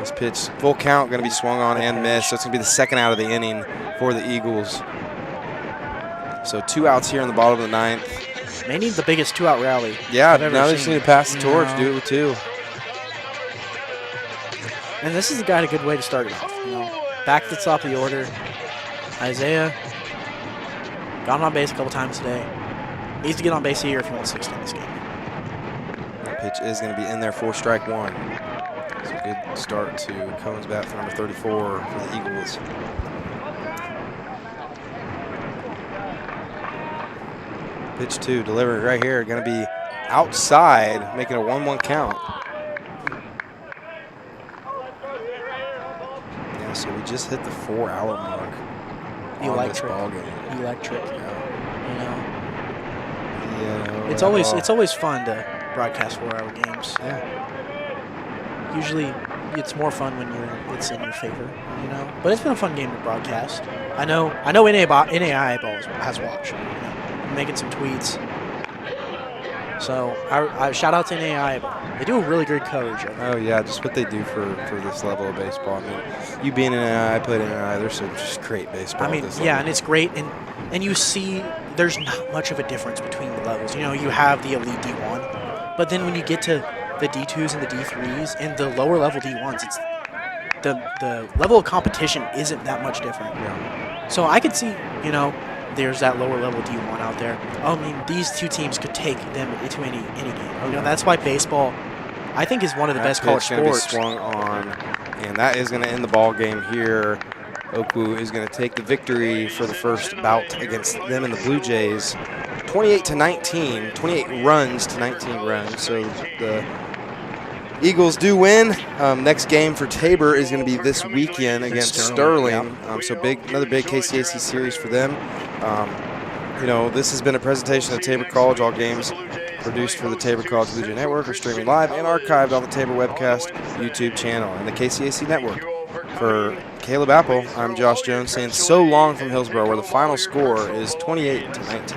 This pitch, full count, going to be swung on and missed. So it's going to be the second out of the inning for the Eagles. So 2 outs here in the bottom of the ninth.
They need the biggest 2-out rally.
Yeah, now they just need to pass the torch, do it with 2.
And this is a good way to start it off. You know, back to the top of the order. Isaiah got on base a couple times today. Needs to get on base here if he wants 60 in this game.
That pitch is going to be in there for strike 1. It's a good start to Cohen's bat for number 34 for the Eagles. Pitch 2, delivered right here, going to be outside, making a 1-1 count. Yeah, so we just hit the 4-hour mark on this ball game.
Electric.
Yeah.
You know, it's always fun to broadcast 4-hour games.
Yeah.
Usually, it's more fun when it's in your favor. You know, but it's been a fun game to broadcast. I know. NAI Ball has watched. You know, making some tweets. So I shout out to NAI. They do a really good coverage.
Oh yeah, just what they do for this level of baseball. I mean, you being in NAI, I played in NAI. There's some just great baseball.
I mean, yeah, and it's great, and you see there's not much of a difference between the levels. You know, you have the elite D1, but then when you get to the D2s and the D3s and the lower level D1s, it's the level of competition isn't that much different.
Yeah.
So I could see, you know, there's that lower level D1 out there. I mean, these two teams could take them into any game. You know, that's why baseball, I think, is one of the best college sports.
Going to be swung on, and that is going to end the ball game here. Okwu is going to take the victory for the first bout against them and the Blue Jays. 28 runs to 19 runs. So the Eagles do win. Next game for Tabor is going to be this weekend against Sterling. So another big KCAC series for them. You know, this has been a presentation of Tabor College. All games produced for the Tabor College Blue Jay Network are streaming live and archived on the Tabor Webcast YouTube channel and the KCAC Network. For Caleb Apple, I'm Josh Jones saying so long from Hillsboro, where the final score is 28-19.